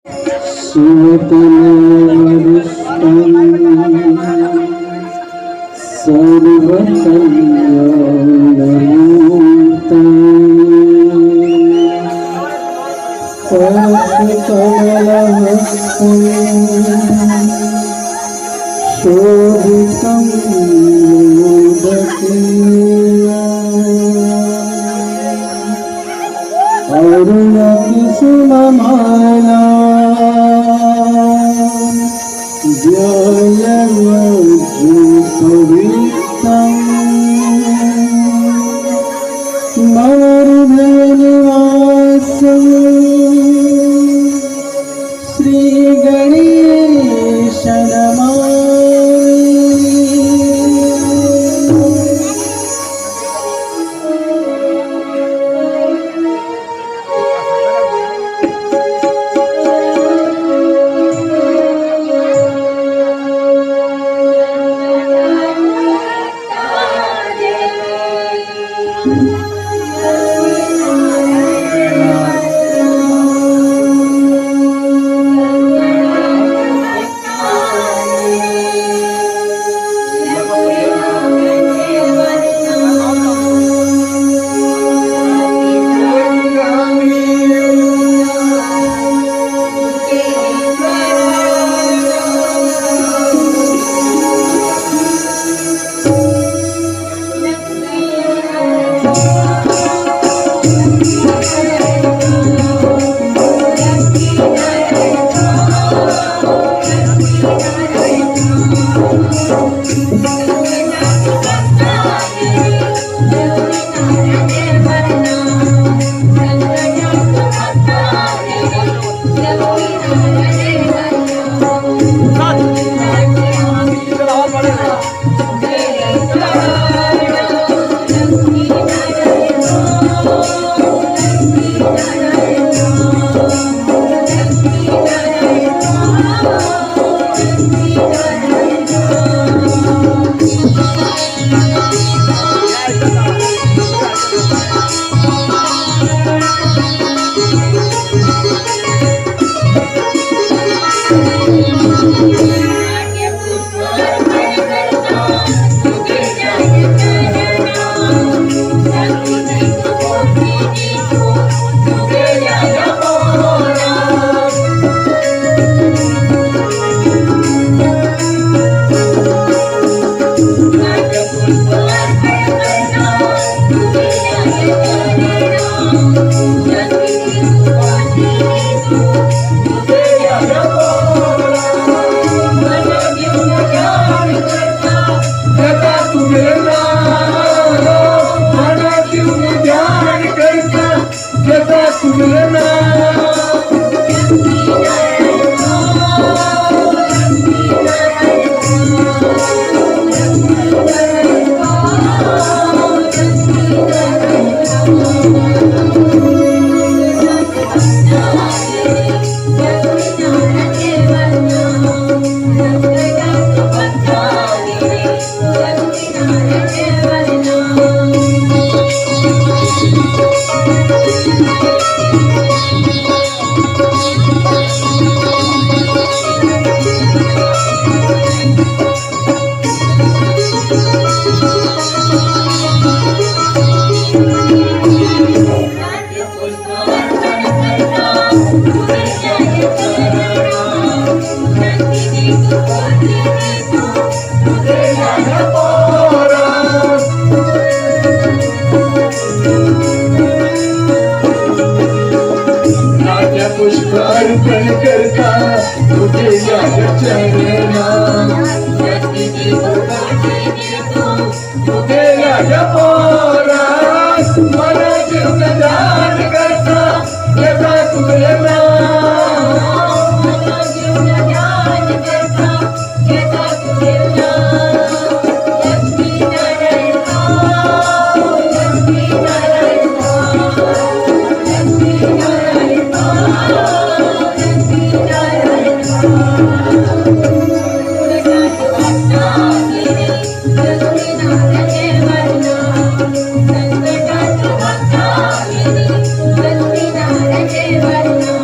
Thank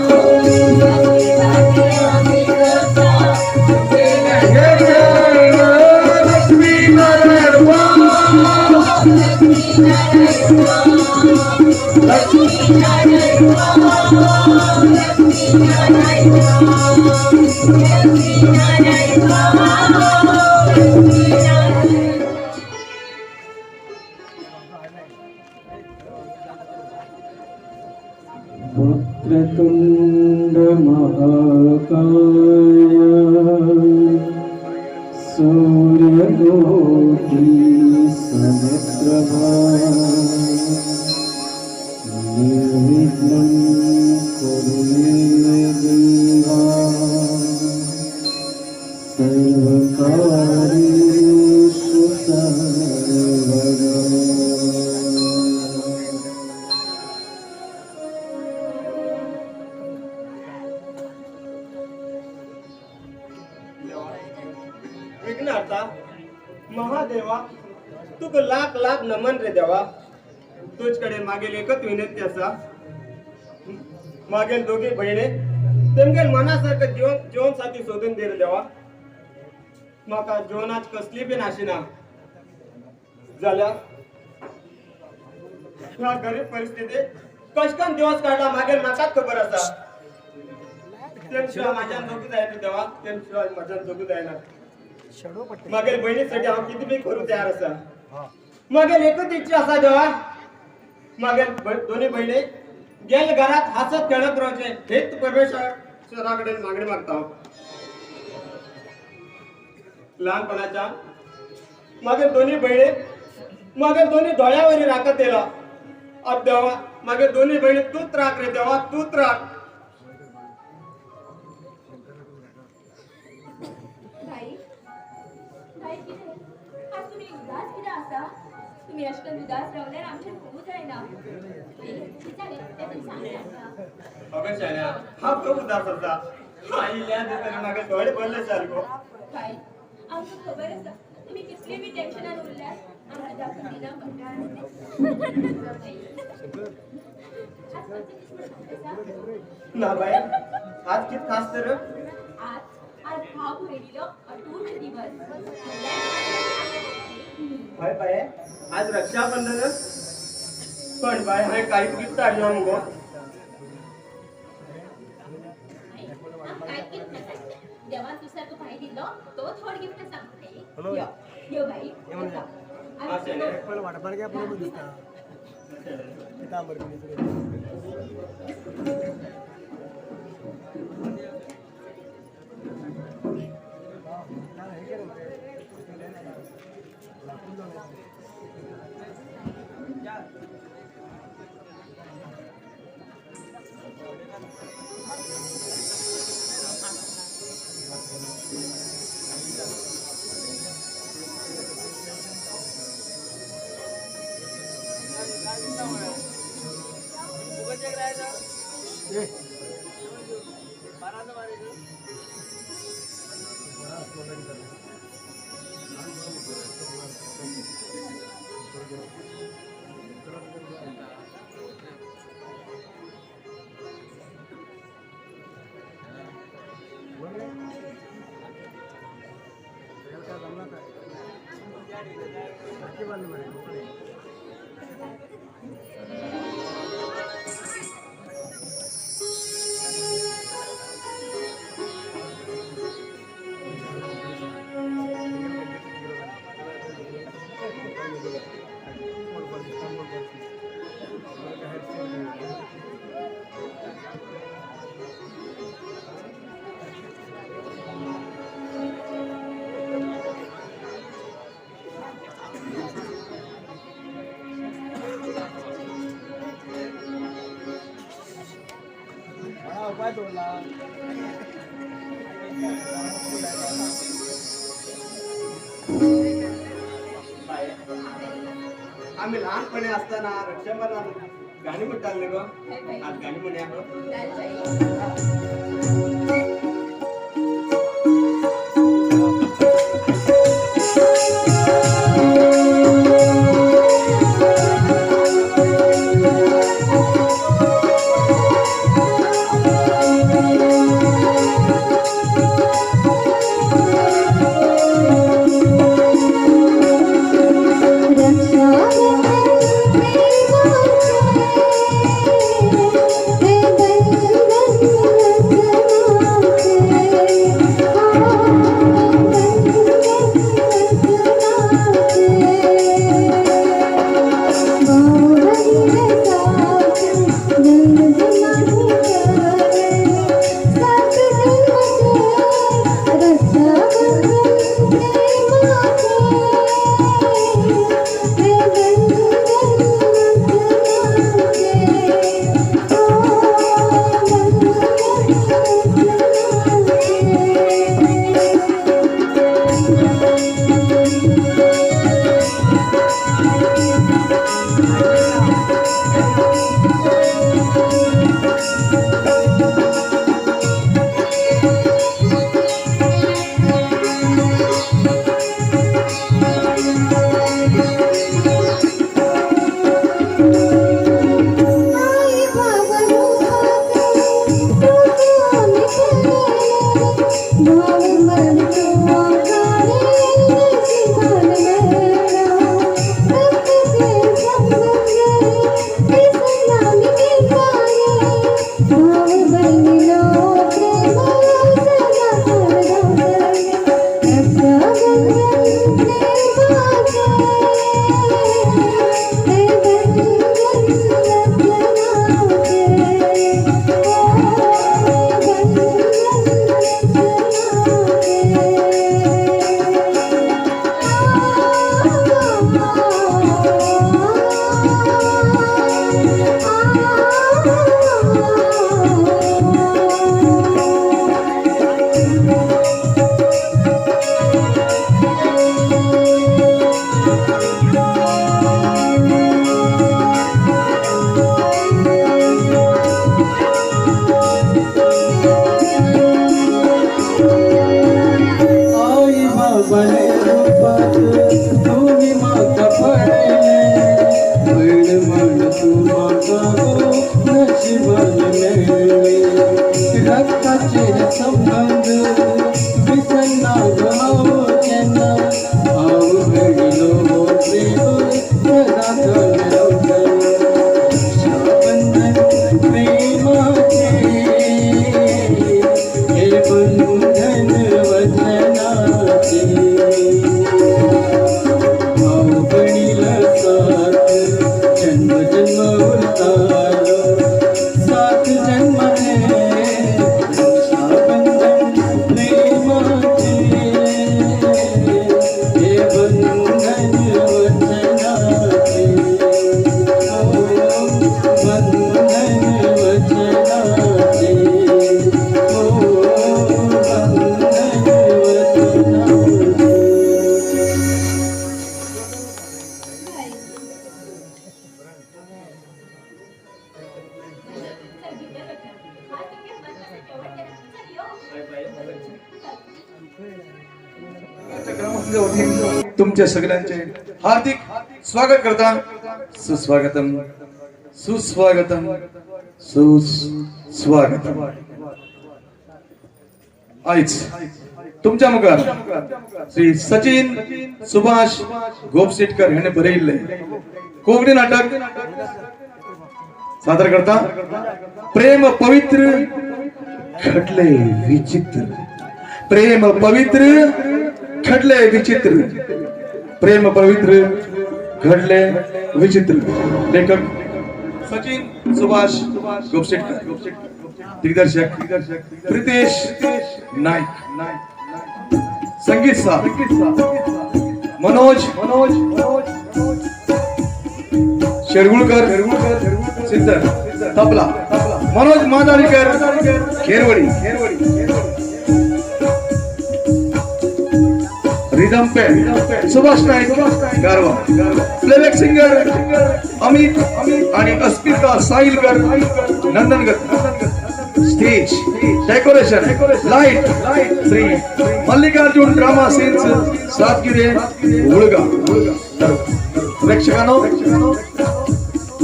you. Vakratunda महाकाय सूर्यकोटि समप्रभा निर्विघ्नं कुरु मे देवा सर्वकार्येषु सर्वदा। विघ्नहर्ता महादेवा तुक लाख लाख नमन रे देवा. तुझकडे मागेल एकच विनंती असा, मागेल दोघी बहिणे तेमगेल मनासारखं जीवन साथी शोधून दे रे देवा. माका जीवनात कसली बी नाशिना झाल्या. ह्या गरीब परिस्थितीत कशकन दिवस काढला मागेल माकाच खबर असा. त्याशिवाय माझ्या जोगी जायचं देवा, त्याशिवाय माझ्या जोगी जायना. मागेल बहिणीसाठी आम्ही किती बी करू तयार असा. मागेल एकच इच्छा असा देवा, मागेल दोन्ही बहिणी गेल घरात हसत खेळत राहायचे हेच परमेश्वराकडे मागणी मागता. लहानपणाच्या मागेल दोन्ही बहिणी मागेल दोन्ही डोळ्यावरी राखत येला. अब देवा मागेल दोन्ही बहिणी तूच राख रे देवा, तूच राख. तुम्ही अष्टम उदास रावल्यार आमच्या खूप जायना. अगं शान्या हा खूप उदास होता. आईल्या देताना मागे डोळे भरले सारखो. काय आमचं खबर असता तुम्ही कितले बी टेन्शनान उरल्यात आम्हाला दाखवून दिना म्हणटात. ना बाई आज किती खास तर आज भाव भयणीलो अटूट दिवस. बाय बाय आज रक्षाबंधन पण बाय हाय काही गिफ्ट आणला मग. काय गिफ्ट देवान तुझ्यासारखं भाई दिलो तो थोड गिफ्ट सांगते. यो बाई आम्ही लहानपणी असताना रक्षाबंधन गाणी म्हणताले ग. आज गाणी म्हणूया ग. प्रेमाचे संबंध विसरणार हाव त्यांना हाव घडलो प्रेम सदा घडवलं रक्षाबंधन प्रेमाचे हे बंधन वचनाचे भाऊ बहिणीला साथ जन्म जन्म उरतालो सात जन्माने रक्षाबंधन प्रेमाचे हे बंधन वचनाचे बंधन वचनाचे तुमच्या सगळ्यांचे हार्दिक स्वागत करता सुस्वागतम सुस्वागतम सुस्वागतम आईच तुमच्या मुखार श्री सचिन सुभाष गोपसेटकर यांनी बरयल्ले कोंकणी नाटक सादर करता प्रेम पवित्र घडले विचित्र प्रेम पवित्र घडले विचित्र प्रेम पवित्र घडले विचित्र लेखक सचिन सुभाष गोपसेटकर दिग्दर्शक प्रितेश नाईक संगीत साथ मनोज शेरगुळकर सिद्धर तबला मनोज मादारीकर खेरवडी रिदम पे सुभाष नाईक गारवा प्लेबॅक सिंगर अमित आणि Asmita Sahilkar Nandnagar stage decoration light Shri Mallikarjun drama scenes Satgire उळगा प्रेक्षकांनो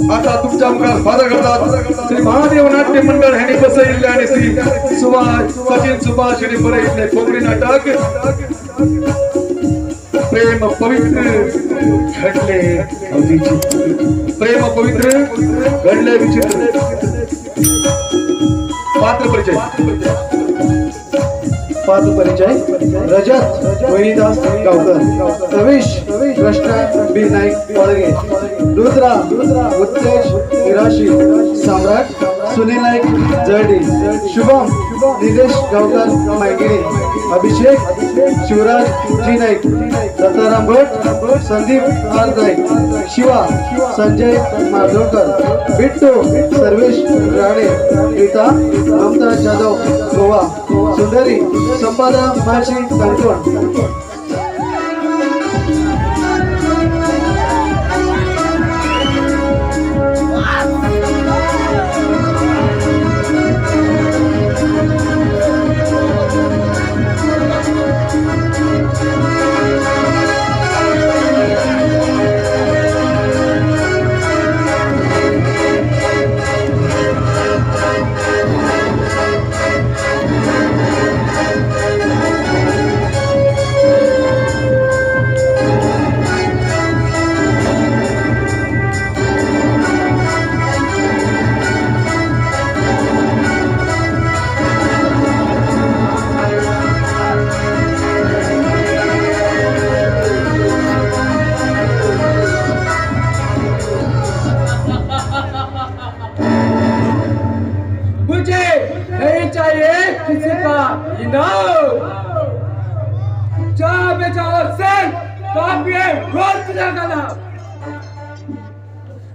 आता तुमच्या मुखार सादर करतात श्री महादेव नाट्य मंडळ यांनी बसविले आणि श्री सुभाष सचिन सुभाष यांनी बरयिल्ले कोंकणी नाटक प्रेम पवित्र घडले विचित्र प्रेम पवित्र घडले विचित्र पात्र परिचय रजत वैनीदास गावकर प्रवेश कृष्ण बी नाईक पळगे रुद्रा उत्तेज हिराशी सम्राट सुनील नाईक जर्डी शुभम निदेश गावकर मायगिरी अभिषेक शिवराज जी नाईक दत्ताराम भट संदीप आर नाईक शिवा संजय माधवकर बिट्टू सर्वेश राणे गीता ममता जाधव गोवा सुंदरी संपादा माशी कणकोण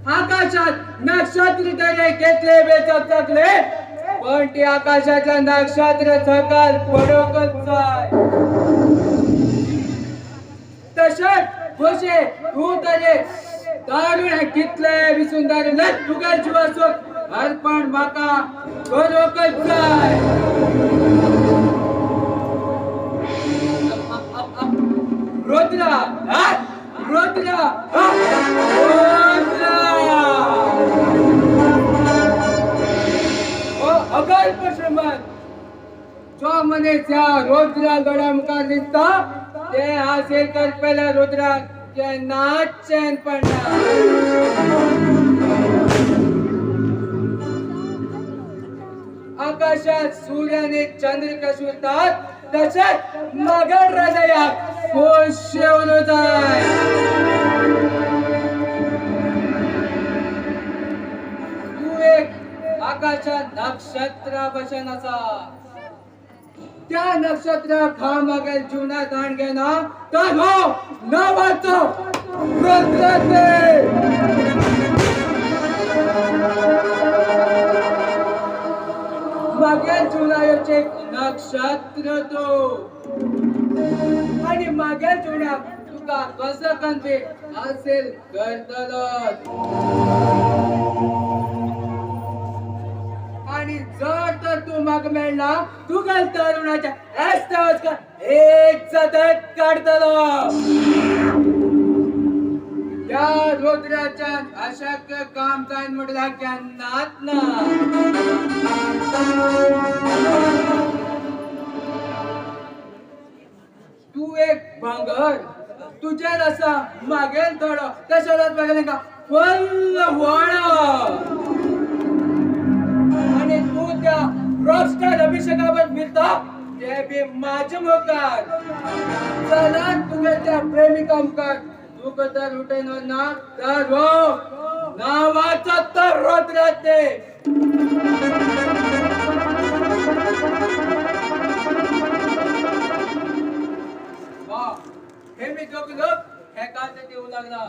आकाशात नक्षत्र तरी घेतले बेचकले पण ती आकाशातला नक्षत्र सकाळ पडोकच जाय तशेच गोशे तू तरी दारुण कितले विसुंदर लत तुगल जीवासोक अर्पण माका पडोकच जाय रुद्रा रुद्रा अगल्प श्रीमंत जो मनीस ह्या रुद्रा गडा मुखार दिसता ते हासिल करपेल्या रुद्राक केन्नाच चैन पडना. आकाशात सूर्य आणि चंद्रिका सुरतात तसेच मगर हृदयात खुश उलट आहे. तू एक आकाशात नक्षत्र बसन असा. त्या नक्षत्राक हा मगर जीवनात आण घेना तर हो नावाचो मागेल जुनाचे नक्षत्र तो आणि मागेल जुना तुका कसं कंते असेल करतलो. आणि जर तर तू माग मेळना तुका तरुणाच्या रस्त्यावर एक सतत काढतलो. या रुद्राच्या अशक्य काम जाईन म्हटला केन्नाच ना. तू एक भांगर तुझ्या असा मागेल थोडं तशाच बघायला का फुल वळ आणि तू त्या रॉकस्टार अभिषेकावर मिळता ते बी माझे मुखार. चला तुझ्या त्या प्रेमिका मुखार तू तर उठेन ना तर हो नावाचा तर रुद्र ते. हे मी जोगलो हे काल देऊ लागला.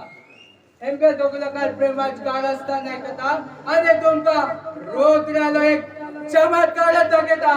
हेमके जोगलो काल प्रेमाच काळ असताना ऐकता आणि तुमका रुद्राला एक चमत्कार दाखवता.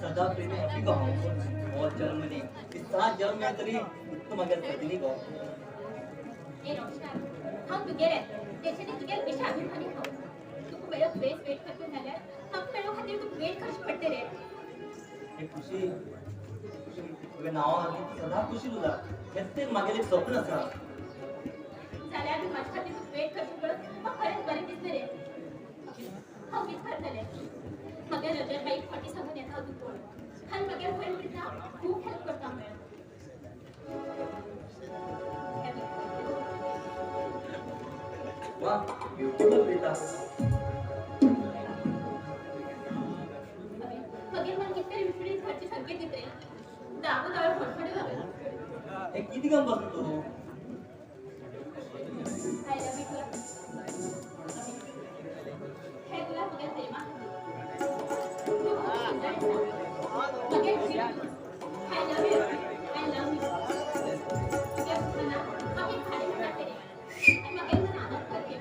सदा प्रेमी अति गाँव और जन्म ने इस सात जन्म में तरी तुम अगर सदनी गाँव ए रॉकस्टार हम टुगेदर त्याच्याने टुगेदर पेशा अभिमानी आहोत. तू वेळ वेट करतो झाल्या हम वेळ खातीर तू वेट करच पडते रे. हे खुशी तुझे नाव आली सदा खुशी तुला हेच मागेल एक स्वप्न असा. झाल्या मी माझ्या खातीर तू वेट करच पडत मग खरेच बरे दिसते रे. हम विचारतले मगे रजर बाई फाटी सांगून येता तू कोण आणि मगे होईल तिचा खूप हेल्प करता मिळेल. वाह ब्यूटीफुल बेटा. मगे मन किती विपरीत घरचे संकेत देते दाबू दाबू फडफडे लागला. हे किती काम बसतो तू. आय लव्ह यू तुला. हे तुला मगे प्रेमा मगे I love you I love you. या पुन्हा मगे खाली जाते रे आणि मगे जण आनंद करते.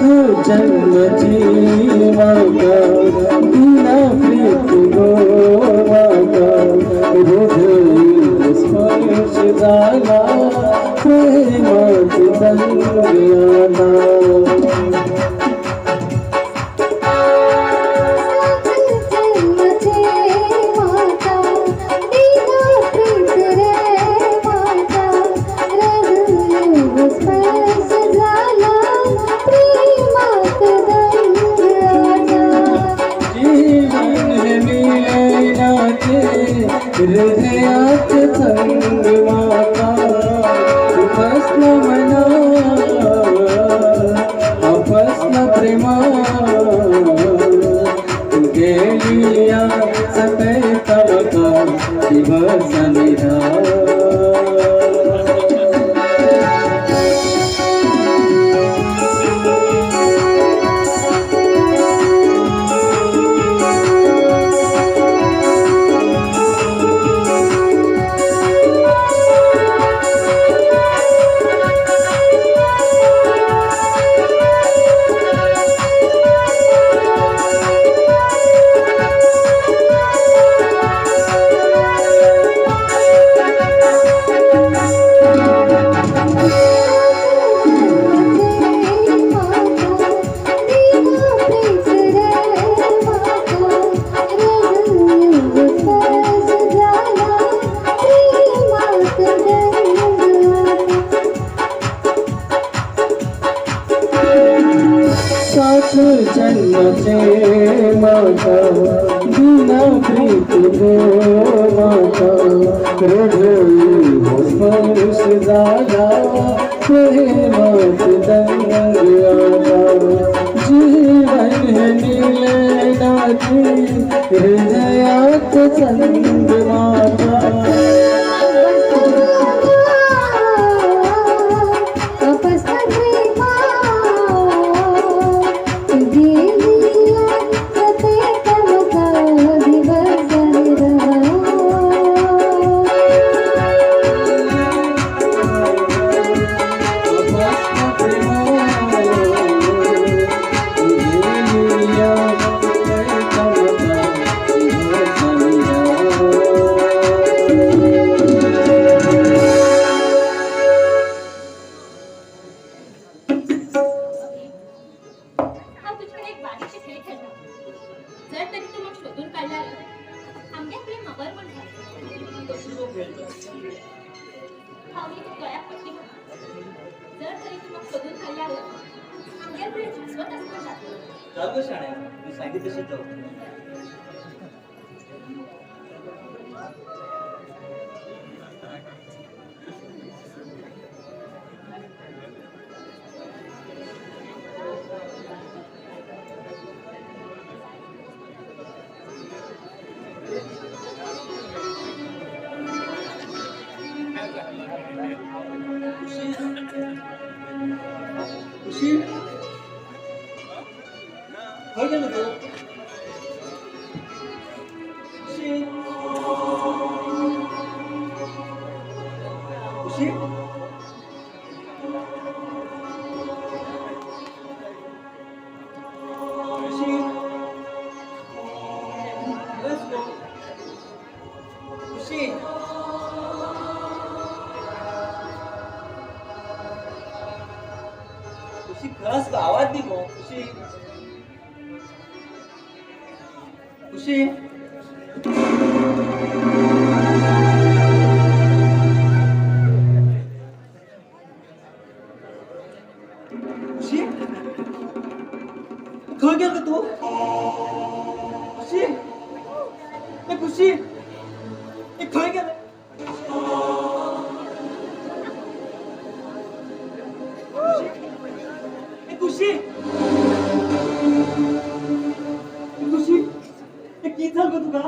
जन्मची माता दिना प्रीत गो माता हृदय स्पर्श झाला प्रेमात रंग आला हृदयात संग माता उपस्न मना अपस्न प्रेमा गेलिया सतय तवका दिवस निरा सात जन्मचे माता बिना प्रीत गो माता हृदय स्पर्श झाला प्रेमात दंग आला जीवन मिलनाची हृदयात संग माता हा तुझ्याकडे एक बारीकशी खेळ खेळला जर तरी तू मग शोधून काढला आमच्या प्रेम मगर पण कसं तो खेळतो भावनी तू गळ्यात पट्टी घाल. जर तरी तू मग शोधून काढल्यावर आमच्या प्रेम शाश्वत असणार चाल ग शाण्या मी सांगितलं तसंच जाऊ खुशी खय गेलो तू खुशी खुशी खुशी Let's go. खुशी खुशी खरंच का आवाज दे गो खुशी खुशी खुशी खय गेल का तू खुशी ए खुशी ए खय गेल खुशी खुशी हे कित झालं गं तुका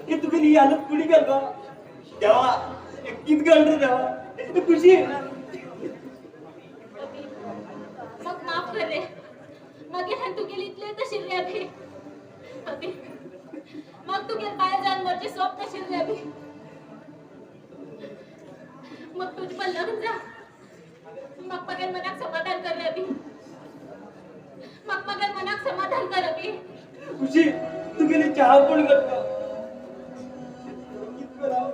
हे तुका ही हालत कुणी गेल गं देवा हे कित घडलं रे देवा हे खुशी मग माफ कर रे मग हे तू गेली इथले तशी रे अभि अभि मग तू गेल बाहेर जाऊन वरचे स्वप्न शिरले अभि मग तुझी पण लग्न जा मग पगार मनात समाधान कर रे अभि समाधान कर रवी. खुशी तुगेली चहा पण करता कितकं राव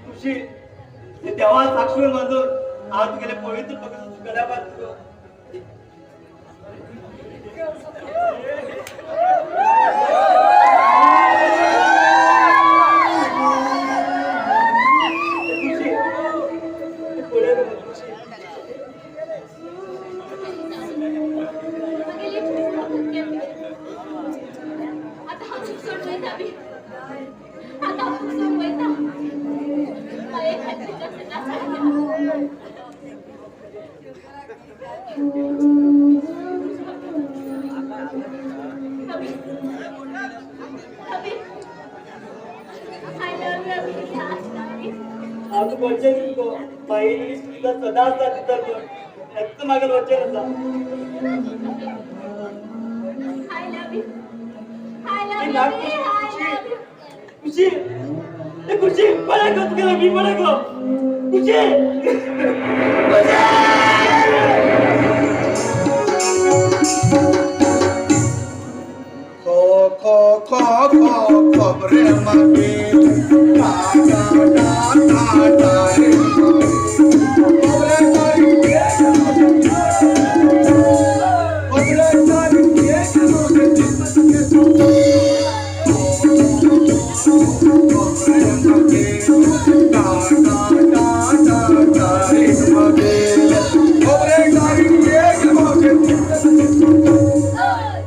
खुशी ते देवा साक्षी बांधून आज गेले पवित्र पवित्र गळ्या बांधतो खुशी पुढे बघ, खुशी आता हा चूक सोडवाय जावी. आता आपण सोडवाय जा. मला एक हत्तीचा सल्ला सांगा. रवी, रवी, I love you, रवी. रवी. आज वचन दिसतो बाई तुला सदा साथ तर त्याचं मागेल वचन असा I love you. I love I you, love Ravi. you, I love you. खुशी ए खुशी बड़ा गो तुला मी बड़ा गो खुशी खो खो खो खो खबरे मागे टा टा टा टा रे खबरे तारी के खबरे तारी के खबरे मागे टा टा टा टा रे मागे खबरे तारी के खबरे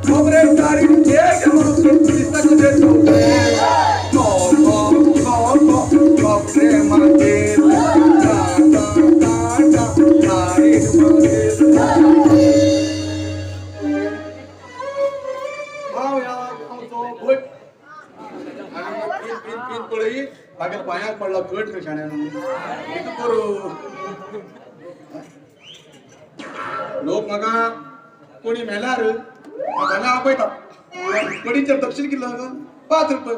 खबरे तारी के खबरे तक दे तो खो खो खो खो खबरे मागे टा टा टा टा रे मागे हाव या आमचो भट आणि तीन पळई मागेल पायाक पडला घट रे शाण्यानं किती करू लोक म्हाका कोणी मेल्यार म्हाका आपयता कडीचेर दक्षिण किल्लो 5 रुपये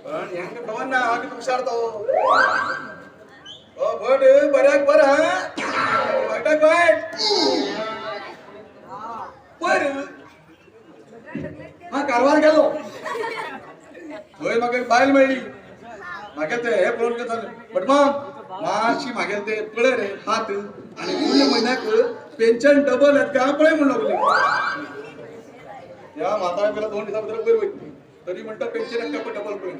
पण हेंका खबर ना हांव कितें हुशार तो ओ भट बऱ्याक बर हा भटाक भट बर हा कारवार गेलो थंय म्हाका एक बायल मेळ्ळी म्हागे ते हे पळोवन कितें जालें बट मातशी म्हागे ते पळय रे हात आनी फुडल्या म्हयन्याक पेन्शन डबल येत काय पळय म्हण लागली ह्या म्हाताऱ्या पेला 2 दिसा भितर बरी वयतली तरी म्हणटा पेन्शन एकट्या डबल पळय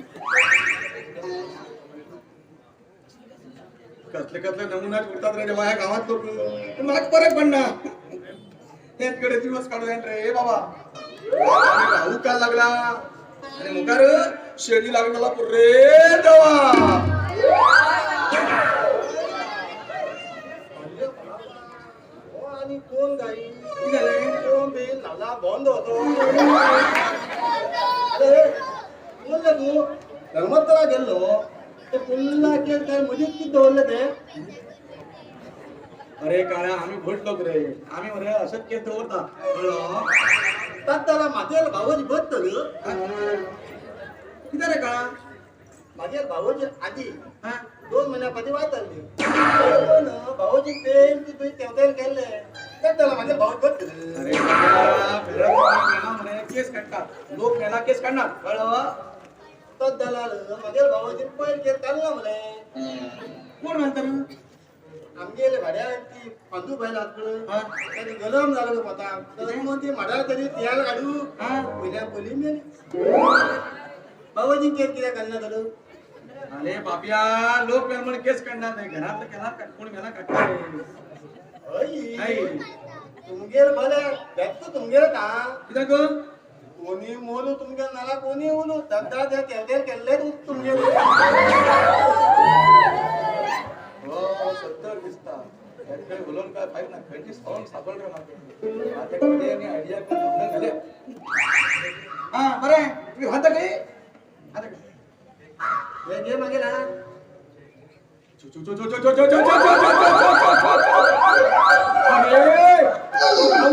कसले कसले नमुना करतात रे देवा ह्या गावात लोक म्हाका फरक पडना तेच कडे दिवस काढून रे बाबा राहू काय लागला आणि मुखार शेणी लागलेला रे देवा आणि कोण गाई कोण बे नाला बंद होतो अरे बोलले तू धर्मस्थळा गेलो ते पुन्हा काय मध्येच किती दवरले ते अरे काळ्या आम्ही भटलो रे आम्ही मरे असंच केस दवरता कळलो त्याला माझ्या भावाची बदल किती रे काळा माझ्या भावाची आधी हा 2 महिन्यामध्ये वाचली भावाची पेन तू तेवढ्या केले त्याला माझ्या भावाची बदल अरे काळा मेला म्हणे केस काढतात लोक मेला केस काढणार कळलो तर दलाल माझ्या भावाची पैल केस काढला म्हणे कोण म्हणतात आमगेले भाड्याची पांडू बायला हा. तरी गरम झालं पता तर मग ते म्हडा तरी त्याला काढू हा. पहिल्या बोली मेली भावाजी केस किती काढणार झालं अरे बापिया लोक मेल म्हणे केस काढणार नाही घरातलं केला कोण मेला काढणार अई तुमगेर भले व्यक्त तुमगेर का किती गो कोणी मोलू तुमगे नाला कोणी ओलू दगदा त्या केवढे केले तुमगे हो 70 दिसता याकडे बोलून काय पाहिजे ना खंडी सॉंग सापड रे मागे आता किती आणि आयडिया काय झाले हा बरे तुम्ही होता काही आता हे घे मागे ना चो चो चो चो चो चो चो चो चो चो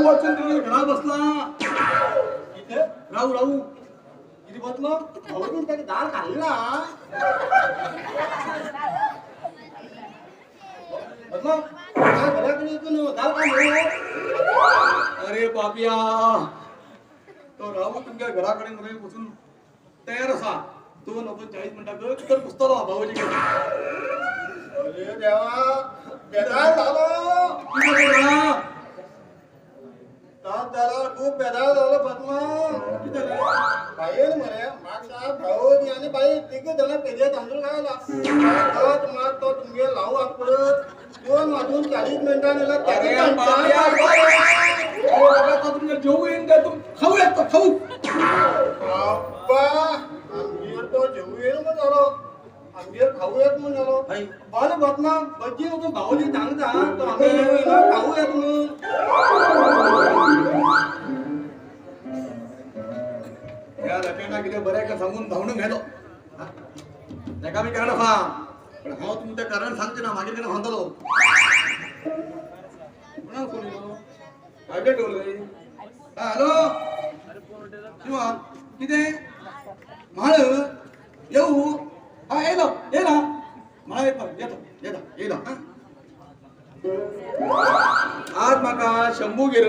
वाचून तुम्ही घरा बसला इथे राहू राहू किती बसलो भाऊजीने त्याने दाल खाल्ला बसलो घराकडे इथून दाल खाल्लो अरे बापिया तो राहू तुमच्या घराकडे मध्ये बसून तयार असा तो नको 40 मिनिटात तर पुस्तक भाऊजी अरे देवा बेदार झालो तास झाला खूप बेदार झालं पद्मा बाहेर म्हणे मागचा भाऊ आणि बाई तिघ जण पेजे तांदूळ खायला तुम्हाला तो तुम्ही लावू आपण 2 वाजून 40 मिनिटांनी तुमच्या जेवू येईन का तुम खाऊ येत खाऊ आंबीर तो जेवू येईल मग झालो आंबीर खाऊ येत म्हणून झालो बरं बदना बच्ची नको भाऊजी सांगता तो आम्ही खाऊ येत म्हणून या लग्नाला किती बरं का सांगून धावणं घ्यायलो नका मी कारण हा पण हा तुमचं कारण सांगते ना मागे त्यानं म्हणतो काय ठेवलं हॅलो शिवा किती माळ येऊ हा येलो येला माळ येतो येतो येलो आज माका शंभू गेल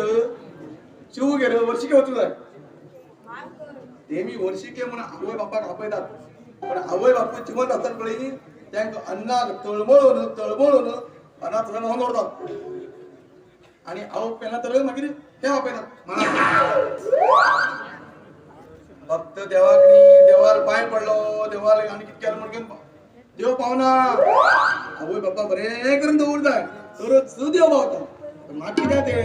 शिवू गेल वर्षी के होतो ते मी वर्षिके म्हणून आवय बापाक आपयतात पण आवय बापू जिवंत असतात कळी त्यांक अन्नाक तळमळून अनाथ राहून ओरतात आणि आव पेला तळ मागीर ते आपयतात फक्त देवार पाय पडलो देवाला आणि कितक्या म्हणून देव पावना आवय बापा बरे करून दवरताय तरच देव पावता पण माती द्या ते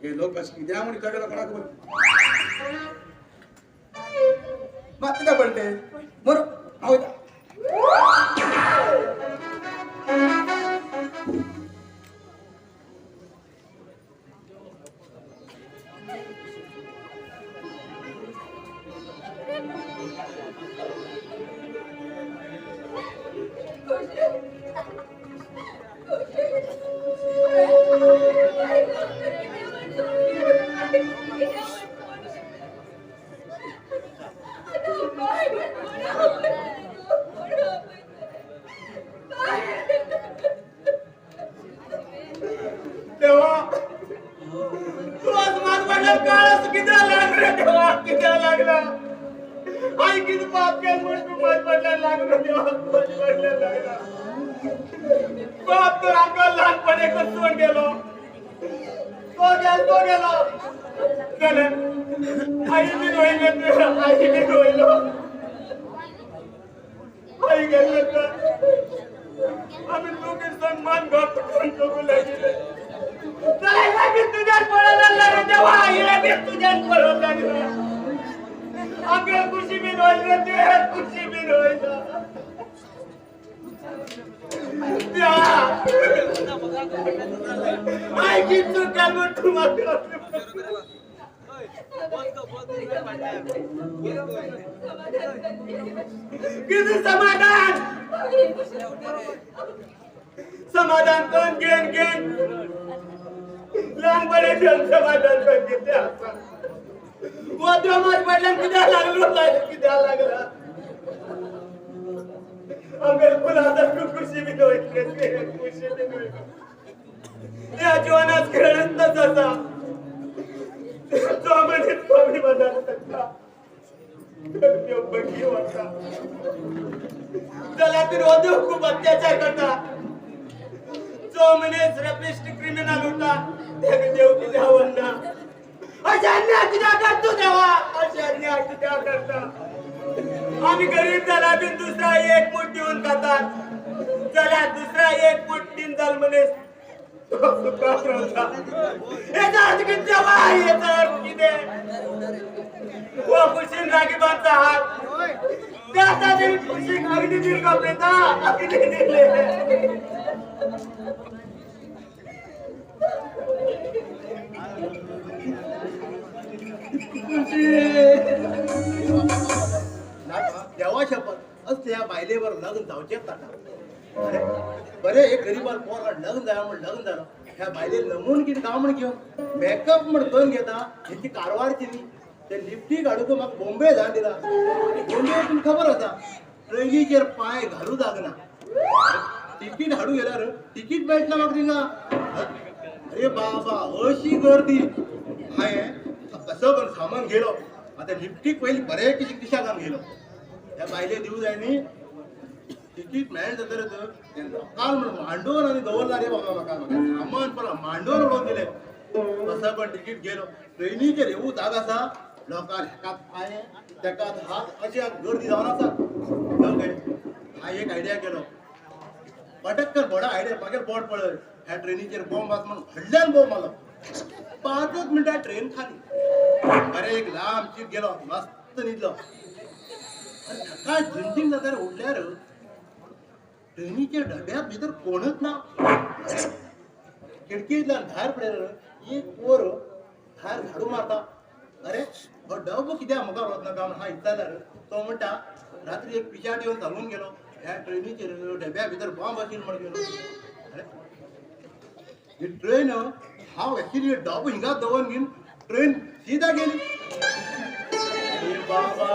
हे लोक कशी द्या म्हणून कडेला कोणाक माती का पडते बरं आहो बाप तर आमका लहानपणे कसून गेलो तो गेलो आई बी रोयलो आई गेले तर आम्ही दोघे सन्मान गप्प करू लागले तुझ्यात पळायला लागला तेव्हा आईला बी तुझ्यात पळत लागला आमच्या खुशी बी रोयला ते खुशी बी रोयला समाधान कोण घेन लहानपणे समाधान घेते पडल्या किती लागला अगर फुलाचा खुशी बी खुशी बी या जीवनात खेळत नसाचा जो म्हणजे कमी बदल सकता बघी होता त्याला विरोध खूप अत्याचार करता जो म्हणजे रेपिस्ट क्रिमिनल होता त्याने देव किती आवडला अशा अन्याय किती करतो देवा अशा अन्याय किती करता आम्ही गरीब झाला बिन दुसरा एक मूठ देऊन खातात चला दुसरा एक मूठ तीन झाल म्हणे खुशी रागीबांचा हात त्याचा खुशी अगदी दिल का प्रेता अगदी दिले देवा शपथ असते या बायलेवर लागून जाऊचे बरे एक गरीबाला पोरगा लग्न झालं म्हणून लग्न झालं ह्या बायले नमून किती काम म्हण घेऊन मेकअप म्हण करून घेता ह्याची कारवार केली ते लिफ्टी काढू तो मग बॉम्बे जाण दिला बॉम्बे तुमका खबर होता ट्रेनीचेर पाय घालू लागना तिकीट हाडू गेल्यार तिकीट मेळटना म्हाका थिंगा अरे बाबा अशी गर्दी हाय कसं पण सामान गेलो आता लिफ्टीक पयली बरे किती दिशाक गेलो त्या बायले दिवू जाय न्ही तिकीट मेळ्ळें जाल्यार लोकाल म्हणून मांडोवन आनी दवरला रे बाबा म्हाका सामान परत मांडोवन उडोवन दिलें कसं पण तिकीट गेलो ट्रेनीचेर येवू जाग आसा लोकांक हेकात पांय तेकात हात अशी गर्दी जावन आसा हांव एक आयडिया केलो पटक्कन व्हडा आयडिया मागीर बोट पळय ह्या ट्रेनीचेर बॉम्ब आसा म्हणून व्हडल्यान बॉम्ब मारलो 5 मिनटां ट्रेन खाली अरे एक लांब सीट गेलो मस्त न्हिदलो सकाळ झिंझिंग जाल्यार उठल्यार ट्रेनीच्या डब्यात भितर कोणच ना खिडकींतल्यान भायर पडल्यार एक पोर भायर झाडू मारता अरे हो डबो कित्याक मुखार वचना काय म्हणून हांव विचारल्यार तो म्हणटा रात्री एक पिशाट येवन सांगून गेलो ह्या ट्रेनीचेर डब्या भितर बॉम्ब आशिल्लो म्हण गेलो अरे ही ट्रेन हांव एक्चुली डबो हिंगाच दवरून घेवन ट्रेन सीधा गेली अरे बाबा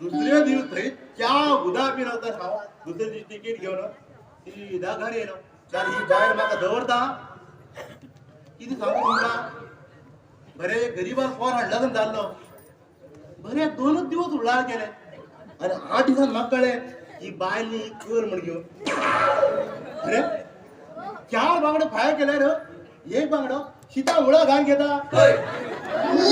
दुसरे दीस थंय च्या उदा पिलो तर हांव दुसरे दीस तिकीट घेवन सीधा घरा येयलो जाल्यार ही बायल म्हाका दवरता कितें सांगू तुमकां बरे गरीबाक पोर लग्न जाल्लो बरे 2च दिवस उल्हार केले आनी 8 दिसान म्हाका कळ्ळें ही बायल न्ही कर म्हण घेवन अरे 4 बांगडे भायर केल्यार एक बांगडो शिता मुळा घालून घेता आनी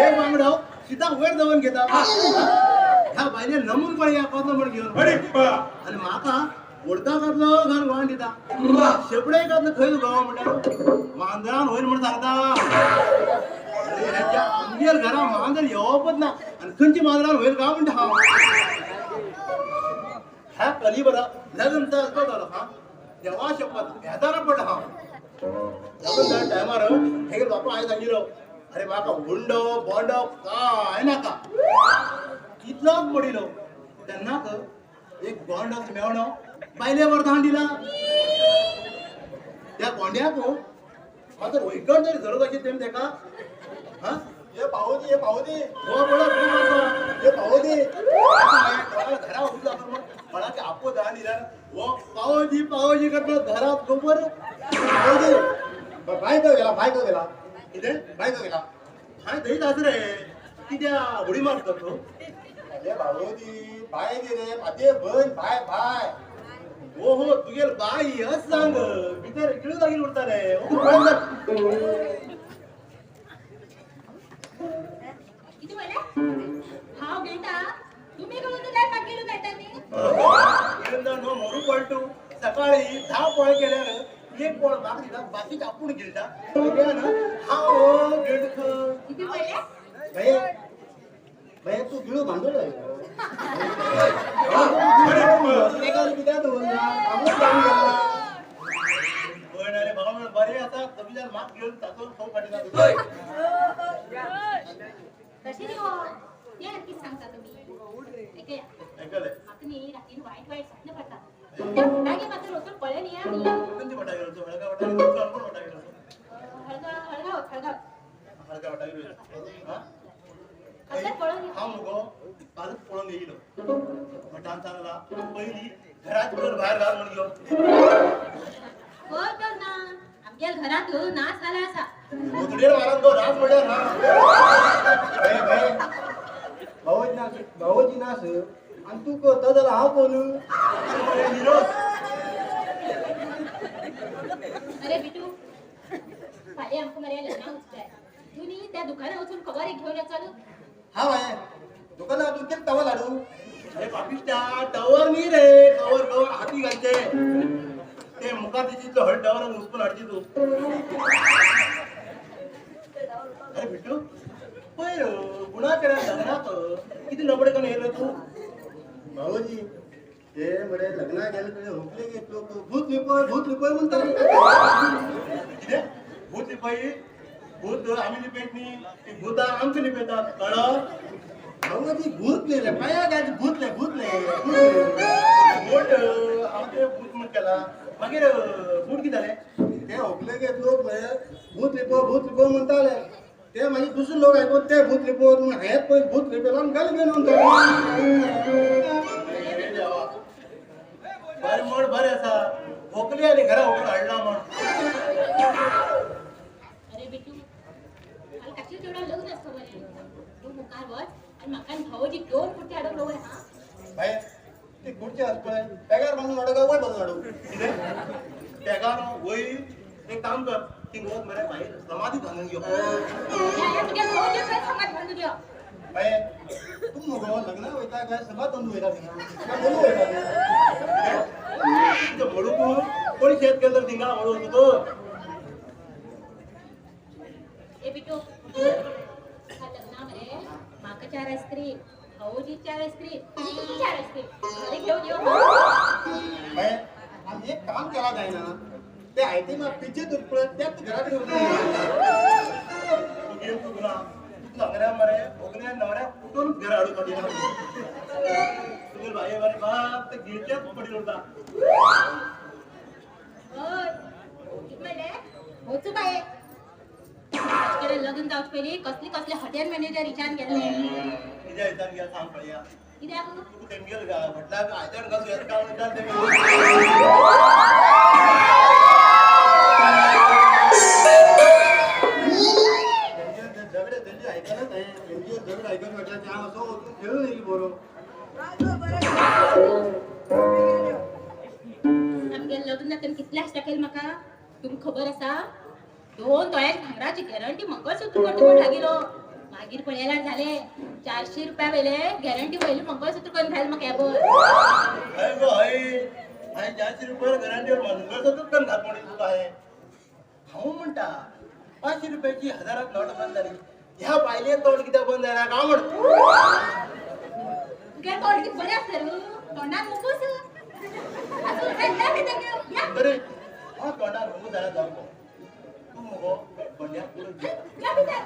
एक बांगडो शिता वयर दवरून घेता ह्या बायले नमून पळया कसलो म्हण घेवन आनी म्हाका उडका कसलो घालून वाहन दिता शेपडे कसलो खंय गो म्हणल्यार मांजरान वयर म्हण सांगता अरे ह्याच्या आमगेर घरा मांजर येवपच ना आनी खंयची मांजरान वयर गा म्हणटा हांव ह्या कली बरा लग्न जालो जालो हा देवा शपथ बेजारा पडला हांव लग्न जाल्या टायमार हेगे बापा हांवें सांगिल्लो अरे म्हाका हुंडो बोंडो काय नाका कितलोच पडिलो तेन्नाक एक बोंडो मेवणो बायले वरदान दिला त्या बोंड्याक मात्र वैकट जरी झरत अशें तेम तेका हा ये पावोदी हो बळा ये पावोदी घरा उभी जातो कोणाक आपो दान दिल्यार हो पावोजी करतो घरात गोबर पावोजी बाय तो गेला कितें बाय तो गेला हांवें थंयच आस रे कित्या उडी मारता तूं अरे बावोदी बाय दी रे म्हाजे भयण बाय ओहो तुगेल बाय अस सांग भितर किळू लागील उरता रे किती बोला हांव गेलता तुम्ही गवून काय मागेलो मेळटा न्ही नो मोरू पळटू सकाळी 10 पोळ केल्यार एक पोळ म्हाका दिता बाकीचे आपूण गिळटा हांव गिळख किती बोला भैया तू गिळू भांडून अरे बाबा बरे आता कमी माग घेऊन तातून खाऊ काढला तशी न्ही हो ते आणखी सांगता तुम्ही ऐकया म्हाका न्ही रातीन वायट स्वप्न पडटा त्या फटाके मात्र वचून पळय न्ही आमी कोणती फटा गेलो हळगा फटा गेलो कोण फटा गेलो हळगा फटा गेलो हा आता पळून हांव मुगो कालच पळोवन येयलो भटान सांगला पयली घरात घर भायर घाल म्हण घेवन होय तर ना आमच्या घरात नाच झाला असा उजडेर मारून तो नाच म्हणल्यार ना भावोजी नास आणि तू करता जाल्यार हांव कोण अरे बिटू फाल्यां आमकां मरे लग्नाक वचपाय तू न्ही त्या दुकानार वचून खबर एक घेवन येता हा भाई दुकानात तू किती टवल हाडू अरे पापिस्टा टवर नी रे कवर हाती घालचे ते मुखार तिची हळ टवर उचपून हाडची तू अरे बिट्टू पय गुणाच्या लग्नाक किती नबडे करून येयलो तू भावोजी ते बरे लग्नाक गेले तुझे हुकले की लोक भूत लिपय म्हणतात कितें भूत लिपय भूत आमी लिपयत न्ही ती भूतां आमकां लिपयतात कळ्ळो भावोजी भूत लिहिले पाया गाडी भूतले मोठ जाता मागीर बूट कितें जालें ते होकले लोक भूत लिपो म्हणटाले ते मागीर दुसरे लोक आयकून ते भूत लिपो हे पळय भूत लिपयलो आनी गाली घेवन बरें म्हण बरें आसा व्हंकली आनी घरा व्हंकलो हाडला म्हण अरे बिटू मला काचेर तेवढा लग्न असतं बरे तू मुखार वच आणि म्हाका भावजी 2 कुर्ती हाडून दवर हा बाय ती खुर्ची आस पळय पेगार बांदून हाडू काय वय बांदून हाडू कितें पेगार वय एक काम कर ती वत मरे भायर समाधी बांदून घेऊ तुझ्या भावजी काय समाज बांधून घ्या बाय तू मगो लग्न वयता काय समाध बांदून वयता थिंगा बोलू वयता तुझं म्हणू तू कोणी शेत केलं तर थिंगा म्हणू तू ए बिटू हा लग्ना मरे म्हाका 4 आईस्क्रीम भावजी 4 आईस्क्रीम आणि तू 4 आईस्क्रीम अरे घेऊन येऊ बाय आम्ही एक काम केला जायना ते आयती मग पिचे तुटपळ त्याच घरात घेऊन तू घेऊन तू गुना तू नवऱ्या मरे ओगण्या नवऱ्या कुठून घर आडू काढी तुम्ही बाई बरे बाप ते गिरच्याच पडी होता ओय कित म्हणले होचू काय आजकडे लग्न जाऊच पयली कसली हॉटेल मॅनेजर विचार गेले किती येतात घ्या सांग पळया कित्याक तू ते गेल का म्हटला का आयत्यान कसं येत का म्हणतात ते झगडे त्यांची ऐकलंच आहे त्यांची झगड ऐकून म्हटलं त्या असं खेळून येईल बरोबर आमगे लग्न जातन कितले आसता केल म्हाका तुमका खबर आसा 2 तोळ्याची भांगराची गॅरंटी मंगळसूत्र करता म्हण लागिलो मागीर पळयल्यार झाले 400 रुपया वयले गॅरंटी वयले मंगळसूत्र करून घाल म्हाका एबोर हय गो हय हाय 400 रुपये गॅरंटीवर मंगळसूत्र करून घाल पडली तुका आहे हांव म्हणटा 500 रुपयाची हजारात नोट बंद जाली ह्या बायले तोंड कित्याक बंद जायना का म्हण तुगे तोंड कित बरें आसता रे तोंडान मुकूस अजून काय कितें या तरी हा तोंडार मुगो जाल्यार जावं तू मुगो बंड्या पुढे या भितर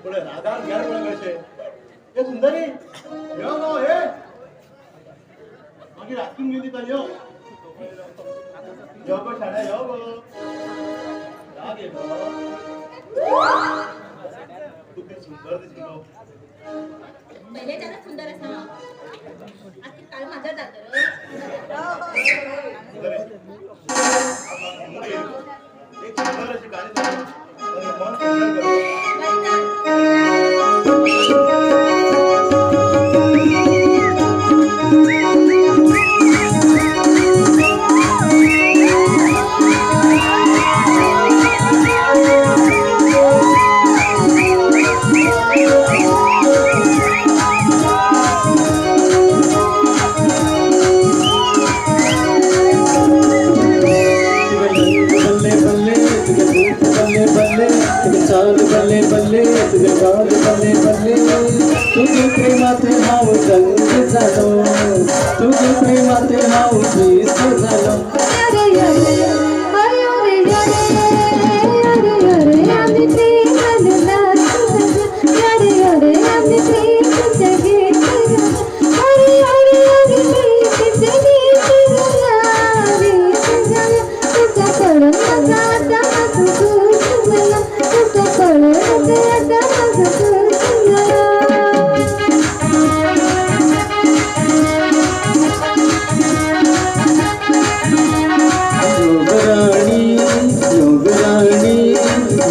पुढे राधार घ्या म्हणून कशे हे सुंदरी यो गो हे मागीर रातून गेली तर यो यो गो शाळा यो गो राग ये गो तू किती सुंदर दिसली गो पहिले त्याला सुंदर असा आता काळ माझा जातो रे सुंदरी एक सुंदर अशी गाणी आणि मन सुंदर करू बल्ले बल्ले तुझे गाल बल्ले बल्ले तुझे प्रेमाचे हाव रंग झालो तुझे प्रेमाचे हाव पीस झालो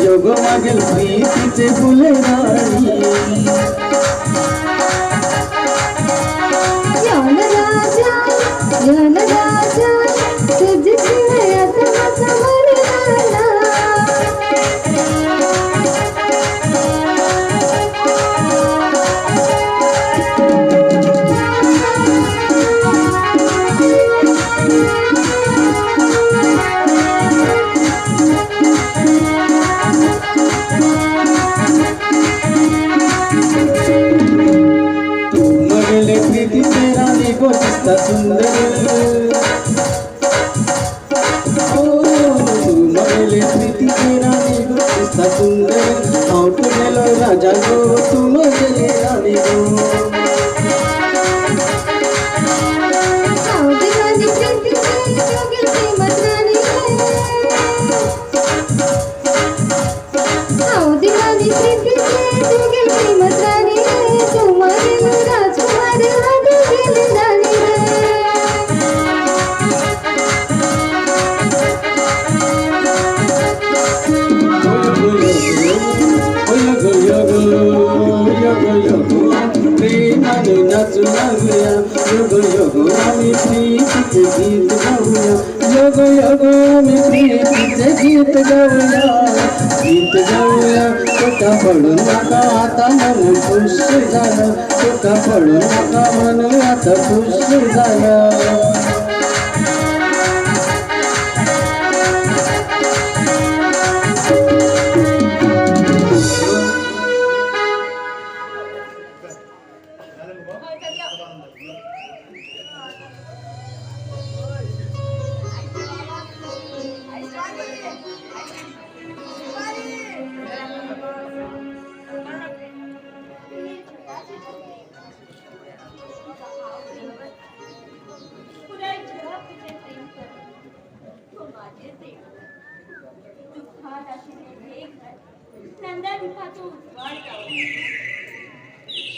योग मागेल प्रीतीचे फुले राणी सुंदर मगले प्रीति रानी गो सुंदर आउट गेलो राजा गो तुम गेले रानी गो आम्ही प्रीतीचे गीत गाऊया, योग योग आम्ही प्रीतीचे गीत गाऊया, गीत गाऊया. तुका पडू नका आता मन खुश झालं, तुका पडू नका मन आता खुश झालं.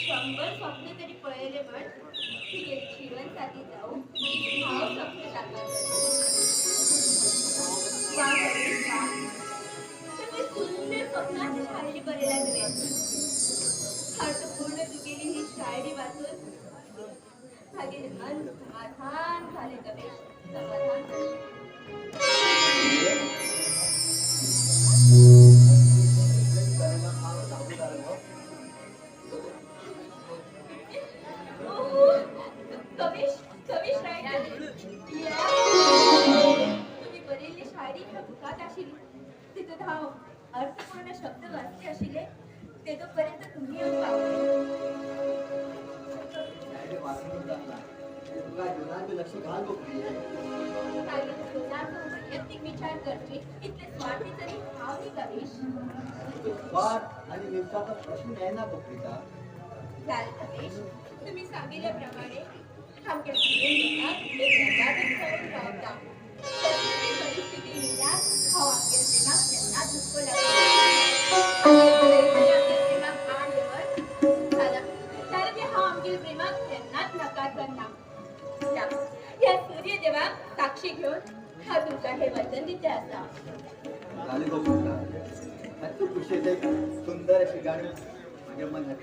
शंभर स्वप्न तरी पळले पण जीवन साथी जाऊ भाव स्वप्न सुंदर स्वप्नाची शायरी बरे लागले. अर्थपूर्ण तू गेली ही शायरी वाचून माझे मन समाधान झाले. कवे समाधान झाले. तुम्ही बरेली शायरी भुकात आशिली तिथं धाव अर्थपूर्ण शब्द वाचले आशिले ते तोपर्यंत तुम्ही येऊन लक्ष घाल वैयक्तिक विचार करते इथले स्वार्थी तरी भाव नाही कवीश. स्वार्थ आणि निस्वार्थ प्रश्न आहे ना बघता. चालेल कवीश, तुम्ही सांगितल्याप्रमाणे आमच्या परिस्थिती येण्यास हा वाक्य प्रेमात त्यांना दुःख हा आमच्या प्रेमात त्यांनाच नकार करणार. या सूर्यदेवाक साक्षी घेऊन हा तुमचा हे वचन दिते असा. सुंदर अशी गाणी माझ्या मनात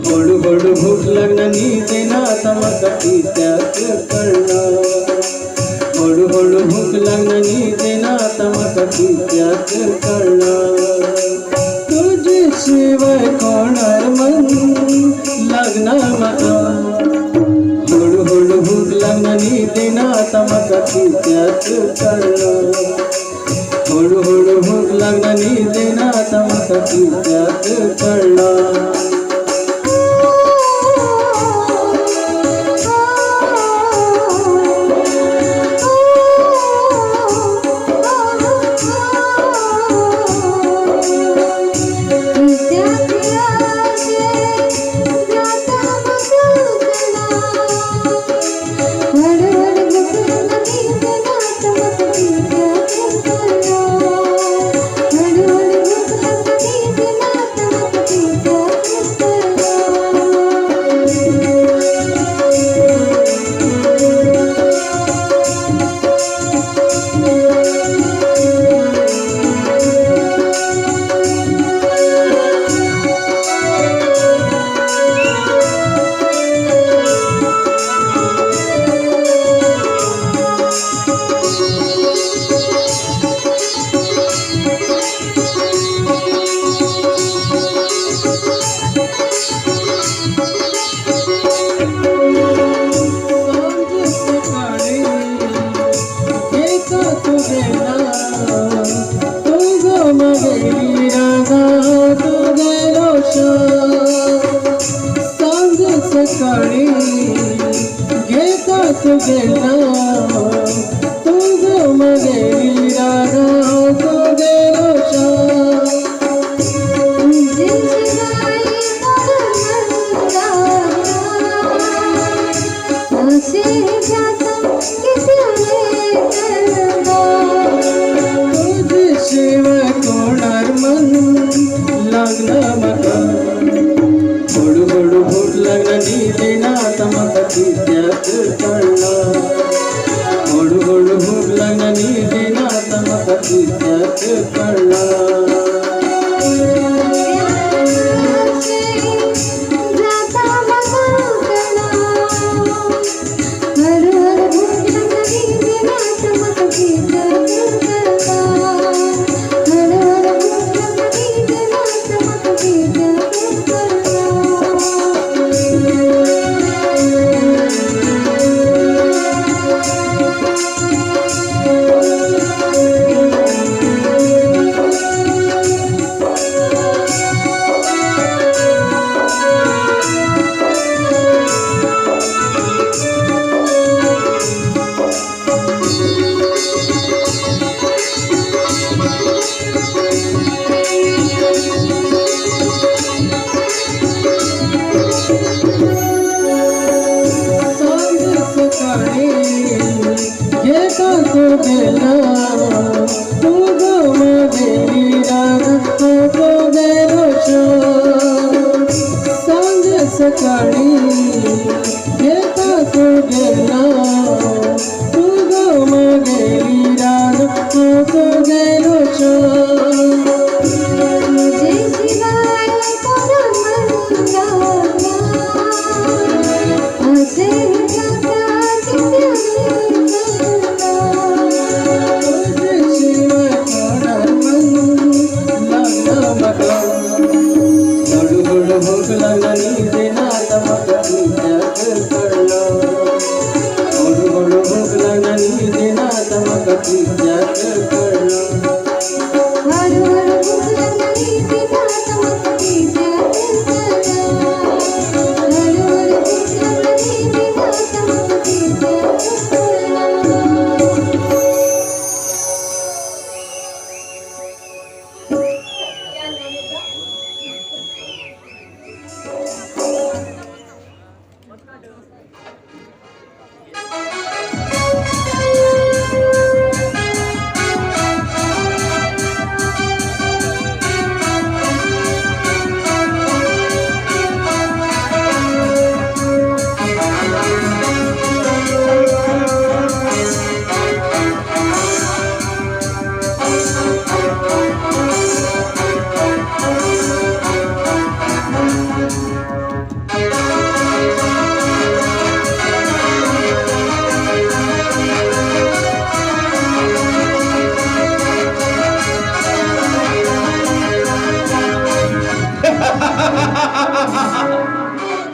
हळूहळू भूक लागणानी देना तमक त्याच कळणार. हळूहळू भूक लागणानी देना तमक त्याच कळणार. तुझी शिवाय कोणार मन लागणार मका. हळूहळू भूक लागणानी देना तमक त्याच कळणार. हळूहळू भूक लागणानी देना तमक त्याच कळणार. Thank you. सांज सकाळी घेता तू गेला तुझ मगे राधा तो गेलो शिव कोणार मन लागलं मका हळू हळू भूक लागली दिनात मका त्यात कळलं हळू हळू भूक लागली दिनात मका त्यात कळलं घेता तो गेला तुझ मगे राधा तो गेलो सांज सकाळी घेता तो गेला तुझ मगे राधा तो गेलो भूक लागली दिनात मका त्यात कळलं हळू हळू भूक लागली दिनात मका त्यात कळलं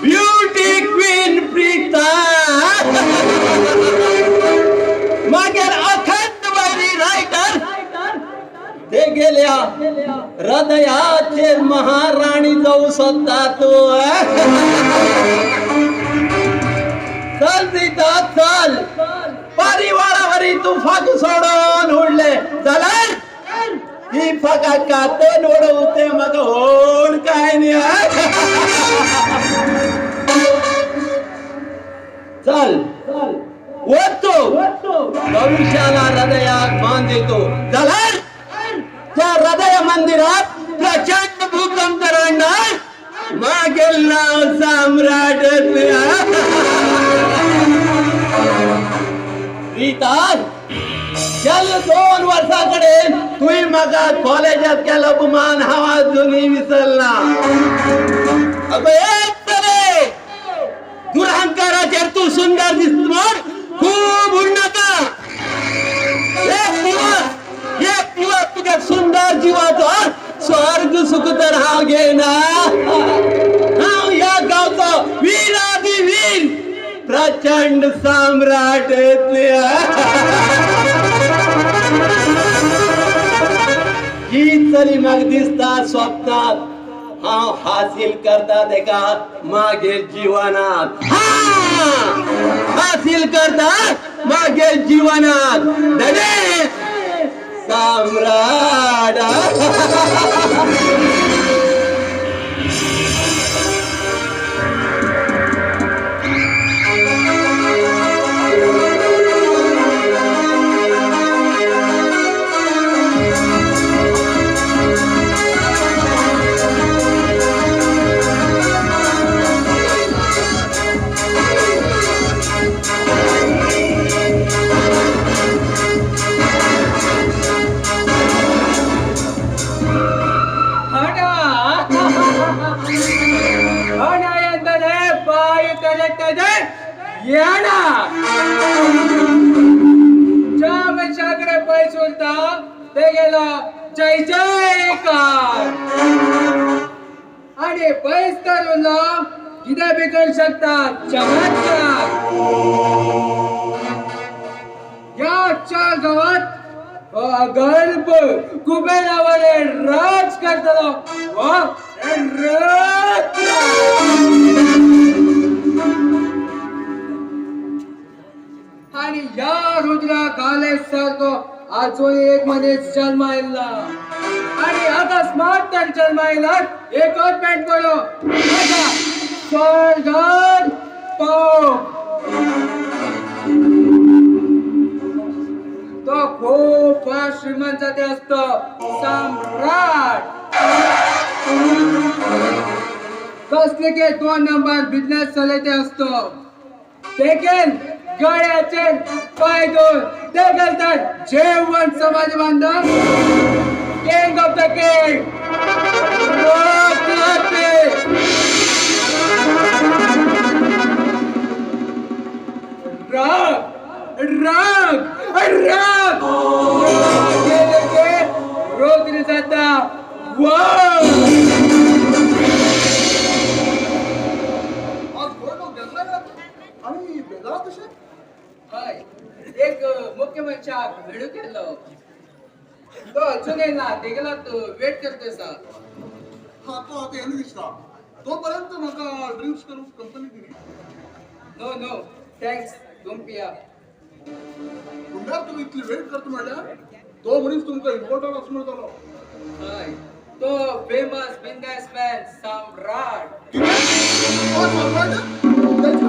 ब्युटी क्वीन प्रीता मागेर अखंड वैरी रायटर ते गेल्या हृदयाचे महाराणी जाऊ स्वतः तू चल सीता चल परिवारावरी तू फाग सोडून उडले चला ही फका कातन ओढवते मग होण काय नाही चल वरतो भविष्याला हृदयात मान देतो चला त्या हृदय मंदिरात प्रचंड भूकंप रडणार मागेल नाव सम्राट रीता चल 2 वर्षाकडे तुम्ही मगा कॉलेजात केला अपमान हवा जुनी विसरला अगं एक तरी दुरहंकाराचे तू सुंदर दिसतो खूप उन्नत एक दिवस तुझ्या सुंदर जीवाचा स्वर्ग सुख तर हा घे ना हा या गावचा वीराधिवीर प्रचंड सम्राट ही तरी मग दिसता स्वप्नात हांव हासील करता तेका मागे जिवनात हासील करता मागे जिवनात धने सम्राट ಹಣ ಎಂದರೆ ಬಾಯಿ ತೆರೆತ್ತದೆ ಯಾಣ ಚಾಮಶಾಕರೆ ಬಯಸುತ್ತ ತೆಗೆಲ ಜೈ जयकार आणि बयस्तारूला किती बिघडू शकतात चमत्कार या चार गावात गर्भ कुबेरावर राज करतो आणि या रुद्रा कालेसारखं अजून एक मनीस जन्मायला आणि अकस्मात तर जन्मायला एकच पॅन्ट पडो स्वर्गात पाव तो खूप श्रीमंत जाती असतो सम्राट कसले के 2 नंबर बिझनेस चलते असतो देखील गळ्याचे पाय दोन ते घालतात जेवण समाज बांधव किंग ऑफ द किंग राग राग राग रोगरी जाता आणि बेजारा कशे एक मुख्यमंत्र्याक व्हिडिओ केलो तो अजून येना तेगेला तो वेट करते सा हा तो आता यांनी दिसता तोपर्यंत म्हाका ड्रिंक्स करून कंपनी दिली नो नो थँक्स तुम पिया पुण्यात तुम्ही इतली वेट करता म्हणल्यार तो मनीस तुमका इम्पॉर्टंट असं म्हणतालो हय तो फेमस बिझनेसमॅन सम्राट त्याच्यासाठी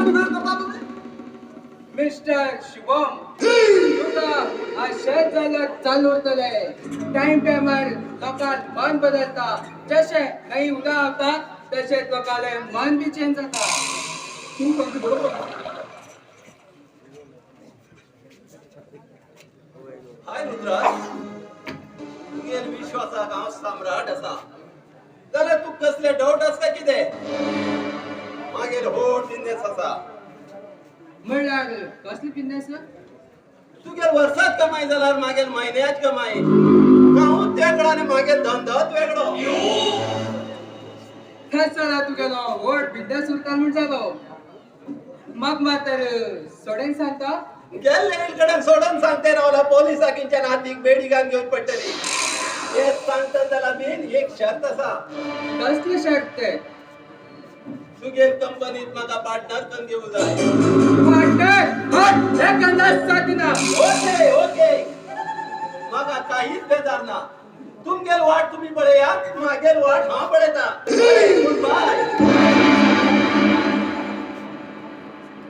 वेट करता तुम्ही मिस्टर शुभम तुका शेत जाल्यार चालू उरतले टाइम टायमार लोकांक मन बदलता जशे खंय उदक आवता तशेंच लोकांले मन बी चेंज जाता तू सांगते बरोबर हाय रुद्राज तुगेल विश्वासाक हांव सम्राट आसा जाल्यार तू कसले डाऊट आस काय कितें मागेर व्हड बिझनेस आसा म्हणल्यार कसली बिझनेस तुगेल वर्सात कमाई जाल्यार मागेर म्हयन्याच कमाई गांवूच वेगळो आनी मागेर धंदोच वेगळो थंयसर तुगेलो व्हड बिझनेस उरता म्हूण जालो म्हाका मातर सोडेन सांगता गेल्ले कडेन सोडून सांगते रावला पोलिसाक इंच्यान हातीक बेडी घालून घेवन पडटली हें सांगता जाल्यार बीन एक शर्त आसा कसली शर्ट ते तुगेल कंपनीत म्हाका पार्टनर करून घेवूं जाय पार्टनर हट एकंदर साथिना ओके ओके म्हाका काहीच बेजार ना तुमगेल वाट तुम्ही पळयात मागेल वाट हांव पळयता गुड बाय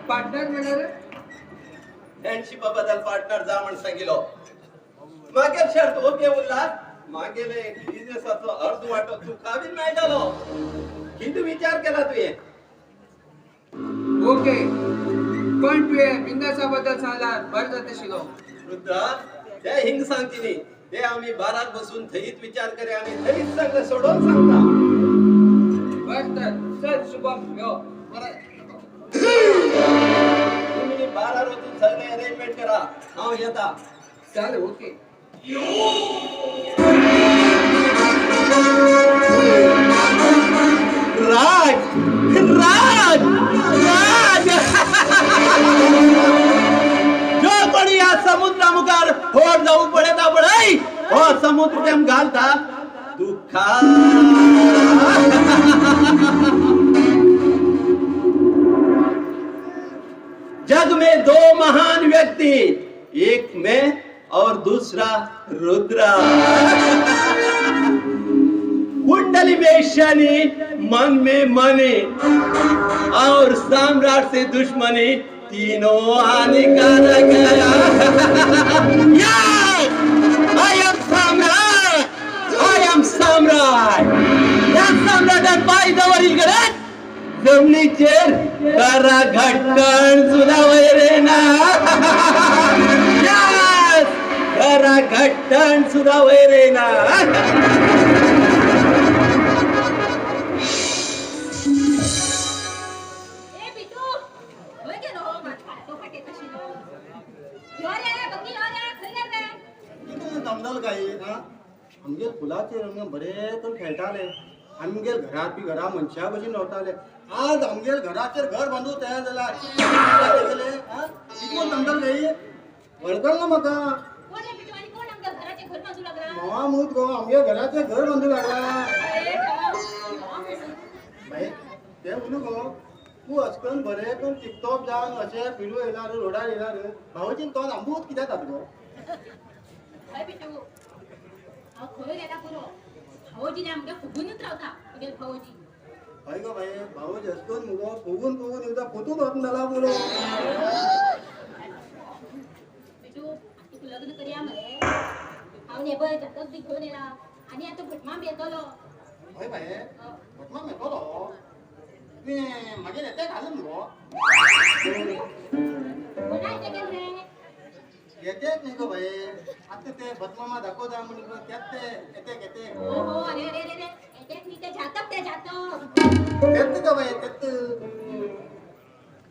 पार्टनर म्हणाले फ्रेंडशिपा बद्दल पार्टनर जा म्हण सांगिलो मागेल शर्त ओके उरला मागेले बिझनेसाचो अर्ध वाटो तुका बीन मेळटलो किती विचार केला तुवें ओके पण तुवें बिझनेसा बद्दल सांगल्यार बरें जातशिलो रुद्रा ते हिंग सांगतली ते आम्ही बाराक बसून थंयच विचार करे आम्ही थंयच सगळं सोडून सांगता बरें तर चल शुभम यो तुम्ही 12 रोजून सगळे अरेंजमेंट करा हांव येता चल ओके राज राज राज जो कोणी या समुद्रा मुखार होड जाऊ पडता पळय हो समुद्र तेम घालता तू खा जग में दो महान व्यक्ति, एक मैं और दूसरा रुद्रा। कुंडली में शनि, मन में मणि और सम्राट से दुश्मनी, तीनों हानिकारक है। I am Samrat, I am सम्राट। या सम्राटात पायदावरील गडद जमिनीचेर करा घटकण सुद्धा वैरेना। करा घटकण सुद्धा वैरेना। ए बिटू होय गेलो तो फटे तशी नो यो रे बघी यो रे खंय रे किती दमदल काय हा आमगे फुलाचे रंग बरे पण खेळटाले आमगे घरात बी घरा मनशा भशेन रावताले आज आमगे घराचेर घर बांदू तयार जाला गेले हा किती दमदल काय वळखल ना म्हाका कोण रे बिटू आणि कोण आमच्या घराचे घर बांधू लागला मावा मूत गो आमगे घराचे घर बांदू लागला अरे भाई ते उलू गो तू अचकन बरे पण टिकटॉक जावन अशें फिरू येयला रोडार येयला भावजीन तो आंबूत कित्याक जाता गो होय बिटू हांव खंय गेला पुरो भावोजीने आमगे फुगूनच रावता तुगे भावोजी हय गो भाई भावजी अचकन मुगो फुगून फुगून एकदा पोतून वचून जाला पुरो बिटू तू लग्न करया मरे हांव नेबर जातक बी घेवन येला आनी आतां भटमा बी येतलो हय भाई वचमा मेळटलो मी मागीर येते घालून मुगो कोणाय ते गेल रे येतेच न्ही गो भाई आतां ते बदमामा दाखोवता म्हणून त्यात ते येते ओहो अरे रे रे रे एटेक नी ते जातक तेत गो भाई तेत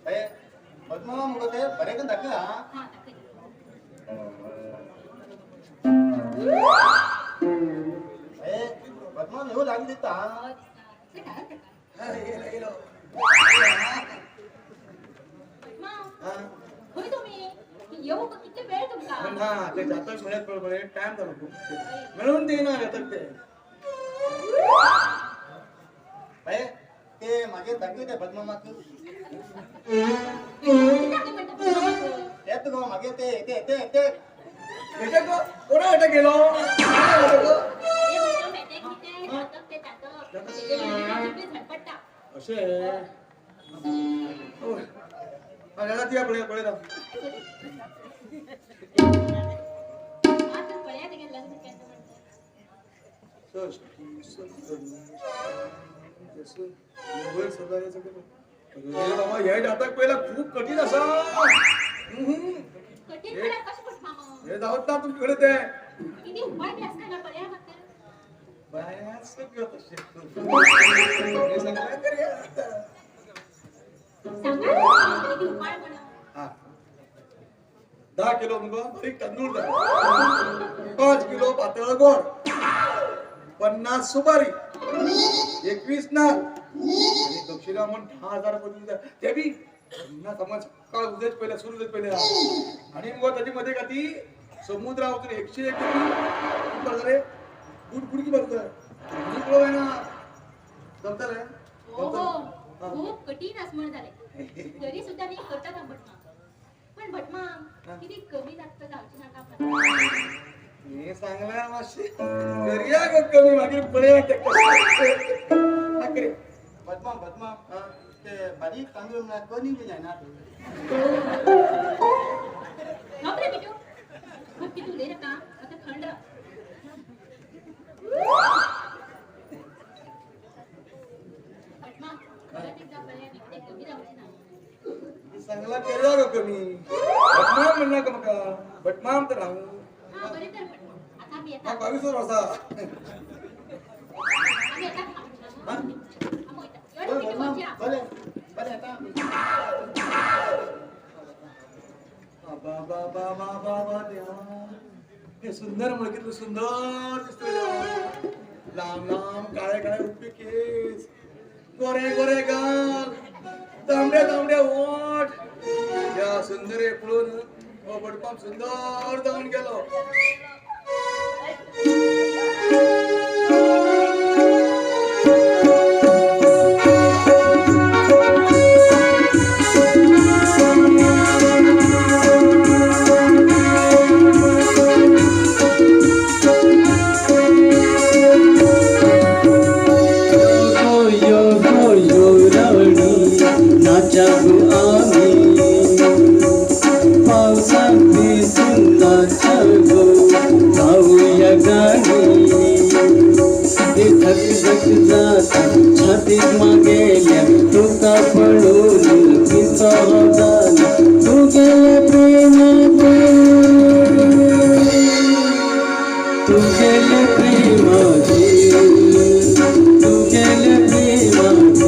भाई बदमामा मुगो ते बरे करून दाखय हा हां दाखय भाई बदमाम येऊ लागली दिसता भटमा खंय तुमी येऊ किती वेळ तुमका ना ते जातक म्हणत बरोबर टाइम झालो खूप मिळून देईना जातक ते भाई ते मागे दाखव ते बदमामाक येत गो मागे ते येते बेटा को कोणा बेटा गेलो असे याला ती पुढे पुढे जाऊ बाबा हे जातक पहिला खूप कठीण असा हे जावत ना तुमच्याकडे ते बयाच करत असे हा 10 किलो मुग बारीक तांदूळ द्या 5 किलो पातळ गोड 50 सुपारी 21 नाल आणि दक्षिणा म्हणून 10,000 रुपये द्या ते बी ना समज काळ उद्याच पहिला सुरू उद्याच पहिला आणि मग त्याची मध्ये का ती समुद्रावरून 101 रे गुडगुडकी बरोबर गुडगुडलो आहे ना जमताल खूप कठीण असमण झाले तरी सुद्धा मी करतात हा भटमा पण भटमा किती कमी जास्त जाऊची नका मी सांगला माशी करिया ग कमी मागे पुढे ठाकरे बदमाम ते बारीक तांदूळ ना कोणी बी जायना नोकरे बिटू खूप किती ले नका आता थंड भटमा परत एकदा पर्याय निघते कमी जाऊची नाही सांगला करिया ग कमी बटमाम म्हणला का मका बटमाम तर राहू हा बरे तर भटमा आता मी हा येता 22 वर्षा आम्ही येता आम्ही येता एवढं बिटू बच्चा भले आता बाबा हे सुंदर मुलगी सुंदर दिसतोय लांब लांब काळे काळे रुपे केस गोरे गोरे गाल तांबड्या ओठ या सुंदर पळून हो बडपाम सुंदर जाऊन गेलो धक धक जाता छातीत मागेल्या तुका पळून पिसो झाला तू गेल्या प्रेमात तू गेल्या प्रेमात तू गेल्या प्रेमात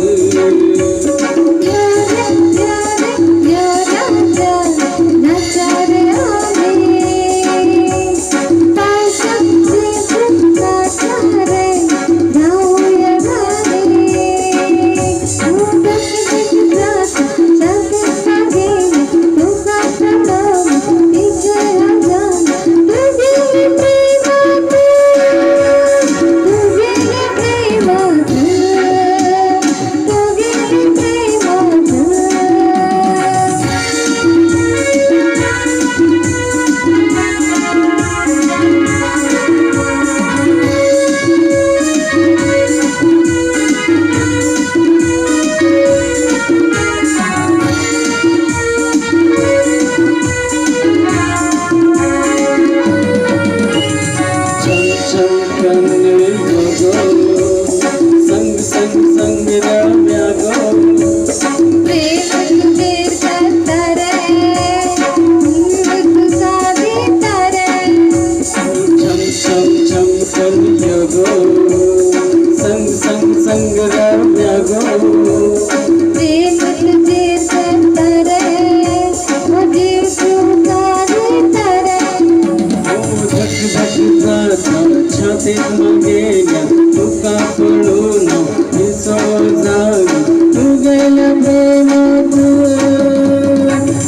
संग संग संग रम्या गो छम छम छम कन्या गो संग संग संग रम्या गो धक धक जाता छातीत मागेल्या तुका पळून पिसो झाला तू गेल्या प्रेमात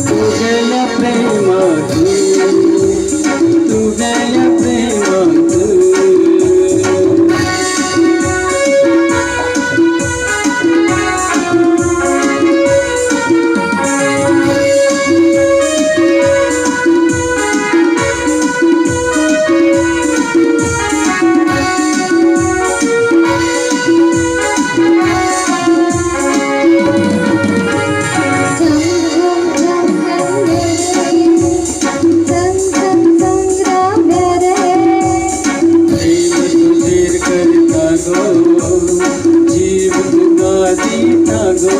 तू गेल्या प्रेमात तू गेल्या प्रेमात जीव तुका दिता गो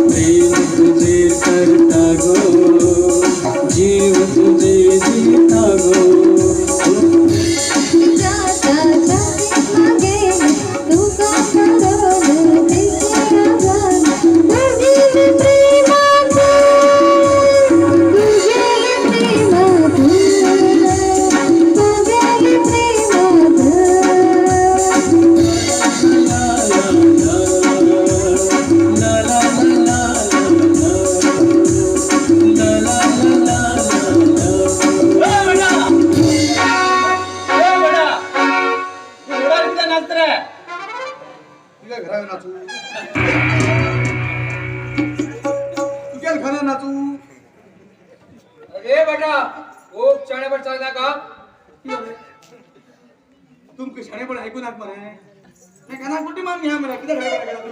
प्रेम तुझे करता गो जीव तुझे जीता गो तुझ्या घरावर नाचू तुझ्या घरावर नाचू अरे बेटा खूप शाळेवर चालला का तुमक शाळेपण ऐकू नाक म्हणे गाना कुठे मान घ्या मला किती घरावर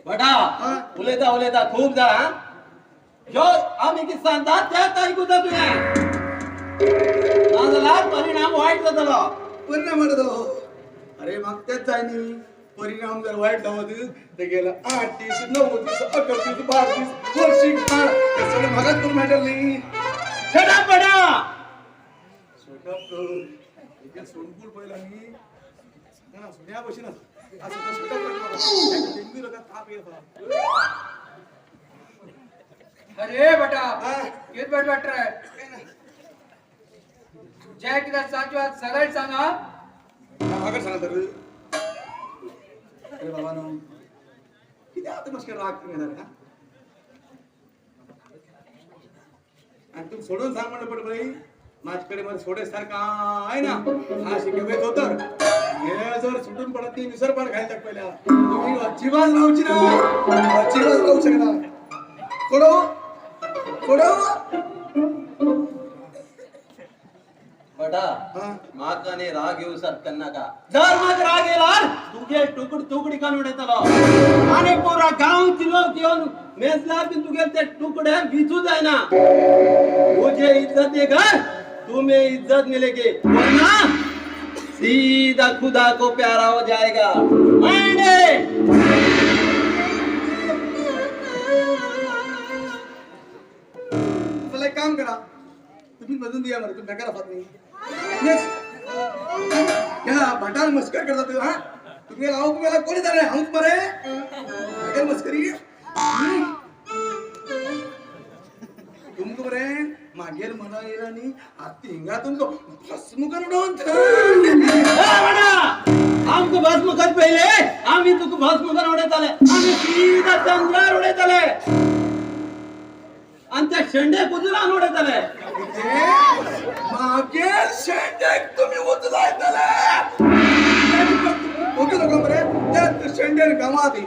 बटा उलयता उलयता खूप जा जो आम्ही किती सांगतात त्यात ऐकू जा तुझे माझा परिणाम वाईट जातलो परिणाम म्हणतो अरे मग त्याच जायनी परिणाम जर वाईट जावं तर गेलं 8 दिवस 9 दिवस 11 दिवस 12 दिवस वर्षी काळ ते सगळं भागात करून मॅटर नाही छडा बडा छोटा सोनपूर पहिला मी ना सोन्या बशी ना असं छोटा डेंग्यू लगा ताप येत अरे बेटा कित बैठ बैठ रहा है जय किधर साचवा सरळ सांगा भागात सांगा तर अरे बाबा नो किती आता मस्कर राग करणार का आणि तू सोडून सांग म्हणलं पण बाई माझ्याकडे मला सोडेसारखा आहे ना हा शिकवेत होत हे जर सुटून पडत नाही विसर पण खायला पहिला तुम्ही अजिबात लावची ना अजिबात लावू शकता सोडव सोडव बटा हा माका ने राग येऊ सारखं नका जर मग राग येला तुगे टुकड तुकडी कान उडयतलो आणि पुरा गाव लोक येऊन मेजला की तुगे ते टुकडे विचू जायना मुझे इज्जत देगा तुम्हें इज्जत मिलेगी वरना सीधा खुदा को प्यारा हो जाएगा चला एक काम करा तुम्ही बदलून द्या मला तुम्ही बेकार नाही Yes. क्या भटार मस्कर करता तू हा तुम्ही राहू मला कोणी झाले हाऊस बरे बेकार मस्करी तुमको बरे मागेर मना येईल आणि आत्ती हिंगा तुमको भस्म करून हमको भस्म कर पहले आम्ही तुक भस्म कर उडत आले आम्ही सीधा चंद्रावर उडत आले आणि त्या शेंडे कुजला उडत आले मागेर शेंडेक तुम्ही उचलायतले ओके लोक बरे त्या शेंडेर गावात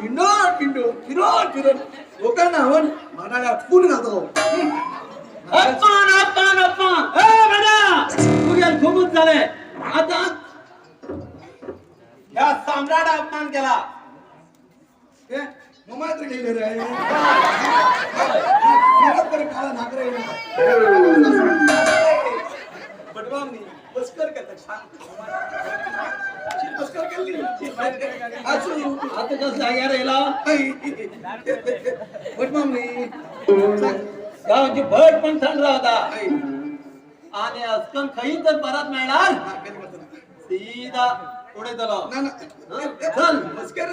फिरून लोकांना हवन मनाला फुल घालतो अपमान ए बडा तुझ्या खूपच झाले आता या सम्राट अपमान केला मात्र गेले रे काळा नागरे बडवामनी मस्कर करता छान मस्कर केली आता कसं जाग्यार येला बडवामनी गावची भट पण थंड राहता आणि अस्कन खाई तर परत मिळणार सीधा पुढे चलो ना ना चल मस्कर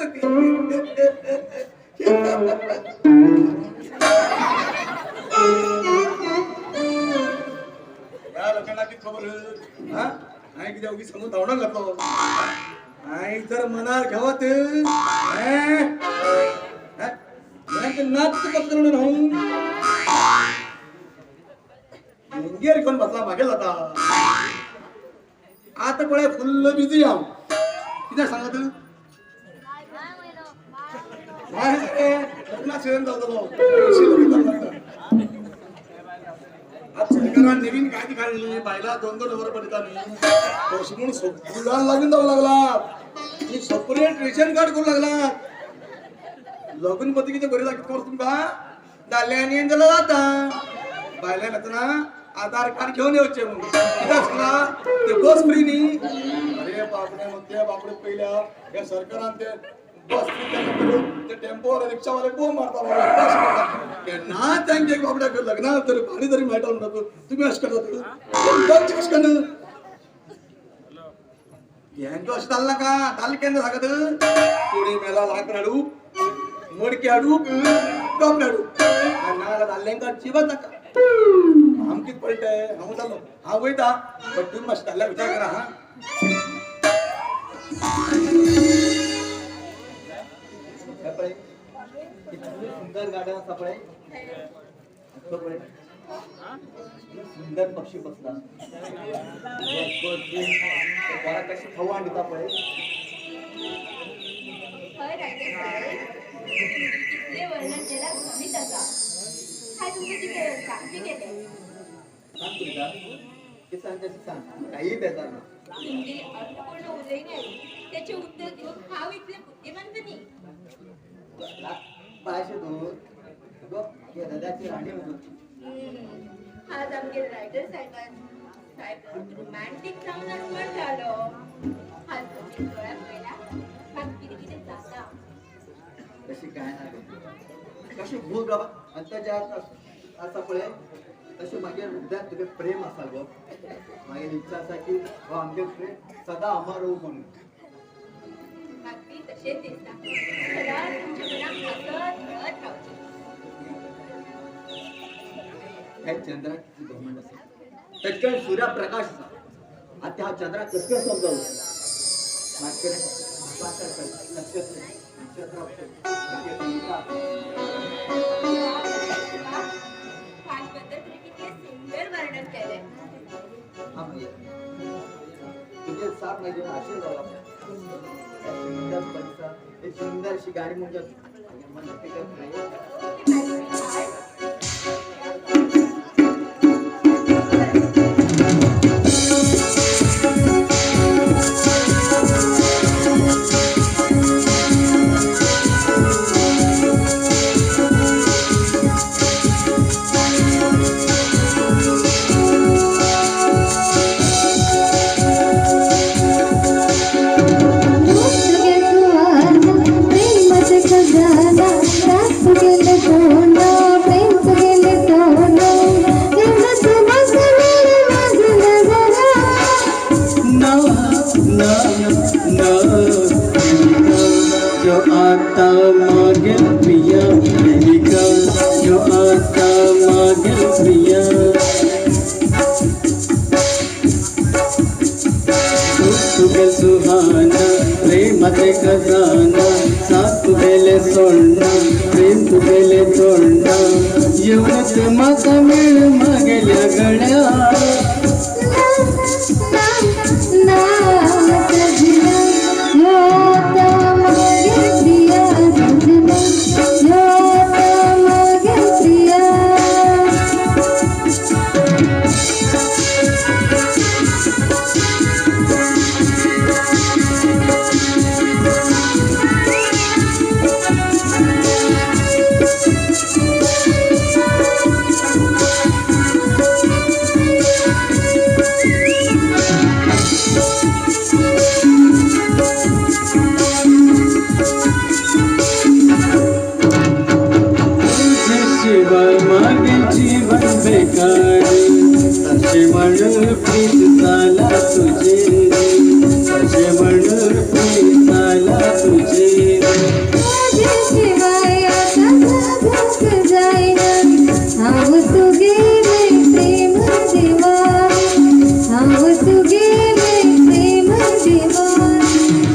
या लोकांना किती खबर हा नाही किती उगी समोर धावणं घातलो नाही तर मनार घ्यावत नाच पत्र राहून मुंगेर कोण बसला मागे जाता आता पळे फुल्ल बिझी आहो किती सांगत सरकारान नवीन कायदी काढली बायला 2-2 वर पडतात म्हणून सोडून लागून जाऊ लागला सेपरेट रेशन कार्ड करू लागला लग्न पत्रिकेच्या बरे दाखवत कोर्स तुमका दाल्याने गेला जाता बायला ना आधार कार्ड घेऊन यायचे म्हणून ते बस फ्री नी अरे बापरे म्हणते बापरे पहिल्या या सरकारान ते बस ते टेम्पो रिक्षावाले बोंब मारता ना त्यांचे बापड्या लग्न तरी भारी तरी माहिती नको तुम्ही असं करता कस करणं यांचं असं चालला का चाल केंद्र सांगत पुढे मेला लाकडाडू मडक्याडू कपडाडू नाला चालल्यांका चिवत नका आमकीच पलटय हांव चाललो हा वयता पण तुम्ही मस्त चालल्या विचार करा हा सुंदर गार्डन असा पळे सुंदर पक्षी बसला कशी खाऊ आणता पळे इतके वर्णन केला कमीच असा काय तुमची व्यवस्था केले सांग तुला ते सांग तशी सांग काही बेजार ना तुमचे अर्थपूर्ण उदय नाही त्याचे उत्तर देऊन हा इथले बुद्धिमंत नाही पायशे तो दादाची राणी होती आज आमचे रायटर साहेब रोमॅन्टिक जाऊन आठवण झालो आज तुम्ही डोळ्यात पहिला मग किती किती जाता तशी काय नाही कशी भूल बाबा अंतर्जात असा पळे तसे मागे हृदयात तुझे प्रेम असा गो माझी इच्छा असा की हो आमचे प्रेम सदा अमर होऊ म्हणून अगदी तसेच दिसता सदा तुमच्या मनात हसत खेळत राहू काय चंद्राची घमंड असेल त्याच्याकडे सूर्यप्रकाश असा आता हा चंद्रा कसं समजावू सुंदर वर्णन केलंय तुझे साथ माझे भाषण सुंदरशी गाडी म्हणजे गोंडा येऊन ते माझा मेळ मागेल्या गड्या शिवाय मागे जीवन बेकार तसे म्हण प्रीत झाला तुझे तसे म्हण प्रीत झाला तुझे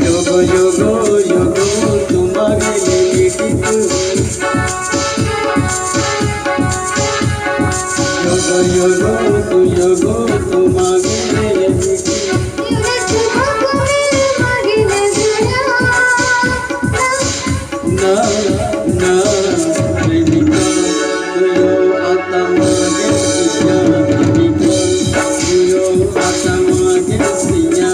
योगो योगो योगो तुम्हा गेली योगो तू योगो तू मागे ना ना प्रेमिका तुयो आता मागे सिया प्रेमिका तुयो आता मागे सिया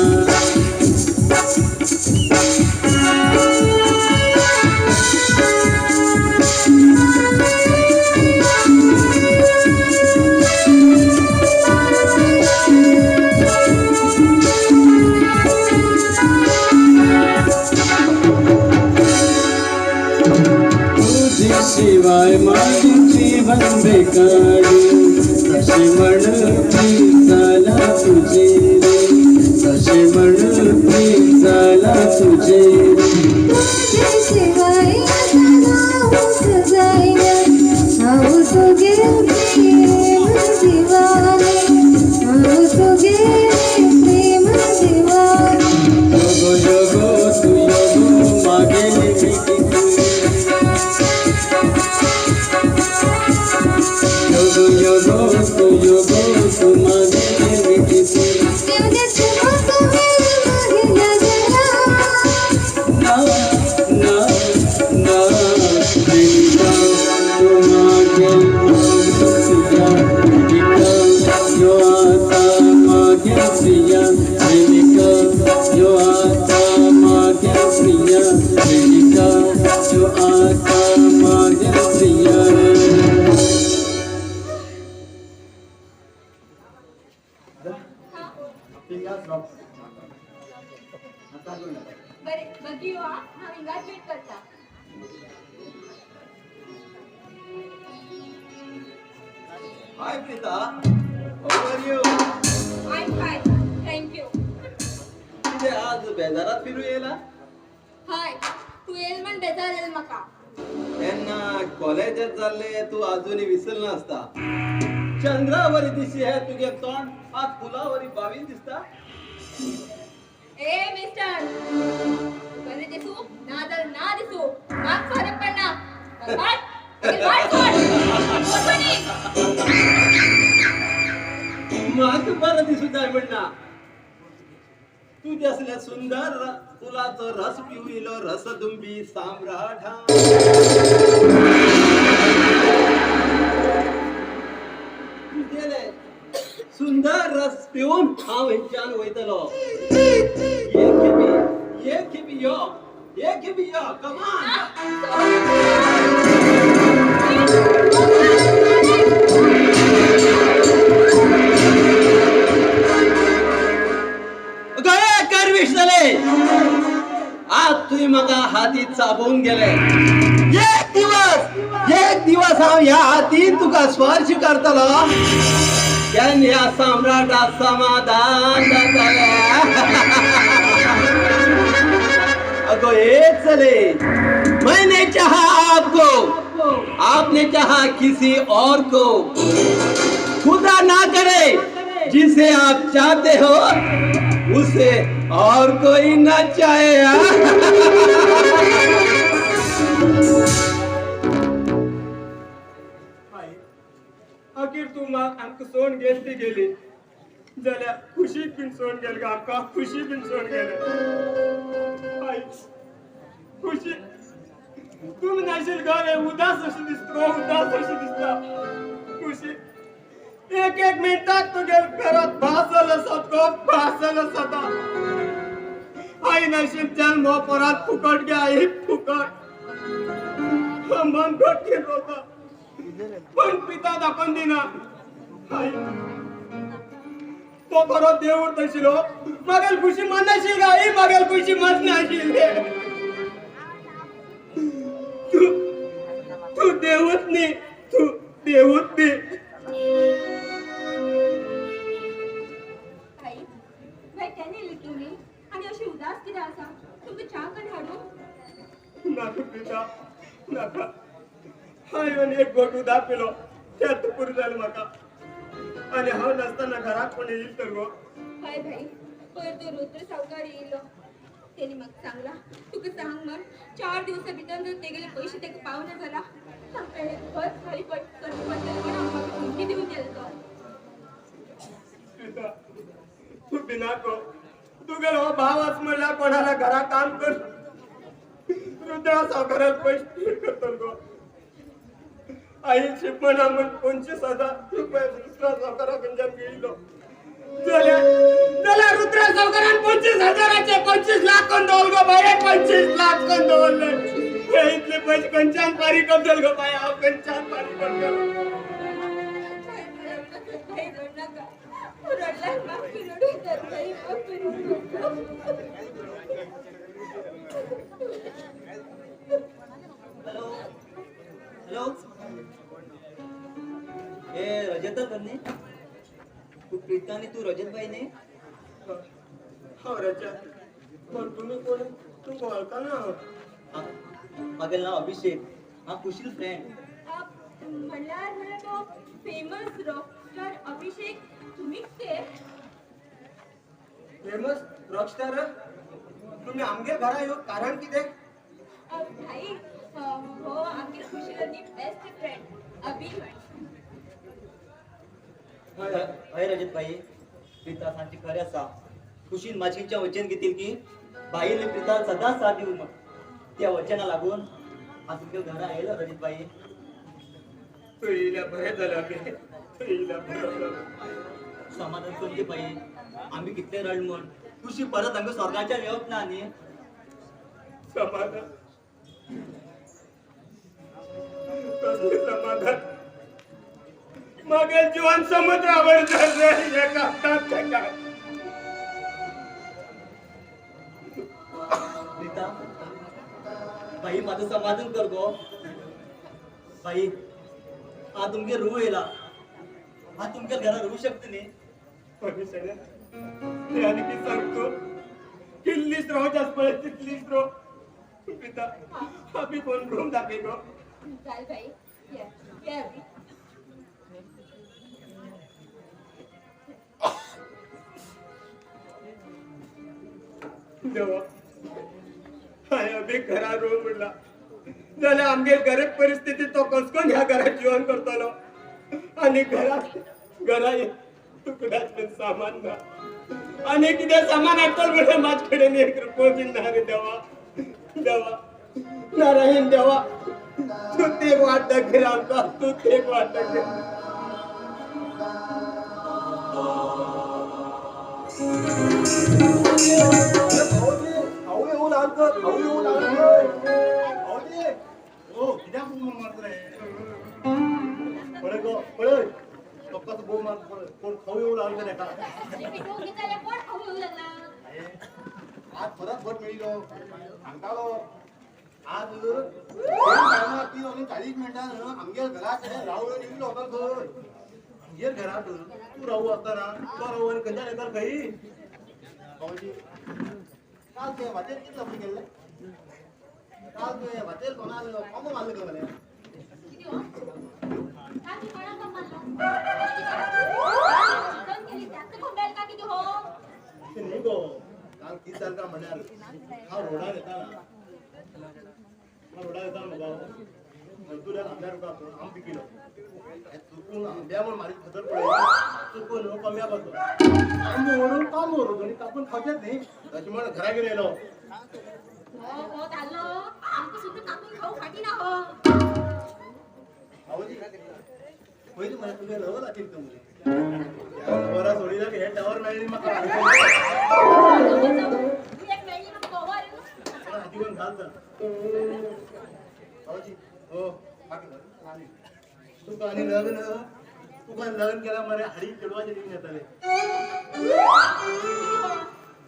शिवाय माझे जीवन बेकार तसे म्हण प्रीत झाला तुझे तसे म्हण प्रीत झाला तुझे योगो योगो तू योगो मागे योगो योगो तू योगो तू मागे ना ना ना प्रेमिका तू मागे सिया प्रेमिका यो आता मागे सिया प्रेमिका यो आता मागे सिया प्रेमिका यो आता मागे सिया बरे बघियो हा विंगार वेट करता हाय Preeta, how are you? I'm fine. Thank you. तुझे आज बेजारात फिरू येला? हाय तू येल म्हण बेजार येल मका त्यांना कॉलेजात चालले तू अजूनही विसरला असता. चंद्रावरी दिशी आहे तुझे तोंड आज फुलावरी बावीन दिसता. ए मिस्टर बरे दिसू ना तर ना दिसू माग फरक पडना माग बरं दिसू जाय म्हणना तुझ्या असल्या सुंदर फुलाचं रस पिऊ इलो रसदुंबी सम्राट तुझे सुंदर रस पिऊन हा वेंचान वैतलो एक खेबी यो कमान गया करविश झाले आज तुम्ही मका हाती चाबून गेले एक दिवस हा या हातीन तुका स्पर्श करतलो त्यान या सम्राटा समाधान जातले अगो हे चले मैंने चाहा आपको आपने चाहा किसी और को खुदा ना करे जिसे आप चाहते हो उसे और कोई ना चाहे अखेर तू म्हाका आमकां सोड गेल ती गेली जाल्यार खुशीक बीन सोड गेल गा आमकां खुशी बीन सोड गेले आई खुशी तुम्ही नाशील गा उदास अशी दिसता उदास अशी दिसता खुशी एक एक मिनिटात तुगे घरात भासल असत गो भासल असता आई नाशील जन्म हो परत फुकट गे आई फुकट मन घटकेन होता पण पिता दाखोवन दिना आई तो खरो देव तशिलो मागेल खुशी मन नाशील गा आई मागेल खुशी मन नाशील तू देवच न्ही तू देवच न्ही आई बाय केन्ना येयली तुमी आनी अशी उदास कित्याक आसा तुमकां च्या करून हाडूं नाका पिता नाका हांवें एक गोट उदक पिलो तें पुरो जालें म्हाका आनी हांव नासतना घराक कोण येईल तर गो हय भाई पयर तो रुद्र सावकार येयलो तेणी म्हाका सांगला तुका सांग म्हण 4 दिवसा भितर जर तेगेले पयशे तेका पावना जाल्यार तांकां एक घर खाली करचें पडटलें म्हण हांव म्हाका धमकी दिवन गेलो तो पिता तू भिनाको तुगेलो हो भाव आस म्हणल्यार कोणाला घरा काम कर रुद्रा सावकाराक पयशे पे करतलो गो आई शिपमना म्हण 25,000 रुपया रुद्रा सावकाराक गंजान गेलो जाल्यार रुद्रा सावकारान 25,000चे 25 लाख कोण दवरल गो बाये 25 लाख कोण दवरले हे इतले पयशे खंयच्यान फारीक करतल गो बाये हांव खंयच्यान फारीक करतलो रडल्यार माफी रडू तर बाई माफी रडू हॅलो हॅलो ए रजत कन्ने तू प्रीता आणि तू रजत बाई ने हांव रजा पण तुम्ही कोण तू वळखा ना माझे नाव अभिषेक हा कुशील फ्रेंड म्हणल्यार तो फेमस रॉकस्टार अभिषेक तुम्हीच ते फेमस रॉकस्टार तुम्ही आमगे घरा येऊ कारण कितें भाई हो आमगे खुशीलाची बेस्ट फ्रेंड अभि हय रजत बाई प्रीता सांगची खरें आसा खुशीन माचीच्या वचन घेतील की बाईले प्रीता सदांच साथ दिवं मग त्या वचना लागून आज तुमच्या घरा आयलो रजत बाई तू येयल्या बरें जालें आमी तू येयल्या बरें जालें समाधान करची बाई आम्ही कितले रड म्हण खुशी परत आमच्या स्वर्गाच्या येवप ना न्ही समाधान कसले समाधान मागेल जीवन समुद्रावर जायचं एका तात्याला प्रीता बाई माझं समाधान कर गो बाई हा तुमगे रूह येला हा तुमच्या घरात राहू शकते न्ही परमेश्वरा हे आनी कितें सांगतो कितलीच रावच आस पळय तितलीच राव पिता आमी कोण रूम दाखय गो चाल भाई ये अभि देवा हाय अभि घरा रूम म्हणला जाल्यार आमगे गरीब परिस्थिती तो कसकोन ह्या घरात जीवन करतलो आनी घरा तुकड्यात बीन सामान ना आनी कितें सामान हाडटल म्हणल्यार म्हाजे कडेन 1 रुपयो बीन ना रे देवा देवा नारायण देवा तू ते वाट दाखय आमकां तू ते वाट दाखय खाऊ येऊन आणतो खाऊ येऊन आणतो ओ कित्याक बोंब मारता रे पळय गो पळय तो कसो बोंब मारता पळय कोण खाऊ येऊन आणतो तेका कोण खाऊ येऊ लागला आज परत भट मेळिलो सांगतालो आज टायमार 3 आणि 40 मिनिटान आमगे घरा कडेन रावलो निघलो होता खंय आमगे घरात तू राहू असताना तो राहू आणि खंयच्या एकर खंय भाऊजी काल ते वाटेर किती लपून गेले काल ते वाटेर कोणाला कॉमो मारले का मला किती हो काकी कोणाला मारला चिकन केली जास्त कोंबेल का किती हो ते नाही गो काल किती तारखा म्हणाल हा रोडार येताना बाबा मजदूर 1000 रुपया आम पिकिलो चुकून आंब्या म्हणून माझी खतर पडली चुकून कम्या बसलो आंबो म्हणून काम करू दोन्ही कापून खावच्यात नाही तशी म्हणून घरा गेलेलो हो हो चाललो आमचं सुद्धा कापून खाऊ फाटी ना हो आवजी पहिले मला तुझे लव लागेल तुम्ही वरा सोडीला हे टावर नाही मग तू एक वेळी मग गोवा रे हाती घेऊन घालतं आवजी हो तू आणि लग्न तू पण लग्न केला मरे हरी चिडवाचे दिन येताले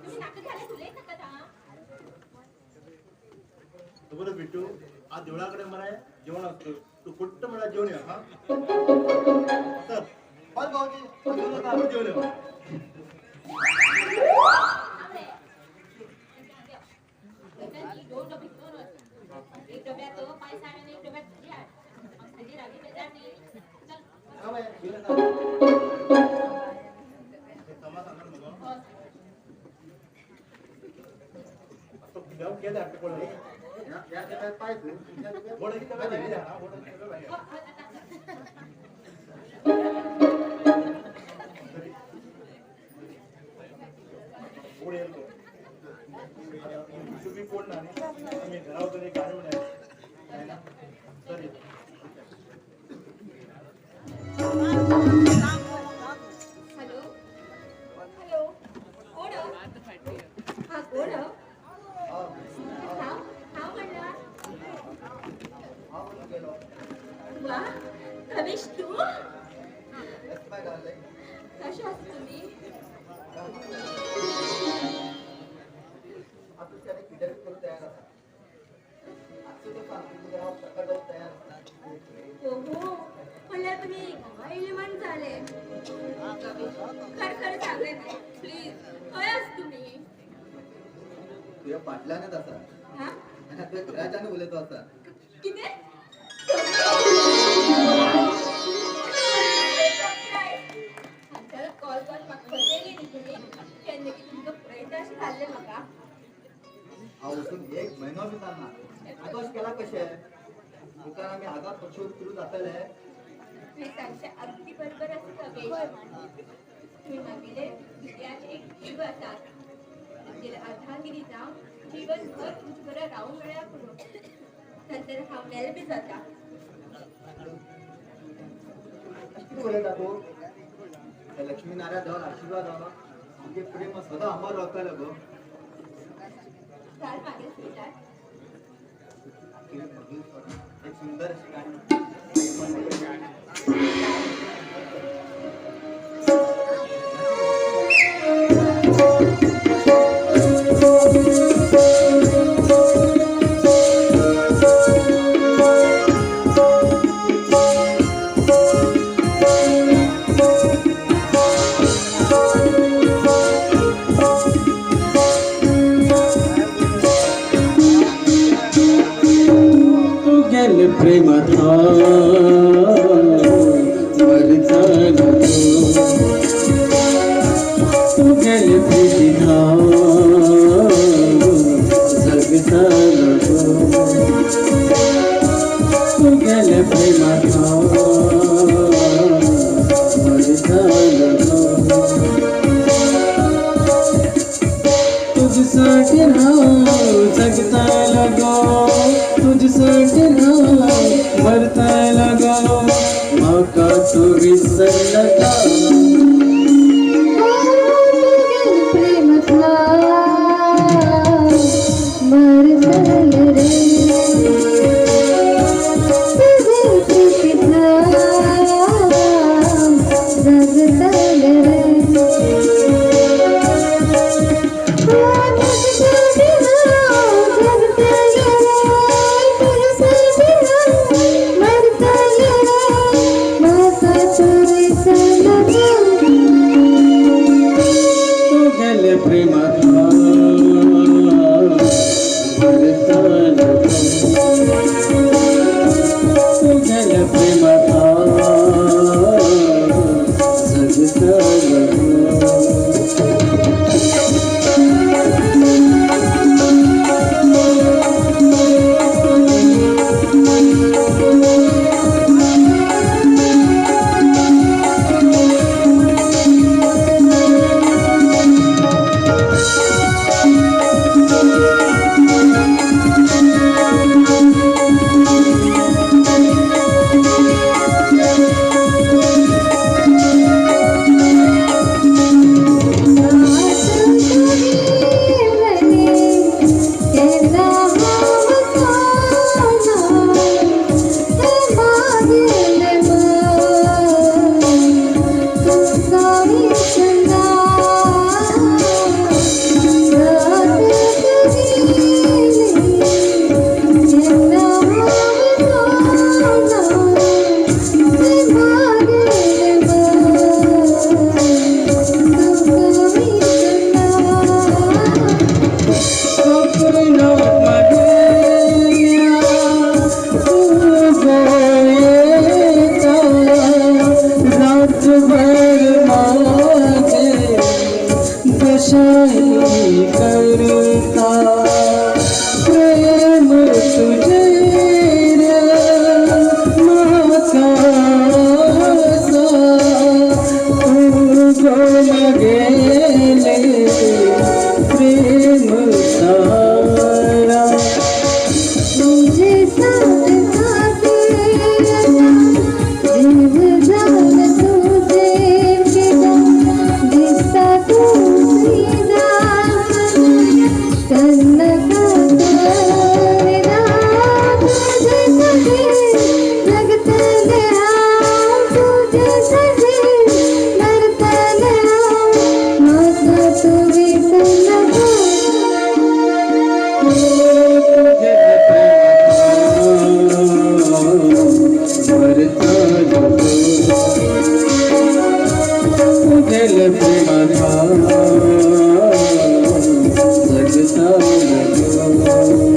तुम्ही नाटक घाला तुला येत का बरं बिट्टू आज देवळाकडे मला जेवण असतं तू कुठं मला जेवण या हा चल बस भाऊजी आपण जेवण येऊ दोन डबे दोन एक डब्यात पैसा आणि एक डब्यात भाजी आहे भाजी रागी बेजार नाही चल हा बाई बिल समा सांगा मग तो जाऊ केला आपल्या कोणी या त्या पाहिजे बोला की काय दिली ना बोला पुढे येतो तुम्ही कोण नाही मी घरावर तरी गाडी म्हणाले ना सर हॅलो हॅलो कोण हा कोण हा म्हणला वा रमेश तू कशी आहात तुम्ही हो हो म्हणलं तुम्ही गावायले झाले खरं सांगले नाही प्लीज खरंच तुम्ही तुझ्या पाटलानेच असा हा आणि तुझ्या घराच्याने बोलतो असा किती कॉल कर बसलेली तिथे त्यांनी की तुमचं प्रयत्न असे झाले बघा अवसून एक महिना बी चालणार आता केला कसे आहे दुकान आम्ही आगात पक्षी सुरू जातले मी सांगते अगदी बरोबर असं सगळे तुम्ही मागेले विद्याचे एक जीव असतात तिला अर्धांगिरीचा जीवनभर तुझभर राहून मिळा करून नंतर हा मेल बी जाता किती बोलत जातो त्या लक्ष्मीनारायण जाऊन आशीर्वाद हवा आमचे प्रेम सदा अमर राहताय गो चाल मागे स्वीटार एक सुंदर अशी गाणी प्रेमात वरचा तू गेले प्रीतीना जगता तू गेले प्रेमात वरचा तुझसाठी जगता लगो तुझसाठी मरता लगो मका तू विसरला का Thank you. प्रेमाचा जगता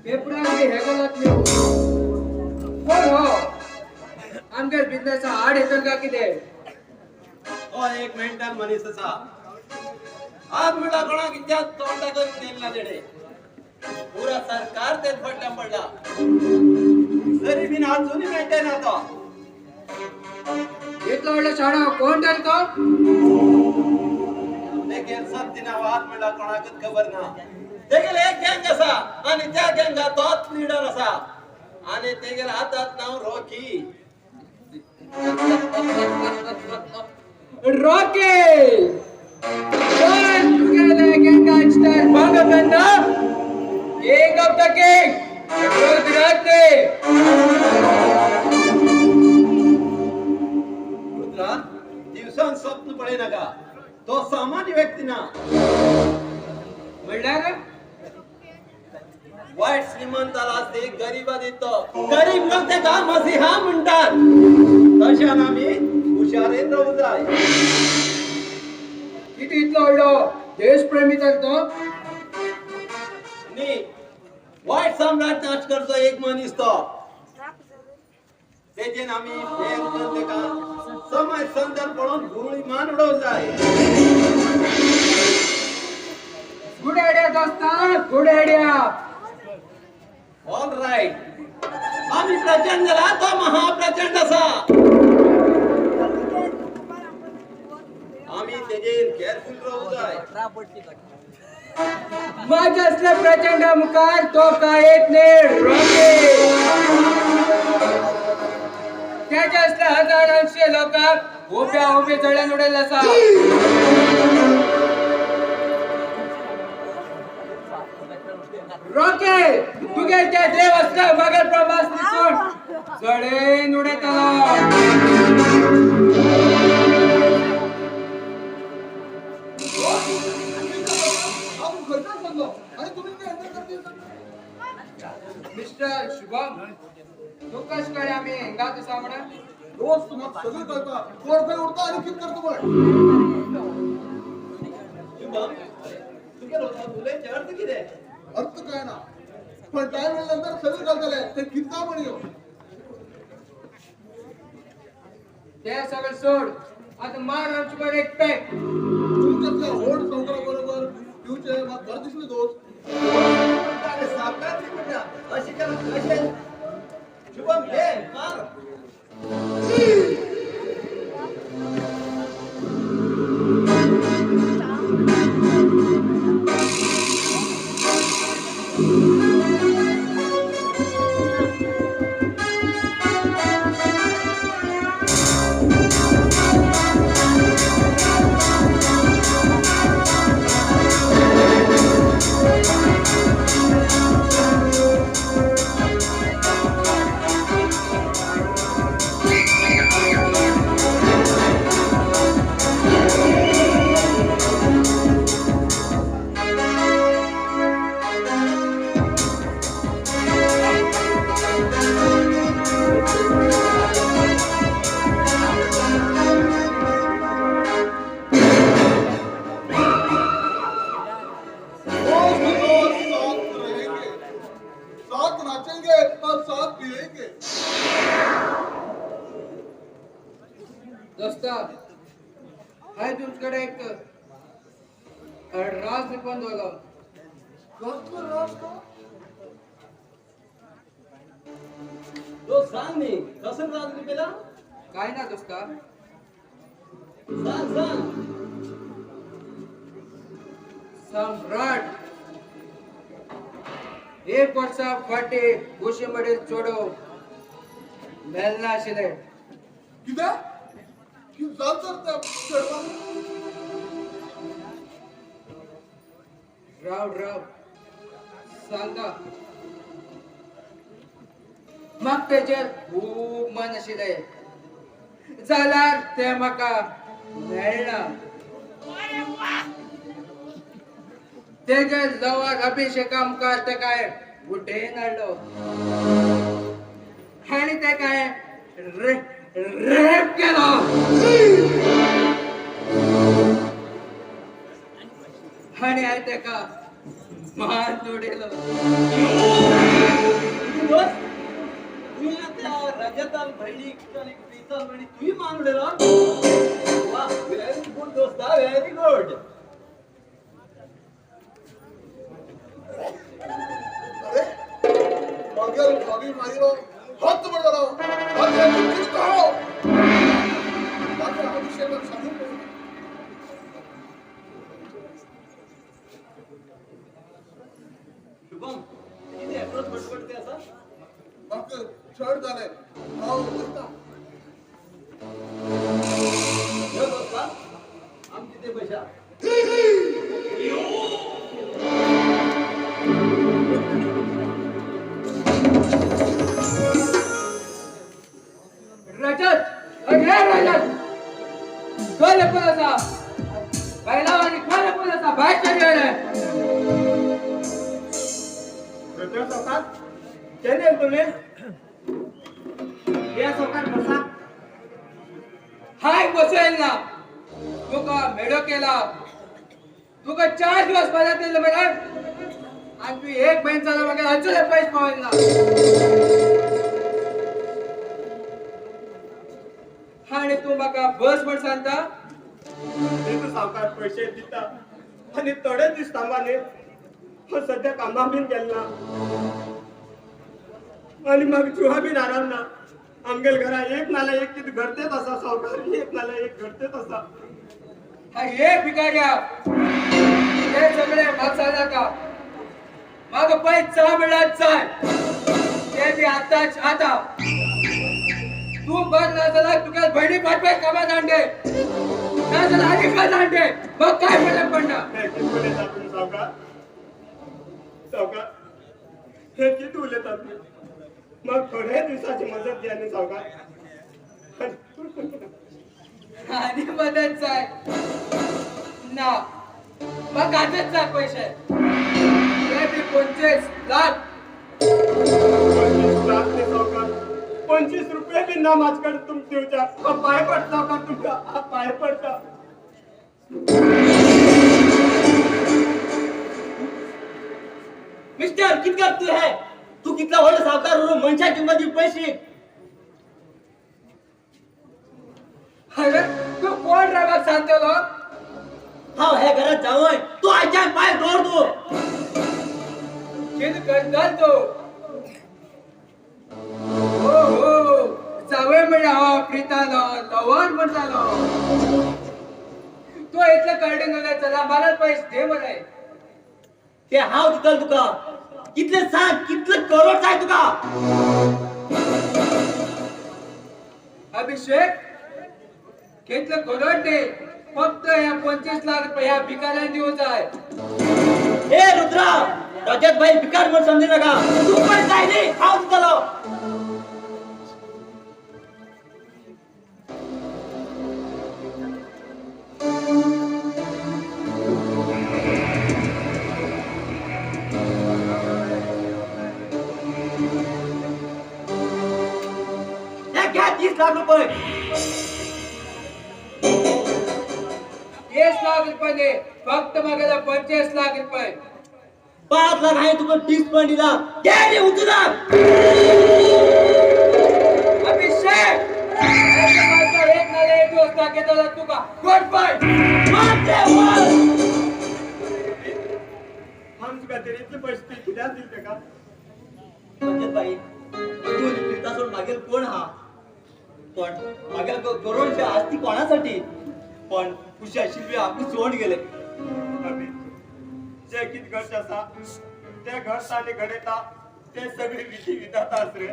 पेपरान बी हेगोलात न्यू कोण हो आमगेर बिझनेसा आड येतल का कितें हो एक मेंटल मनीस आसा आज म्हणला कोणाक इत्यात तोंडा करून नेल ना तेडे पुरा सरकार तेच फाटल्या पडला तरी बीन अजूनही मेंटेन तो इतलो व्हडलो शाणो कोण तर तो तेगेर सत्तीना वाद म्हणला कोणाकच खबर ना तेगेर एक गँग आसा आणि त्या गँगा तोच लीडर आसा आणि तेगेर हातात नाव रॉकी रॉकी कोण तुगेले गँगस्टर बांगबंदा किंग ऑफ द किंग रुद्राते रुद्रा दिवसान स्वप्न पळे नका तो सामान्य व्यक्ती ना म्हणल्यार वाईट श्रीमंत आला असते गरीबा देतो गरीब लोक तेका मसीहा म्हणतात तशान आम्ही हुशारेन राहू जाय किती इतलो व्हडलो देशप्रेमी तर तो नी वाईट सम्राट नाश करतो एक मनीस तो तेजेन आम्ही फेर करून तेका समय संदर्भ पडून गुळी मान उडवू जाय गुड आयडिया दोस्ता गुड आयडिया ऑल राईट आम्ही प्रचंड झाला तो महाप्रचंड असा आम्ही तेजेर केअरफुल राहू जाय माझ्या असल्या प्रचंड मुखार तो काय येत नाही रॉकी त्याच्या असल्या हजारांशे लोकांक उभे जळण उडेल असा रॉकी तुगे त्या देव असल्या मगर प्रभास दिसून जळेन उडयतलो दोस्त म्हाका सगळं कळता कोण खंय उरता आनी कितें करता पळय शुभम तुगे उलयचे अर्थ कितें अर्थ काय ना पण टाइम नंतर सगळं कळतले ते कितका म्हण यो ते सगळं सोड आता मार आमच्याकडे एक पॅक तुमच्यातल्या होड संकरा बरोबर पिवचे म्हाका बरं दिसले दोस्त सावकार अशी करत कशे शुभम घे मार साथ नाचेंगे और साथ पिएंगे दोस्ता हाय तुमच्याकडे एक राज निपन दोघा तो सांग मी कसं राज निपेला काय ना दोस्ता सांग सांग सम्राट एक वर्षा फाटे गोशी मडेल चोडो मेलना आशिले कित्याक कितें जाल तर चेडवाक राव सांगा म्हाका तेजेर खूब मन आशिले जाल्यार ते म्हाका मेळना तेजे लवर अभिषेकम कर ते काय बुड्डेन हाडलो आनी ते काय रेप केलो आनी हांवें तेका मान तोडिलो तुम्ही त्या रजताल भैडीक आणि प्रीतल भैडी तुम्ही मानलेलो वा व्हेरी गुड दोस्ता व्हेरी गुड अरे मगर भाभी मारिरो हात वर जालो हात किती कहो बाकी अभिषेक सांगून शुभम किती अप्रोच पटपटते असा म्हाका चड जाले हांव वयता यो दोस्ता आमची ते पैसा रजत अरे रजत कोण पण असा बैलावानी कोण पण असा बाहेरच्या गेले रुद्र सावकार केले तुम्ही या सावकार बसा हाय बसेल ना तुका मेडो केला तुका 4 दिवस बरं दिलं मॅडम आणि तू एक महिना झाला मग अजून पैसे पावेल ना आणि तू म्हाका बस म्हण सांगता तू सावकार पैसे दिता आणि थोडे दीस थांबाने सध्या कामा बीन गेलना आणि मग चुहा बीन आराम ना आमगेल घरा एक नाला एक किती घडतेच असा सावकार एक नाला एक घडतेच असा हा ये भिकाऱ्या हे सगळे म्हाका सांगा का म्हाका पैसा मिळत जाय ते बी आताच आता तू बंद ना झाला तुका बहिणी पाठवाय कामा दांडे ना झाला आणि का दांडे मग काय फरक पडणार हे किती उलयता तुम्ही सावकार सावकार हे किती उलयता तुम्ही मग थोड्या दिवसाची मदत द्या न्ही सावकार आणि मदत जाय ना मग आजच जा पैसे ते बी 25 लाख 25 लाख ते सावकार ₹25 बी ना माझ्याकडे तुमच्या दिवच्या पाय पडता का तुमच्या पाय पडता मिस्टर कितका तू है तू कितला व्हड सावकार रो मनशा किंमत पैसे अरे तू कोण रागात सांगतो हा हे घरात जावय तू आजच्या पाय दोर तू किती करताल तो हो हो जावय म्हणजे हा प्रीताला लवण म्हणतालो तो इथलं कळडे नव्हे चला मला पैसे दे बरं ते हाव दितल तुका कितले सांग कितले करोड जाय तुका अभिषेक कितलं करोड दे फक्त या 25 लाख रुपये ह्या भिकाऱ्यांना देऊ जाय ए रुद्रा रजत भाई भिकार मत समझे नका तू पण जाय रे हाव दितलो क्या 30 लाख रुपये 30 लाख रुपये दे फक्त मागायला 25 लाख रुपये 5 लाख आहे तुका 30 पण दिला दे रे उतरा अभिषेक एक ना एक दिवस टाकेला तुका गुड बाय माते वर हम तुका तरी इतले पैसे कित्याक दिले का रजत भाई तू प्रीता सोड मागेल कोण हा पण मागेल करोडच्या आस्ती कोणासाठी पण खुशी शिल्पी आपली सोड गेले अभि जे कित घरचे आसा ते घडता आणि घडयता ते सगळे विधी विधाता आस रे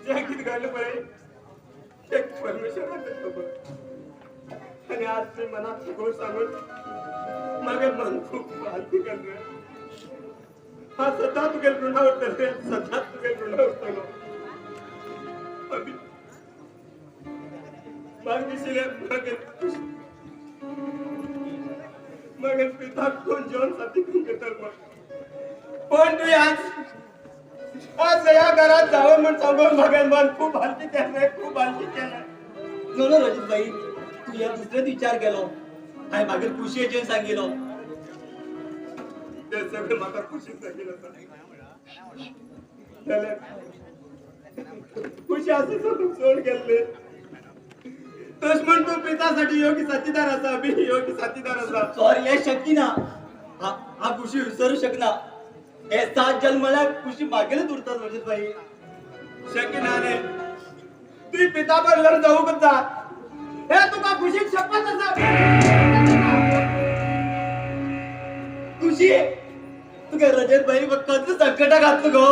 जे कित घडलं पळय ते परमेश्वराक खबर आणि आज मी मनात गोष्ट सांगून मागे मन खूप हलकी कर रे हा सदा तुगे ऋणा उरतले सदा तुगे ऋणा उरतलो अभि माग दिसले मगर पिता कोण जेवण साठी कोण घेतल पण तू आज या घरात जावं म्हणून सांगून मगन मन खूप हलकी केलं खूप हलकी केलं नो रजत भाई तू या दुसऱ्यात विचार केलो हाय मागेल खुशी येऊन सांगितलो ते सगळं माका खुशीत सांगितलं खुशी असं सोड गेले दुश्मन तू पितासाठी योग्य साथीदार असा अभि योग्य साथीदार असा सॉरी हे शक्य ना हा खुशी विसरू शकना हे 7 जन्माला खुशी मागेलच उरतात रजत भाई शक्य नाही तू पिता बरोबर जाऊ कसा हे तुका खुशीत शपथ असा खुशी तुका रजत भाई कसलं संकट घातलं गो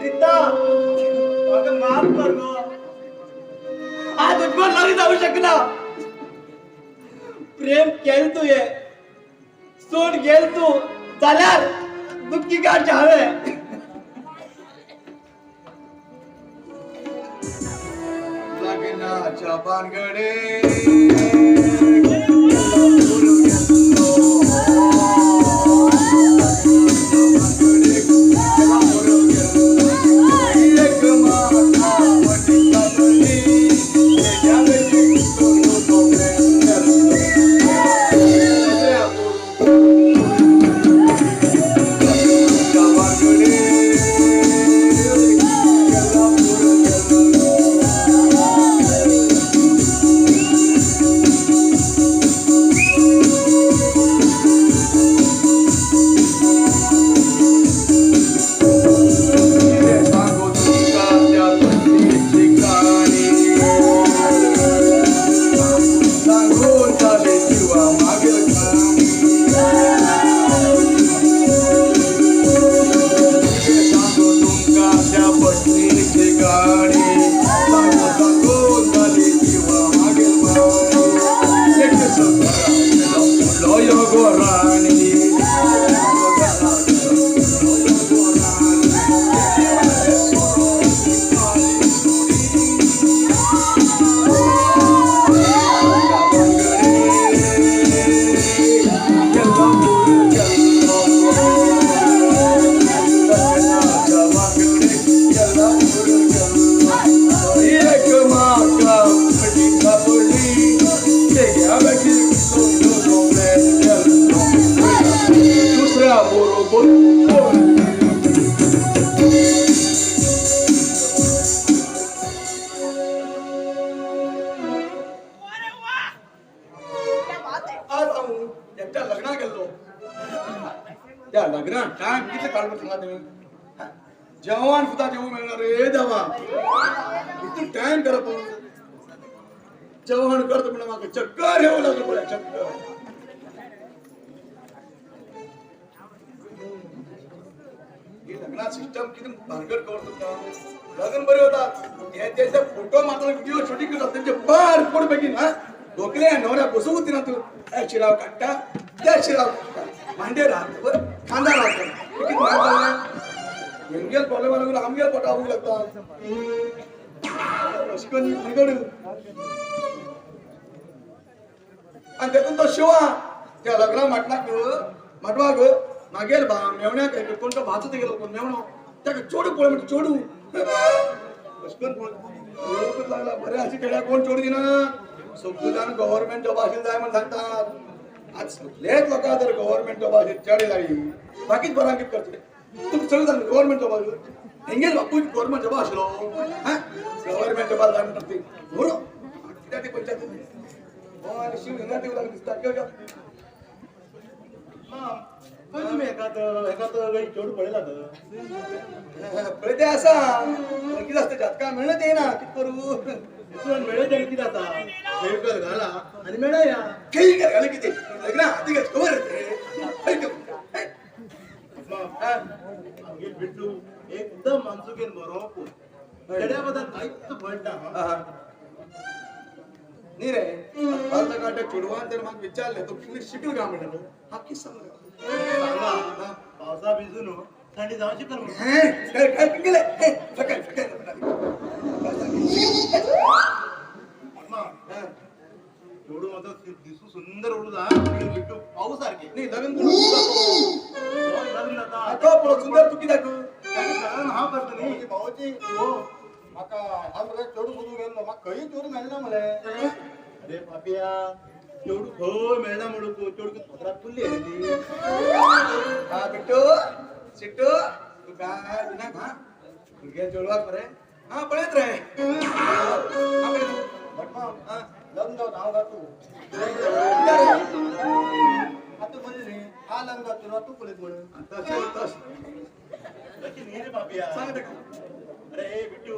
प्रीता अगं माफ कर गो आज उठवर नाही जाऊ शकना प्रेम केल तू ये सोड गेल तू जाल्यार दुःखी काढ हवे लग्नाच्या भानगडे या लग्नात टाइम किती काढतो सांगा तुम्ही जेवण सुद्धा जेवू मिळणार रे देवा किती टाइम करत जेवण करतो पण मागे चक्कर येऊ लागलं पुढे चक्कर ही लग्नात सिस्टम किती भानगड करतो का लग्न बरे होतात हे त्याचे फोटो मात्र व्हिडिओ शूटिंग करतात त्यांचे बार फोड पैकी ना डोकले नवऱ्या बसू होती ना तू त्या शिराव काढता त्या शिराव भांडे राहत खांदा राहतो किती महाग झाला एंगेल प्रॉब्लेम आला आमगेल पटा होऊ लागतात आणि त्यातून तो शिवा त्या लग्ना म्हटवा ग मागेल बा मेवण्या काय कोणता भाचत गेलो कोण मेवणो त्या चोडू पोळ म्हणजे चोडू लागला बरे अशी खेळ्या कोण चोडू दिना सगळ्यान गव्हर्नमेंट जॉब असेल जाय म्हणून सांगतात आज सगळेच लोक जर गव्हर्नमेंट जॉब असेल चढे लागली बाकीच बरांकित करते तुम्ही सगळं सांग गव्हर्नमेंट जॉब असेल एंगेल बापू गव्हर्नमेंट जॉब असलो गव्हर्नमेंट जॉब जाय म्हणतात बरोबर ते पंचायत शिव घेणार ते दिसतात तुम्ही एखादं चोड पडेल ते असा किती असते जातका मिळणं ते ना किती करू तुला मिळत तरी किती आता फेविकॉल घाला आणि मिळा या काही घाले किती लग्न हाती घ्यायचं खबर भेटू एकदम माणसुकेन बरोबर खेड्याबद्दल काहीच पडला नाही रे कालचा काटा चुडवान तर मग विचारले तो किती शिकल का म्हणलं हा किस्सा सांगा पावसा भिजून थंडी जाऊ शकल काय पिकले सकाळ एवढं माझं दिसू सुंदर उडू जा भेटू पाहू सारखे नाही लग्न लग्न आता आता पुढं सुंदर चुकी दाखव हा करतो नाही भाऊची हो आता हा मला चोडू सोडून गेलो मग काही चोरू मिळणार मला अरे पापिया तेवढं खो मेळना म्हणून तेवढं पत्रात फुलली आहे ती हा बिट्टू सिट्टू तू काय बिना खा तुझ्या जोडवा परे हा पळत रे हा पळत बटमा हा लग्न जाऊ नाव तू आता म्हणजे हा लग्न तुला तू पळत म्हणून तसं कशी नाही रे पापिया सांग अरे बिट्टू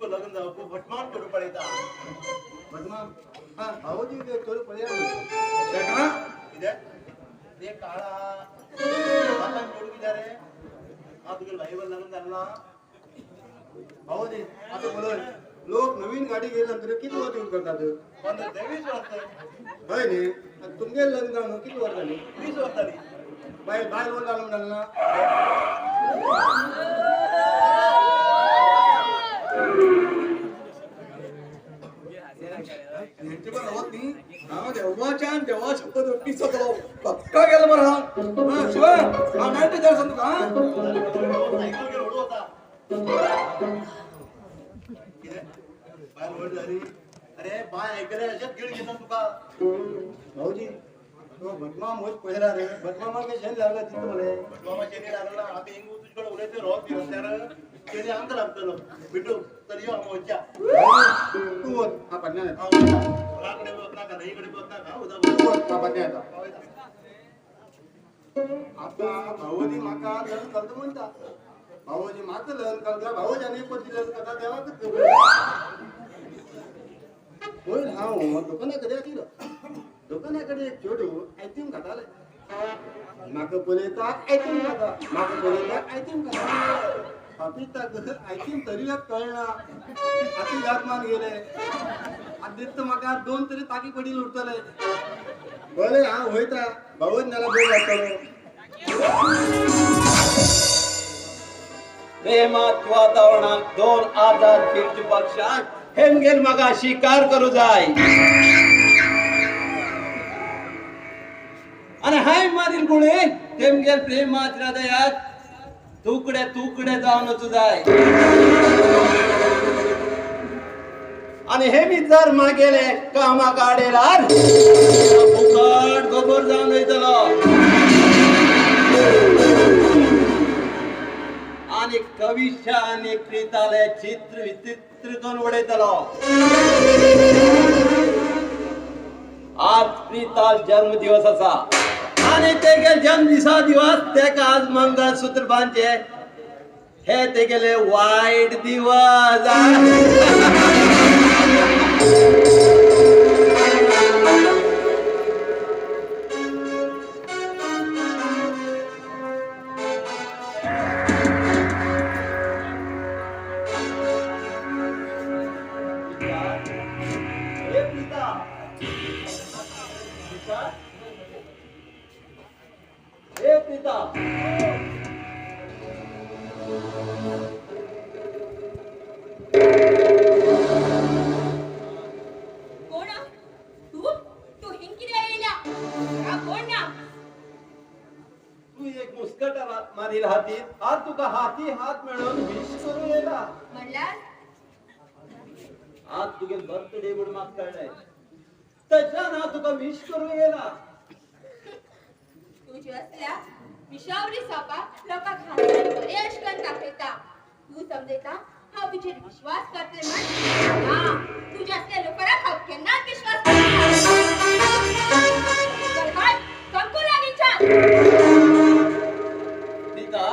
तू लग्न जाऊ तू भटमार करू पडेता बदमा हा भाऊजी ते करू पडे का ते काळा आता जोडू विचारे हा तुझ्या भाईवर लग्न झालं ना भाऊजी आता बोल लोक नवीन गाडी गेल्यानंतर किती वर्ष यूज करतात 15-20 वर्ष होय नी तुमचे लग्न जाऊन किती वर्ष झाली 20 वर्ष झाली बाय बाय रोल झालं म्हणाल ना देवा शपथ पक्का गेला बरं हा शिवा हा नाही जर सांगतो का सायकल घेऊन उडू होता बाय रोड झाली अरे बाय ऐकले अशात गिळ घेतात तुका भाऊजी तो बदमाम होत पहिला रे बदमामा काही शेण लागला तिथं मला मामा शेणी लागला आता इंगू तुझ्याकडे उडायचे रोज दिवस त्यानं शेणी अंत लागतं भेटू तर येऊ आमच्या तू होत हा पन्या कोणाकडे होत ना का नाही इकडे होत ना का उद्या हा पन्या आता भाऊजी माका लग्न करतो म्हणता भाऊजी मात्र लग्न करता भाऊजाने पण लग्न करता तेव्हा होईल हा हो दुकानाकडे दिलं दुकानाकडे एक छोटू आयतीम घाताले माका बोलेता आयतीम घाता माका बोलेता आयतीम घाता आपली तर आयतीम तरी कळना आती घात मान गेले आदित्य माका 2 तरी ताकी पडील उठतले बोले हा होईता भाऊन मला बोल वाटतो प्रेमात वातावरणात 2 आजार खिडची पक्षात हेमगेल मगा शिकार करू जाय आणि हाय मारील गुळे हेमगेल प्रेमात हृदयात तुकडे तुकडे जाऊन जाय आणि हे मी जर मागेले कामा काढेलार फुकट गोबर जाऊन येतलो आणि कविशा आणि प्रीताले चित्र विचित्र करून उडयतलो आज प्रीताल जन्म दिवस असा आणि तेगे जन्म दिवस तेका आज मंगळसूत्र बांधचे हे तेगेले वाईट दिवस कोण तू हिंकिऱ्या येला हा कोण ना तू एक मुस्कट मारील हातीत आज तुका हाती हात मिळून विश करू येला म्हणला आज तुगे बर्थडे म्हणून माग कळलंय तशा ना तुका विश करू येला तुझी असल्या विषावरी सापा लोका खानदान बरे अशकन दाखवता तू समजेता हा विचार विश्वास करते म्हण हा तुझ्या असल्या लोकांना हा केन्ना विश्वास चल हाय कंकू लागीन छान प्रीता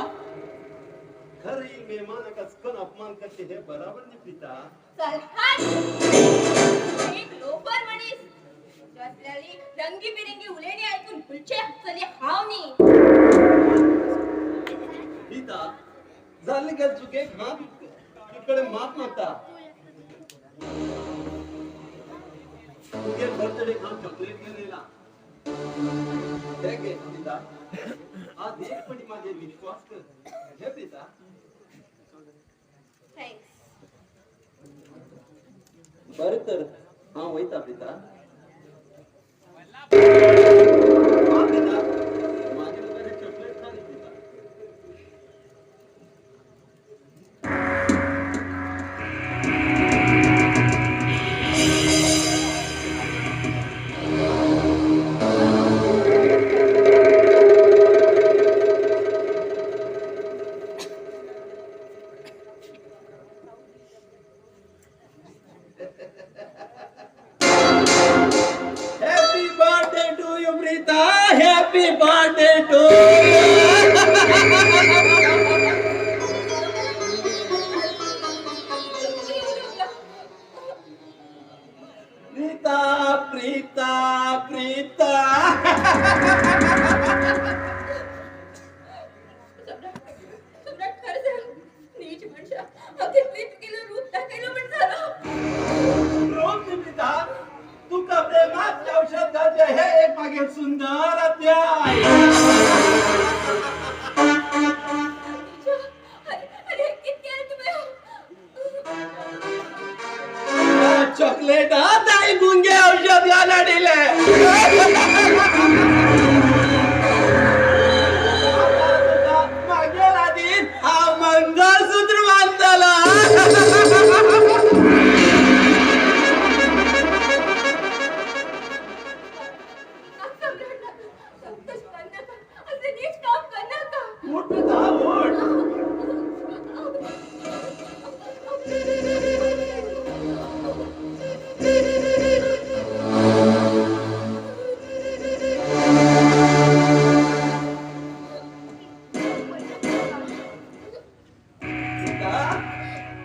घरी मेहमान कसकन अपमान करते हे बरोबर नाही प्रीता चल हाय एक लोफर म्हणीस तुझ्या असल्याली रंगीबिरंगी उलेणी ऐकून फुलचे चले हावनी प्रीता झाले का चुके हा तिकडे माफ मागता तुझे बर्थडे खान चॉकलेट गेलेला हे घे प्रीता आज एक पण माझे विश्वास कर हे प्रीता थँक्स बर तर हा वैता प्रीता माझ्या वगैरे चॉकलेट खाली Preeta Happy birthday to you, Prita. Happy birthday to Prita, Prita, Prita. सम्राट खरंच नीच मनुष्य अगदी प्रीत केलं रूप टाकायला पण झालं रोज प्रीता तू का प्रेमात औषध घालते हे एक मागे सुंदर अध्याय अरे किती आहे तुम्ही चॉकलेट ताई गुंगे औषध घाला दिले मागे राधीन हा मंगळसूत्र बांधला उठ प्रीता उठ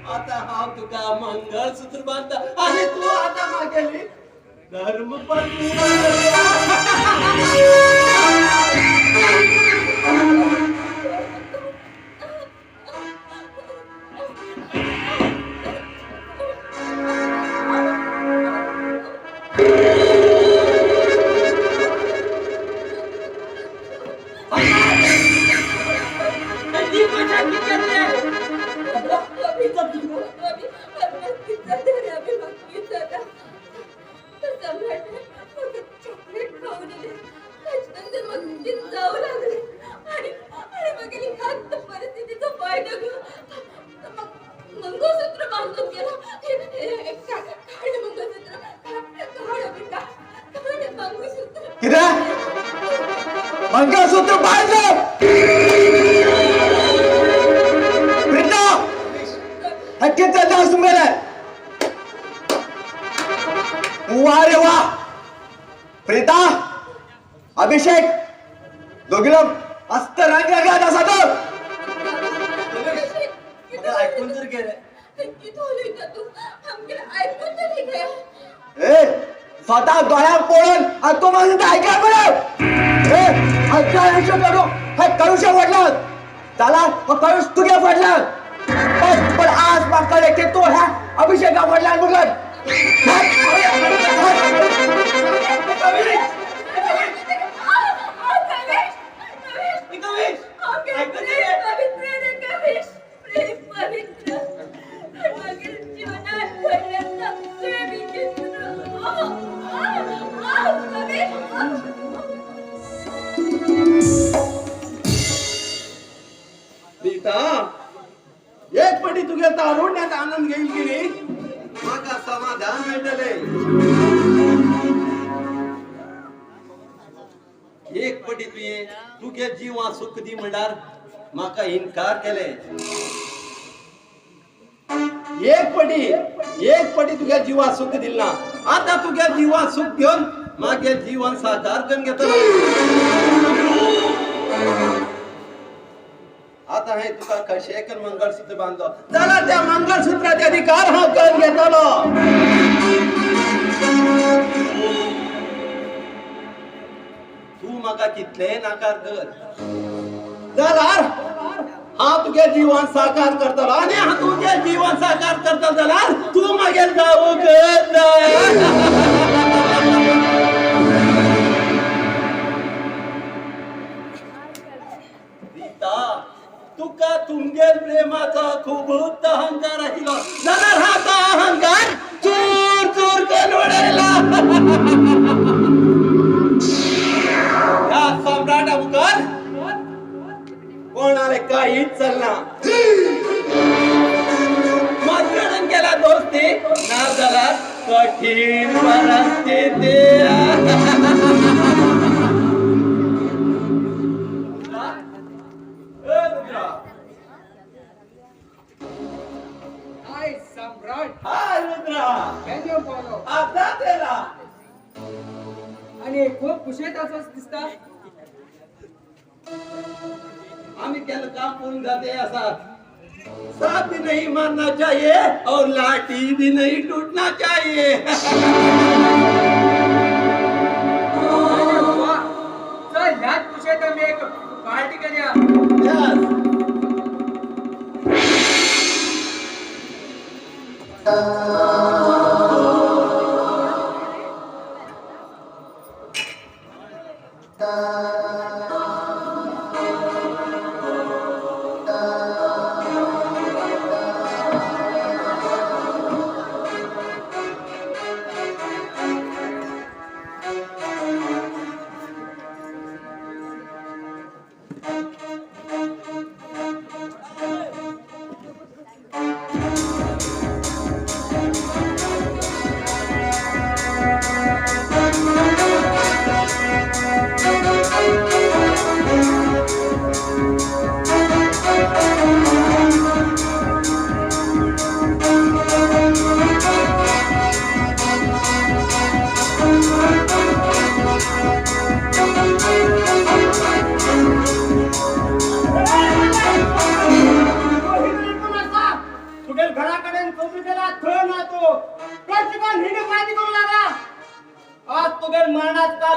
आता हा तुका मंगळसूत्र बांधता आणि तू आता मागेली धर्मपत्नी मंगळसूत्र बांधलं प्रीता हक्कीचा दास मेला वा रे वा प्रीता अभिषेक दोघीला मस्त राग लागला असा तर मला ऐकून तर घे रे. किती होईल का तू आमच्याला ऐकून तरी घे ए स्वतः डोळ्यात पोळून आणि तो माझं ऐका बरं ए ऐका ऐका करू हे करुषा वडला त्याला करुष तुझ्या पडला पण आज माकडे की तो ह्या अभिषेका वडला बघत एक पटी तुझ्या तारुण्यात आनंद घेईल की नाही माका समाधान मिळतले एक पटी तुझे जीवा सुख दी म्हणणार माका इन्कार केले एक पटी तुझ्या जीवा सुख दिल ना आता तुझ्या जीवा सुख घेऊन मागे जीवन साकार करून घेतो आता हे तुका कशे कर मंगळसूत्र बांधलो चला त्या मंगळसूत्राचे अधिकार हा करून घेतलो तू माका कितले नाकार कर जाल्यार हा तुझे जीवन साकार करतलो आणि हा तुझे जीवन साकार करता जाल्यार तू मागेल जाऊ कर तुका तुमगेल प्रेमाचा खूप अहंकार आशिल्लो जाल्यार हा तो अहंकार चूर चूर करून उडयला ह्या सम्राटा मुखार कोणाले काहीच चलना मजगडून केला दोस्ती ना जाल्यार कठीण परिस्थिती हाय सम्राट हाय रुद्रा केन्ना पावलो आता तेला आणि खूप खुशेत असंच दिसता आम्ही केलं काम पूर्ण जाते ऐसा साथ भी नहीं मारना चाहिए और लाठी भी नहीं टूटना चाहिए अरे वा चल ह्याच खुशेत आम्ही एक पार्टी करूया Yes.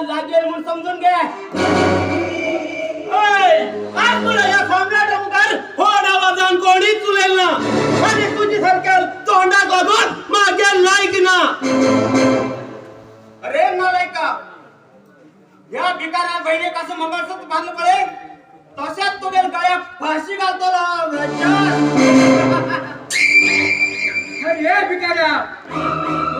लागेल म्हणून समजून घे आज मला या सम्राट मुखार होड आवाजान कोणी चुलेल ना आणि तुझी सरकार तोंडा बघून मागे लायक ना अरे नालायका या भिकाऱ्या बहिणी कसं मंगळसूत्र बांधलं पडे तशाच तो गेल गळ्या फाशी घालतो अरे भिकाऱ्या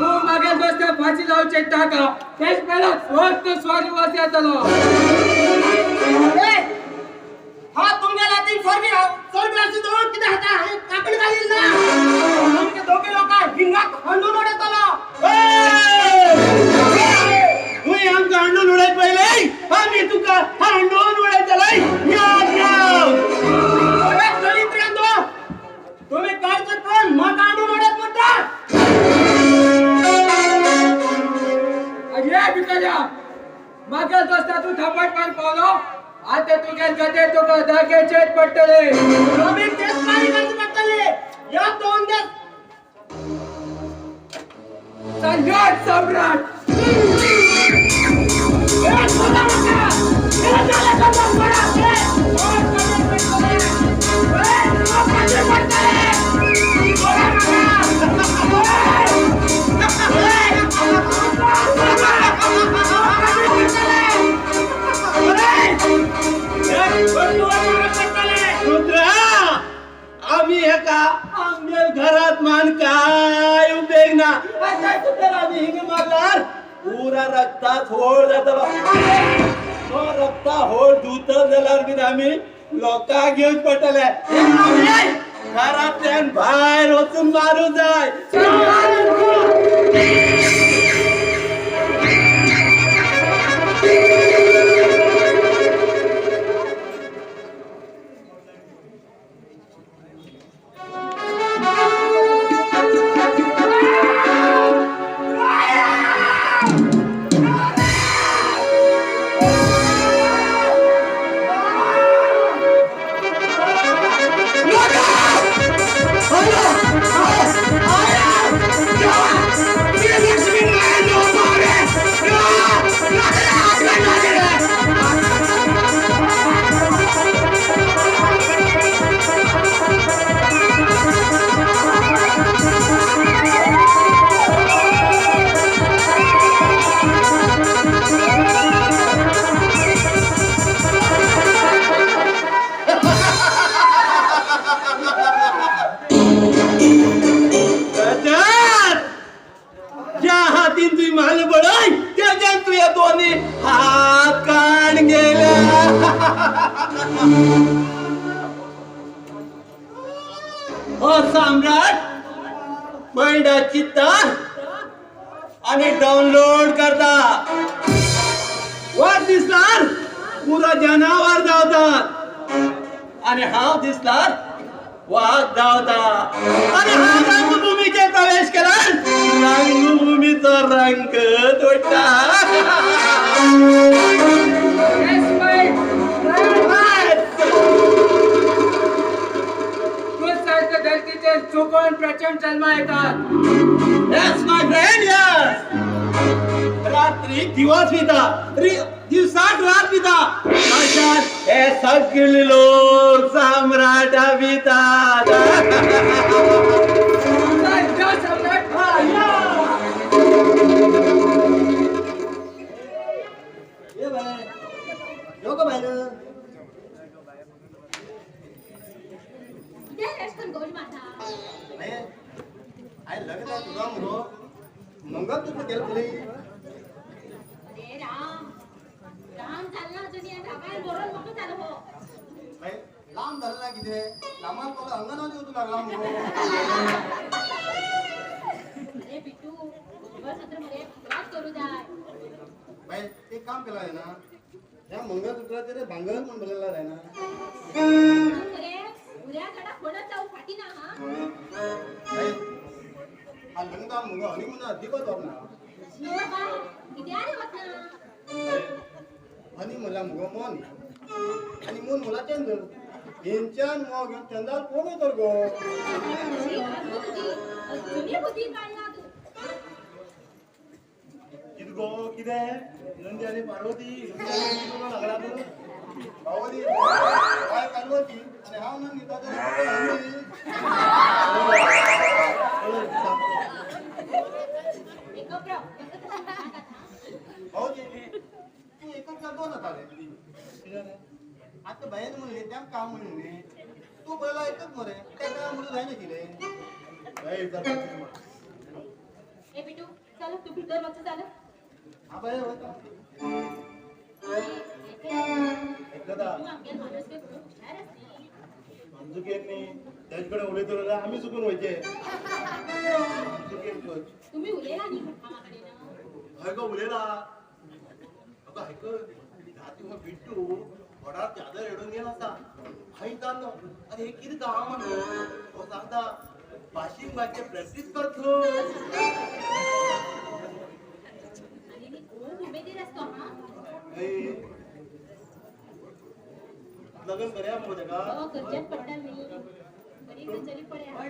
तू मागे बसत्या फाशी लावचे टाका तेच पहिला स्वस्त स्वारीवासी येतलो हा तुमच्या लातीन स्वर्गीय जवळ किती हाता आहे कापड घालील ना तुमचे दोघे लोक हिंगात हंडून उडत आलो तुम्ही आमचं हंडून उडायच पहिले आम्ही तुका हंडून उडायचं तुम्ही काय पण मग हंडून उडत म्हणता अरे भिकाऱ्या मागे बसता तू थपाट पान पावलो आता तुझ्या कथे तुका दाखयचेच पडटले. आम्ही तेच नाही करत पडतले. या दोन दिवस संघात सम्राट. आम्ही हे का आमच्या घरात मान काय उपेग ना आता तुझ्या आम्ही हिंग मारणार पुरा रक्तात होळ जातलो तो रक्ता होळ धुत जाल्यार बी आम्ही लोकांक घेऊन पडटले घरातल्यान भायर वचून मारू जाय ज्या हातीन तुझी मान बडय त्याच्यान तुझ्या दोन्ही हात कान गेल्या हो सम्राट पैंडा चित्ता आणि डाउनलोड करता वाट दिसणार पुरा जनावर धावतात आणि हाव दिसणार वाघ धावता आणि हा रंगभूमीचे प्रवेश केला रंगभूमीचा रंग तोडता सारखं धरतीचे चुकून प्रचंड जन्म येतात. Yes, my friend, yes. रात्री दिवस पिता दिवसात रात पिता अशात हे सगळे लोक सम्राट पितात इथे रेस्टॉरंट गोल माथा. मंगळ तुझं गेलं तुला अरे राम राम चालला अजून या ढाब्यावर बोलून मोठं झालं हो. लांब झालं ना किती लांब तुला अंगणवाडी होतो लागला अरे बिट्टू दिवस सत्रामध्ये प्रवास करू जाय. बाई ते काम केलं आहे ना या मंगळसूत्राचे रे भांगळ पण बोललेला आहे ना अरे उद्या कडा फोडत जाऊ फाटी ना हा. बाई हा लग्न मुंग आणि म्हणा अधिकच होत ना शिव बाबा किती आले होत ना. आणि मला मुग मन आणि मन मला चंद यांच्यान मग घेऊन चंदाल कोण तर गो जुनी बुद्धी काढला तू. किती गो किती नंदी आणि पार्वती लागला तू भावली काय पार्वती आणि हा नंदी एकच राव भाऊजी तू एकच करतो ना तारे आता बाहेर म्हणले त्या काम म्हणले तू पहिला एकच मरे त्या काय म्हणून जाय ना तिले ए बिट्टू चल तू भीतर बस चाल. हा बाहेर होता तू आमच्या माणूस के खूप हुशार असती. चुकेत नाही त्याच्याकडे उडे तर आम्ही चुकून व्हायचे तुम्ही उलेला नाही कामाकडे ना. हय का उलेला अगं हय का जाती मग बिट्टू वडा चादर एडून गेला असा हाय चाललो अरे हे किती काम म्हणतो हो सांगता वाशिंग बाचे प्रॅक्टिस करतो आणि मी खूप उमेदीर असतो हा. लग्न करूया मग तेका करच्यात पडटा न्ही बरी गजाली पड्या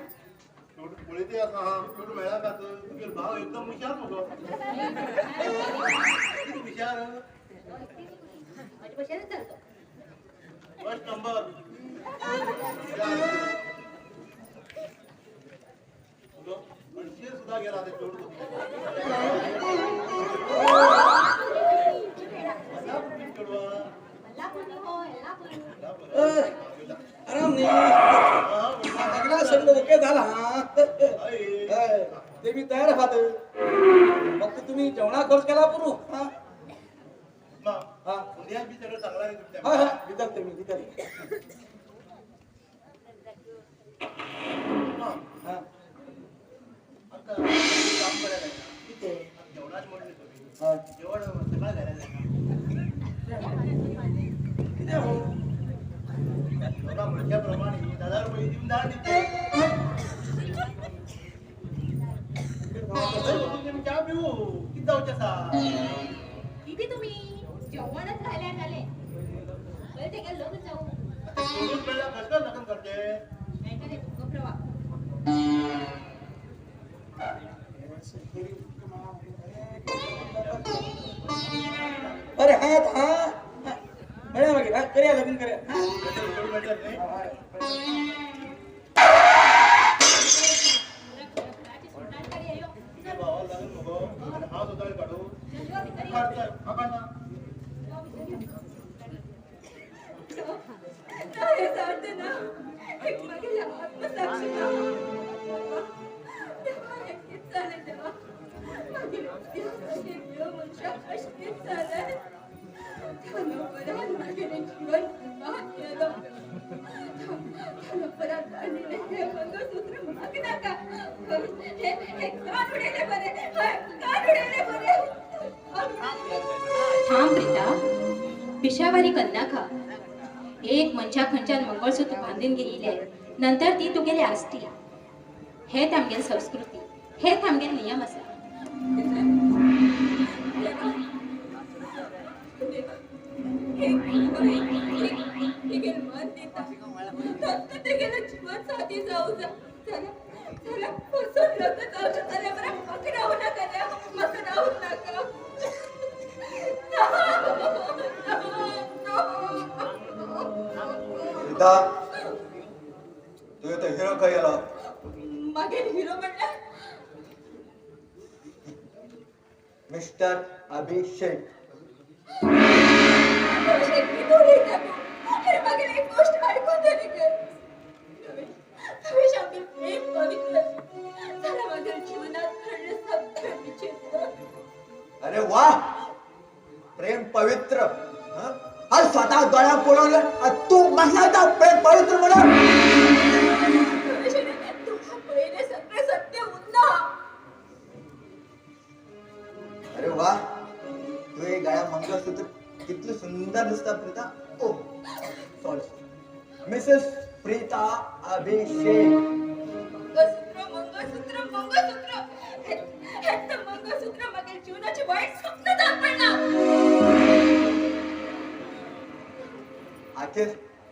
शेवट पळयते आसा हा शेवट मेळा का तुगे भाव एकदम हुशार मगो किती हुशार माझ्या पशाने चालतो फर्स्ट नंबर पण सुद्धा गेला ते शेवट मला कोणी हो याला कोणी आराम नाही लग्न सगळं ओके झाला ते मी तयार आहात फक्त तुम्ही जेवणा खर्च केला पुरू हा उद्या बी सगळं चांगला आहे तुमच्या हा हा विचारते मी विचारते हा आता काम करायला आहे. ठीक आहे जेवणाच म्हणले तुम्ही हा जेवण सगळं घरायला आहे. किती हो बघा म्हटल्याप्रमाणे 1000 रुपये देऊन द्या तिथे तुम्ही चहा पिऊ किती जाऊच्या सा किती तुम्ही जेवणच घाल्यात आले बरं ते काय लोक जाऊ सोडून वेळेला कसं लग्न करते नाही का रे प्रवा अरे हा हा बऱ्या मागे हा करूया लग्न करूया हा. थोडी भेटत नाही तुझ्या भावाला लग्न नको आणि हा स्वतः काढू खर्च आपण ना थांब प्रीता पिशावारी कन्ना खा एक मनशा खंयच्यान मंगळसूत्र बांधून गेले नंतर ती तुगेली आसती हेच आमगेली संस्कृती हेच आमगेले नियम आसा सीता तुझे तो हिरो काही आला मागे हिरो म्हणला मिस्टर अभिषेक अरे वा प्रेम पवित्र हं? आज स्वतः डोळ्या पोळवलं आणि तू म्हणाला प्रेम पवित्र म्हणून अरे वा तू हे गळ्या मंगळसूत्र किती सुंदर दिसतं प्रीता ओ सॉरी मिसेस प्रीता अभिषेक जीवनाची वाईट स्वप्न दाखवणार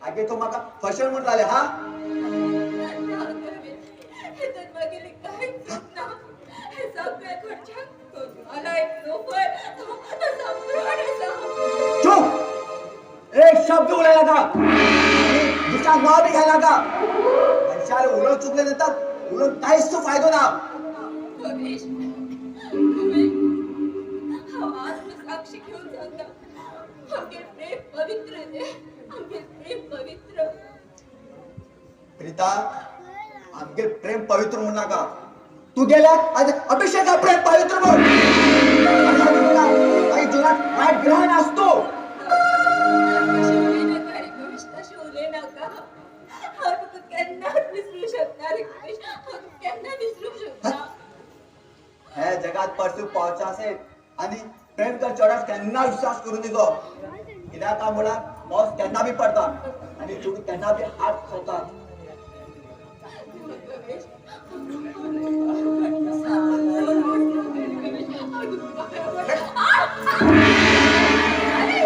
आगे तो माका फशन म्हणून आले हा चुप एक शब्द बोलायला का दुसरा नाव बी घ्यायला का मनुष्याला उलट चुकले देतात उलट काहीच तो फायदो ना साक्षी घेऊन सांगता आमचे प्रेम पवित्र आहे आमचे प्रेम पवित्र प्रीता आमगे प्रेम पवित्र म्हणू नका तू गेल्या आज अभिषेक प्रेम पवित्र म्हण काही जीवनात वाईट ग्रहण असतो ह्या जगात परसू पावचा असेल आणि प्रेम कर चढास त्यांना विश्वास करून दिलो कित्याक का मुळा पाऊस त्यांना बी पडतात आणि चुक त्यांना बी हात खावतात अरे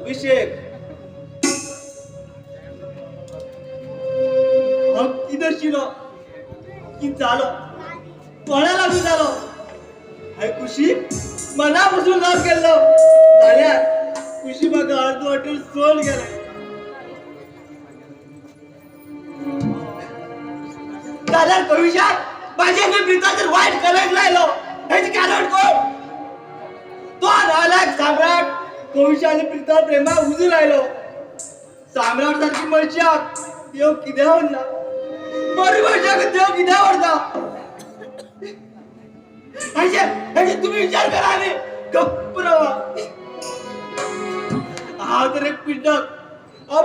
अभिषेक मग किती शिलो की झालो कोणा लागून झालो हाय खुशी मनापासून लाभ केलो झाल्या खुशी बघा अर्ध वाटून सोल गेलाय दादा भविष्यात माझ्या प्रीताचं वाईट कलंक लायलो ह्याची कारण कोण तो नालायक सम्राट भविष्याने प्रीता प्रेमा उजू लायलो सम्राट सारखी मनशा देव कित्या आवडना बरी मनशा देव कित्या आवडता ह्याचे तुम्ही विचार करा आणि गप्प राहा हा तर एक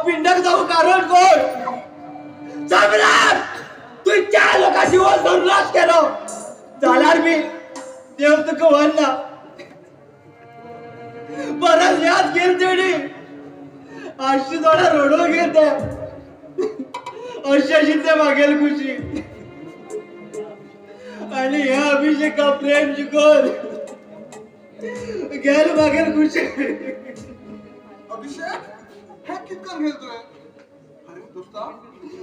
पिंडक जाऊ कारण कोण सम्राट तू त्या लोकांची सर्वनाश केलो जाल्यार मी देव तुका वरना परत याद गेल तेडी आशी थोडा रडो घेत अशी ते मागेल खुशी आणि ह्या अभिषेका प्रेम जिकोर गेल मागेल खुशी अभिषेक हे कितकं घेतोय अरे दोस्ता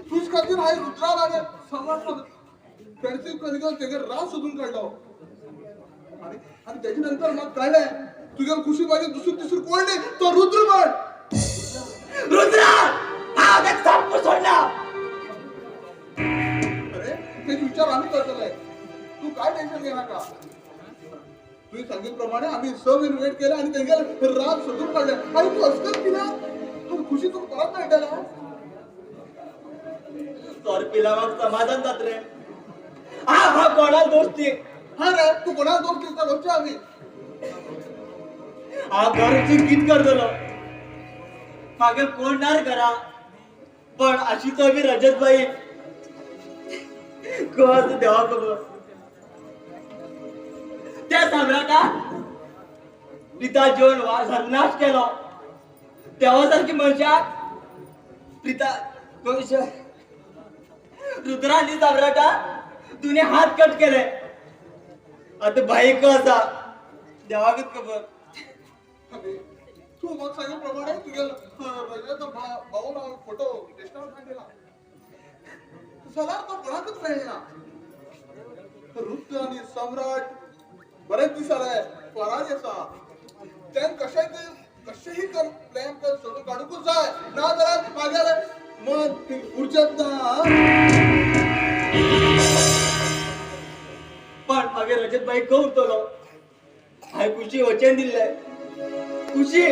तुझ खातीर हाय रुद्रा लागे सम्राट त्यांचे कलिगल तेगे राज शोधून काढलो आणि त्याच्या नंतर मग कळलंय तुझ्या खुशी पाहिजे दुसरी कोण नाही तो रुद्र पण रुद्रा हा देख साप सोडला अरे ते विचार आम्ही करतोय तू काय टेन्शन घे नका तुम्ही सांगितल्याप्रमाणे आम्ही सब इन्व्हाइट केलं आणि त्यांना राज शोधून काढले आणि तू असं केला खुशी तू परत नाही त्याला पिला मग समाधान जात रे हा कोणा दोस्ती हा रे तू कोणाला दोष देता रोजच्या आम्ही हा घरची गीत करतलो मागे कोण नार करा पण अशी तर मी रजतबाई कोण देवा खबर त्या सम्राटा प्रीता जेवण सर्वनाश केलो तेव्हासारखी मनशा प्रीता रुद्रांनी सम्राटा तुने हात कट केले आता बाई कसा देवागत खबर तू मग सांगितल्याप्रमाणे तुझ्या भाऊ ना फोटो टेस्टावर काढलेला सलार तो कोणाकच राहिला रुद्र आणि सम्राट बरेच दिसालाय पराज असा त्यान कशाही प्लॅन कर सोडून काढूकच जाय ना जरा मागायला मग ऊर्जात ना पण मागे रजतबाई कौतलो हाय खुशी वचन दिलंय खुशी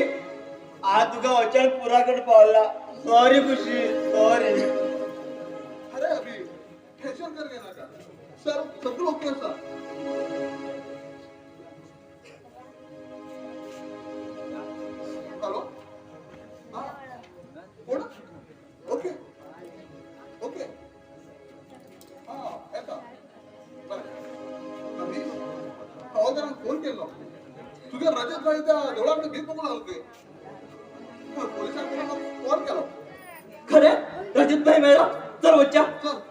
आज तुका वचन पुरा कर पावला सॉरी खुशी सॉरी अरे अभि टेन्शन कर घे नका सर सगळं ओके असा हॅलो हा कोण ओके ओके हा येता बरं अभि हवालदारान फोन केलो तुझ्या रजत गाडीच्या देवळाकडे भीक बघून आलो ते पोलिसांकडे कॉल केला खरे रजतबाई मेला चल वच्चा चल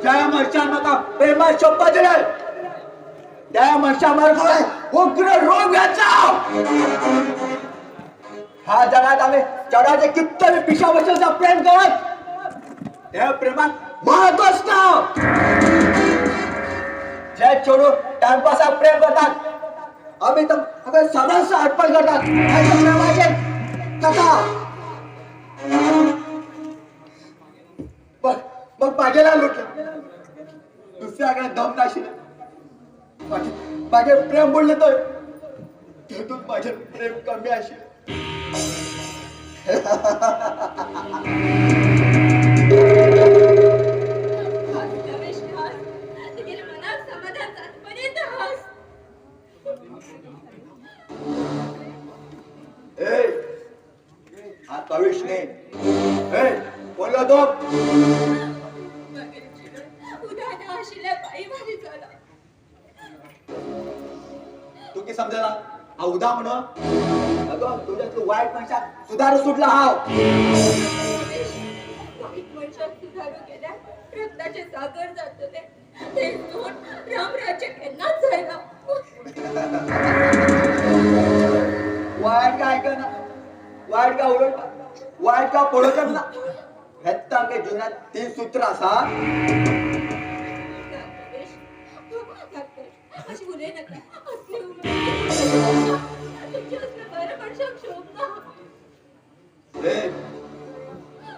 जया मर्षा माता प्रेमा शपथ दिले जया मर्षा मार्गाला उग्र रोग याचा हा जगात आम्ही जगाचे कित्येक पिशावशाचा प्रेम करत त्या प्रेमात महत्वच ना जे छोडून टाइमपासा प्रेम करतात आम्ही तर आम्ही सर्वस्व अर्पण करतात प्रेमाचे कथा मग माझ्याला लुटलं दुसऱ्याकडे दम नाशी माझे प्रेम बोलले तर त्यातून माझे प्रेम कमी असेल हा कविश नाही बोलला तो तू की समजायला हा उदा म्हण अगं तुझ्यातलं वाईट मनुष्यात सुधारू सुटला हाव. वाईट मनुष्यात सुधारू गेल्या रक्ताचे सागर जात होते ते दोन रामराज्य केन्नाच जायना. वाईट काय का ना वाईट का उलट वाईट का पळत ना हेच आमच्या जीवनात 3 सूत्र असा. अशी उलय नका असली तुमच्या असलं बरं मनुष्याक शोभना.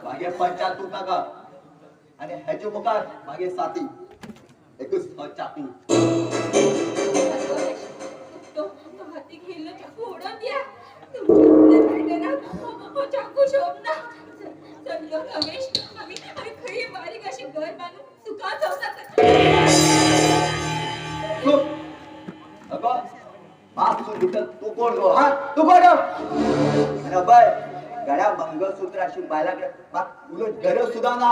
मागे पंचायत तू नका आणि ह्याचे मुखार मागे साथी एकच चाकू. तो हाती घेऊन चाकू ओढून द्या. तुमच्या भेटेना चाकू शोभना. चल रमेश आम्ही खरी बारीक अशी घर बांधून सुखात जाऊ. अगं बाप तू कोण गो हा तू कोण अरे बाय गड्या मंगळसूत्र अशी बायलाकडे उलट घर सुद्धा ना.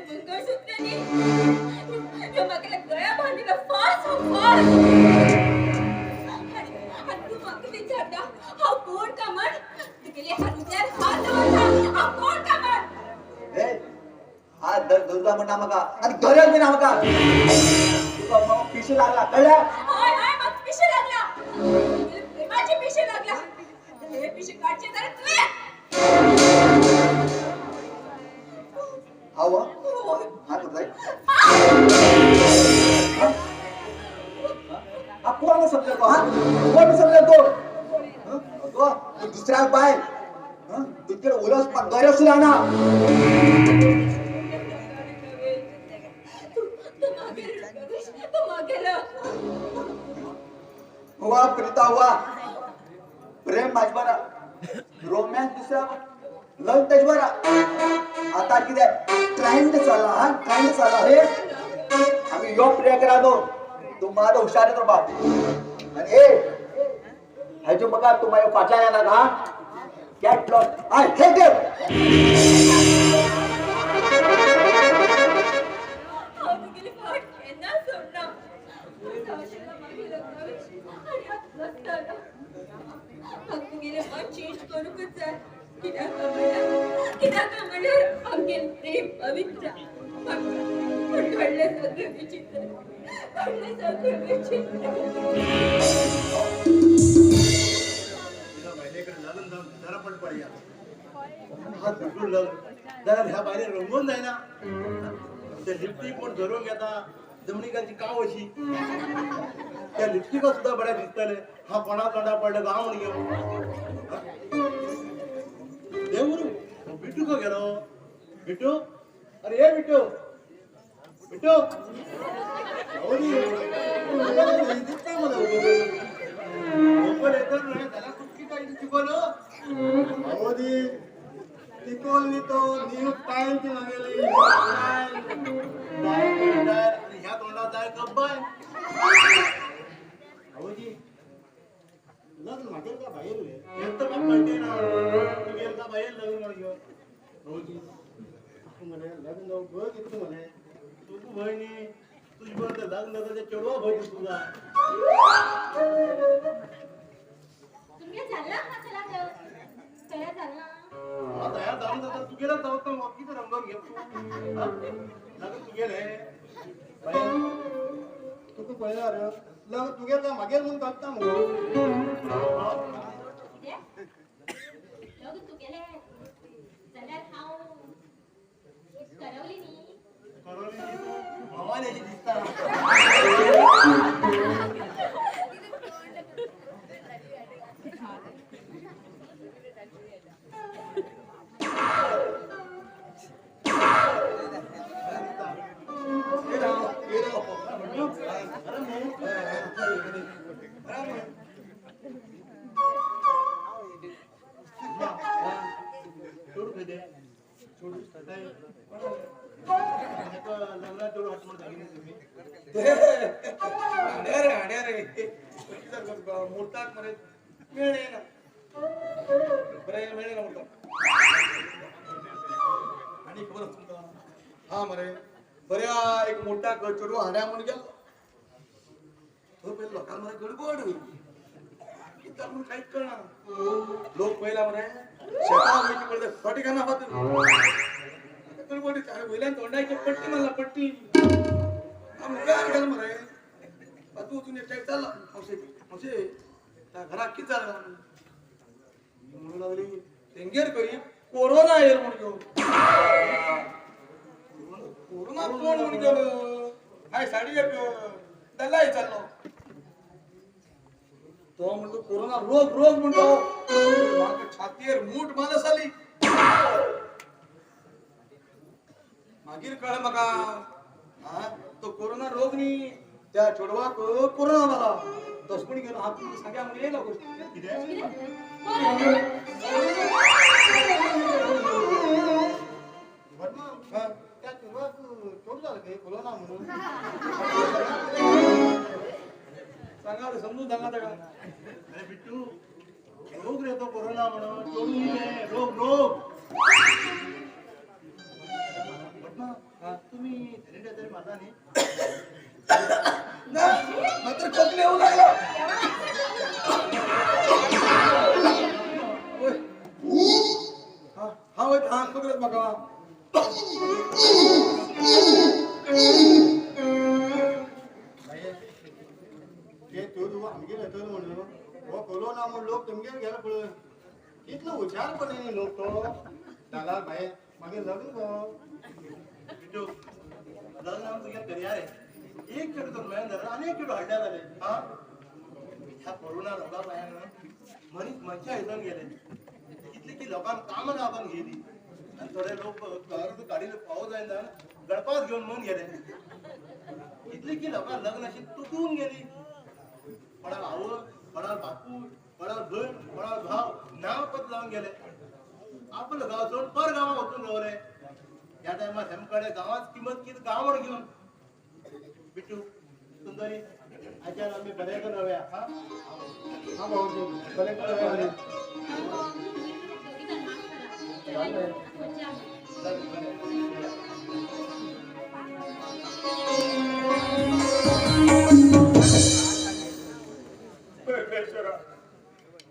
मंगळसूत्राने म्हाका गळ्या बांधिला फास फास. आणि तू म्हाका विचारता हांव कोण का म्हण. तुगेले हारुजार हात दवरता हांव कोण का म्हण. हा दर दुर्गा म्हणा मका आणि गरज बी ना मका तुका मग पिशे लागला कळल्या. हाय हाय मग पिशे लागला. प्रेमाची पिशे लागला. हे पिशे काढचे जरा तुझे. हाव हा कुठलाय हा कोण समजेल तो हा कोण समजेल तो अगं दुसऱ्या बाय तुझ्याकडे उलस पण गरज सुद्धा ना. हुआ प्रीता हुआ प्रेम माझ्यावर रोमॅन्स दुसरा लव त्याच्यावर आता किती ट्रेंड चालला हा ट्रेंड चालला हे आम्ही यो प्रिय करा दो तू माझा हुशार आहे तो बाप आणि ए ह्याच्या बघा तुम्हाला पाटला येणार हा कॅट लॉक आय टेक गेले मन चेंज करूकच जाय. कित्याक म्हणल्यार आमगेन प्रेम पवित्र. पण घडले सगळं विचित्र. घडले सगळं विचित्र. जरा पण पडूया हा दुसरं लग्न जरा ह्या बाहेर रंगून जाय ना. ते लिपस्टिक पण धरून घेता जमणीकाची काव अशी त्या लिपस्टिका सुद्धा बड्या दिसतले. हा कोणा तोंडा पडलं गाव म्हण घेऊ देवरू बिटू का गेलो बिटू अरे ये बिटू बिटू टिकोलनी तो न्यू टाइम ची मागेली ह्या तोंडात जाय कब्बाय अहोजी लग्न मागेल का बाहेर येत तर म्हणते ना तू गेल का बाहेर लग्न कर घेऊन अहोजी तू म्हणे लग्न जाऊ बघ येतो म्हणे तू बहिणी तुझी बरोबर लग्न करायचं केवढा भाऊ तुझा तुमगे झाला हा चला तयार झाला. हा तयार झालं तर तू गेला जाऊ तर मग किती रंगवून घेतो लग्न तू गेले तू पहिला लग्न तू गेला मागेल म्हणून करता मग लोक तू गेले जाल्यार हांव करवली न्ही. भवानी दिसता लग्नात तेवढं आठवण झाली नाही तुम्ही मोडतात मरे मिळणे ना बरं मिळणे ना मोडतात आणि खबर तुमचा हा मरे बऱ्या एक मोठा गचोडू हाड्या म्हणून गेलो तो पहिले लोकांमध्ये गडबड किती आपण काहीच करणार लोक पहिला म्हणे शेतामध्ये पडते साठी का नावात गडबडी काय पहिल्या तोंडाची पट्टी मला पट्टी काय केलं म्हणे तू तुझे काय चालला मावशी त्या घरात किती झालं म्हणून लागली तेंगेर करी कोरोना येईल म्हणून कोरोना कोण म्हणून गेलं काय साडी एक त्यालाही चाललो तो म्हणतो कोरोना रोग म्हणतो माझ्या छातीवर मूठ मानस आली मागीर कळ मका हा तो कोरोना रोग नी त्या छोडवाक कोरोना झाला दसपणी गेलो हा तुम्ही सगळ्या म्हणजे येईल गोष्ट किती त्या तेव्हा चोट झालं काही कोरोना म्हणून सांगा समजून सांगा का अरे बिट्टू रोग रे तो कोरोना म्हणून चोरून गेले रोग तुम्ही सॅनिटायझर मारला नाही मात्र खोकले येऊ लागला हा होय हा खोकलेत बघा ते तू आमगे येतो म्हणून हो कोरोना म्हणून लोक तुमगे घ्यायला पडलं इतलं हुशार पण नाही लोक तो दलाल भाई मागे लग्न गो बिट्टू लग्न आम तुझ्या घरी आहे एक खेळ तो मिळून झाला अनेक खेळ हड्ड्या झाले हा ह्या कोरोना रोगा पायानं मनीस मज्जा येऊन गेले इतले की लोकांना कामं आपण गेली आणि थोडे लोक गाडीला पाऊस आहे ना गडपास घेऊन म्हणून गेले इतले की लोकांना लग्न अशी तुटून गेली पडा भाऊ पडा बापू पडा बहीण पडा भाव नाव पत लावून गेले आपलं गाव सोडून पर गावा वचून रावले या टायमात हेमकडे गावात किंमत किती गावावर घेऊन बिट्टू सुंदरी आचार आम्ही बरे कर रव्या हा हा भाऊ बरे कर रव्या परमेश्वरा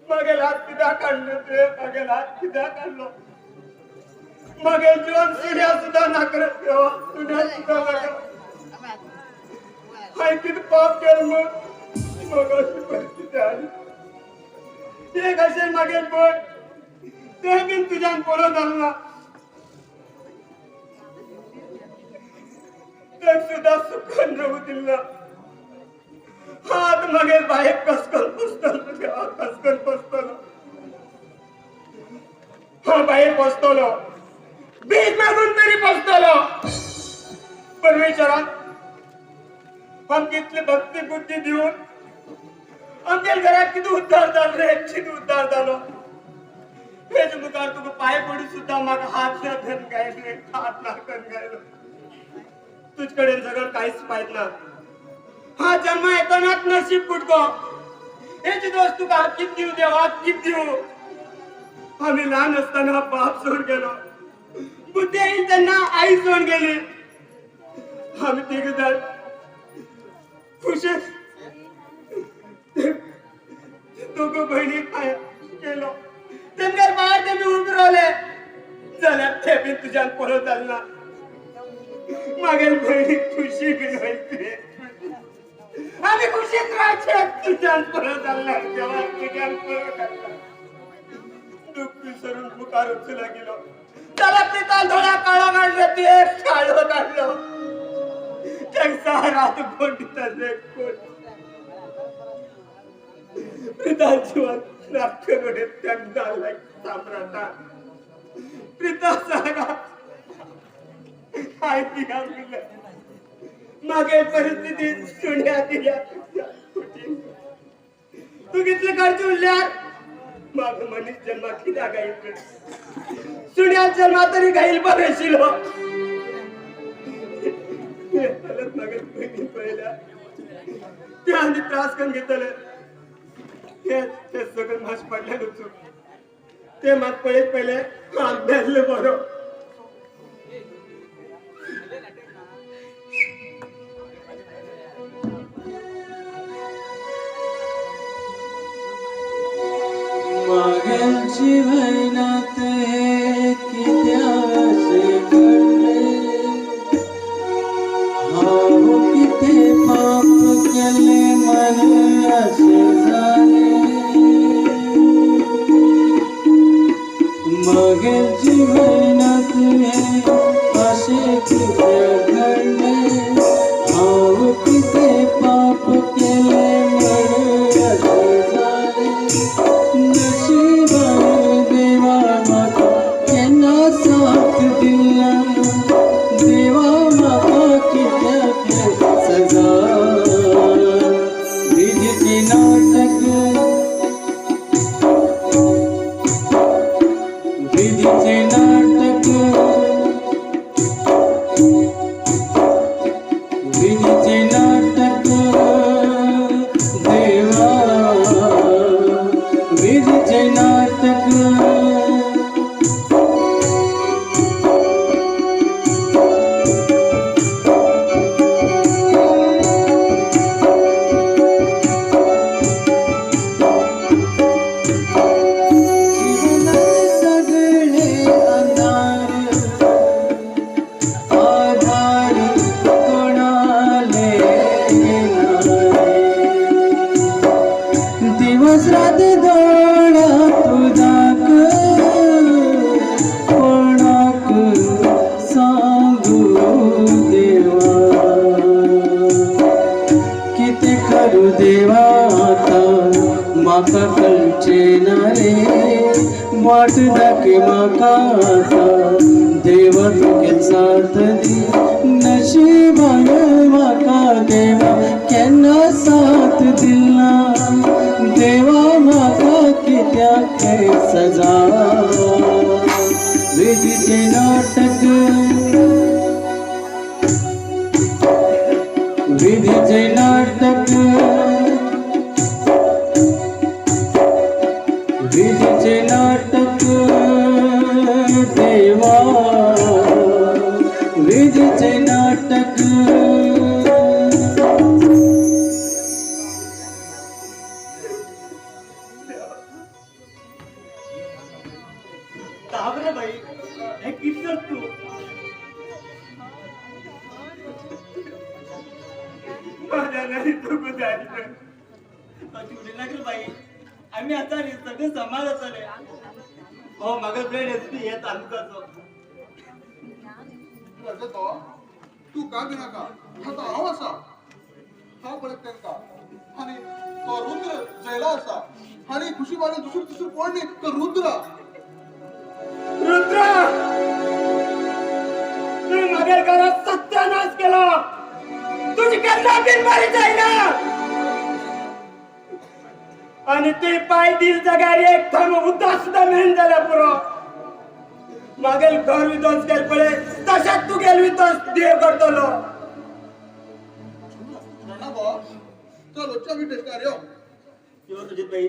मागेल हात कित्या काढलं ते मागेल हात कित्या काढलो मागेल जीवन सुड्या सुद्धा नाकरत ठेवा सुड्या सुद्धा नाकरत हाय किती पाप केलं मग अशी परिस्थिती आली एक असेल मागेल पण ते बिन तुझ्यान पोरं झालं ना ते सुद्धा सुखान राहू दिला हात मागेल बाहेर कसकन पुसतलो कसकन पुसतलो हा बाहेर बसतलो भीक मागून तरी बसतलो परमेश्वरा हम कितली भक्ती बुद्धी देऊन आमच्या घरात किती उद्धार झालो रे किती उद्धार झालो हेच मुखार तुका पाय पडी सुद्धा म्हाका हात नाकन गायले हात नाकन गायलो तुझकडे सगळं काहीच पाहित ना हा जन्म येतानाच नशीब फुटको हेची दोस्त तुका किती देऊ देवा किती देऊ आम्ही लहान असताना बाप सोड गेलो बुद्धी येईल त्यांना आई सोड गेली आम्ही तिघ जण खुशी दोघं बहिणी काय केलो तेमगर बाहेर ते मी उभी राहिले झाल्या ते बी तुझ्या परत चालला मागेल बहिणी खुशी बी व्हायची आम्ही खुशीत राहायचे तुझ्या परत चालला जेव्हा तुझ्या परत दुःख विसरून मुखार उचला गेलो त्याला पिता थोडा काळा काढलं ते काळं काढलं रात कोणीतले कोण पिता जीवन राक्षसोडे त्यांना सम्राटा पिता सारा काय दिया मागे परिस्थिती सुन्या दिल्या तू कितले खर्च उरल्यार माग मनीस जन्मा कित्याक गायिल सुन्या जन्मा तरी गायिल बरें आशिल्लो ते आधी त्रास करून घेतले ते सगळं मास पडले ते मात पळत पहिले हात धरले बरो मागेलची मेहनत हे कित्याशे घडले हाव किती पाप केले मन असे झाले मागेलची मेहनत हे असे कित्या घडले हाव किती पाप केले मन असे झाले नशिबाने देवा माता त्यांना साथ दिला देवा माता कित्या सजा विधीचे नाटक विधीचे नाटक विधीचे नाटक देवा विधीचे नाटक जीवनात सगळे अंधार आधार कोणाले नाही दिवस रात डोळ्यात तुझाक कोणाक सांगू देवा किती करू देवा आता माका कळचे ना रे वाट दाखे माका आता देव तुगे साथ दी नशिबान माका देवा केन्ना साथ दिला देवा माका कित्याक सजा विधीचे नाटक विधीचे नाटक विधीचे नाटक देवा विधीचे नाटक ताबरे बाई हे किती तू माझ्या नाही चुकू झाली लागली बाई आम्ही आता सगळे समाज असले हो मग फ्रेंड एसपी हे तालुक्याचो म्हणजे तो तू का बिना का हा तो हाव असा हा पडत त्यांका आणि तो रुद्र जयला असा आणि खुशी माने दुसरं कोण नाही तर रुद्र रुद्र तू माझ्या घरात सत्यानाश केला तुझी कल्ला बिनबारी जाईना आणि ते पाय दिल जगारी एक थम उद्दास सुद्धा मेहन झाला पुरो मागेल घर विध्वंस केल पडे तशात तू गेल विध्वंस देव करतलो ना बॉ चल रोजच्या मी टेस्ट कर यो यो सुजित बाई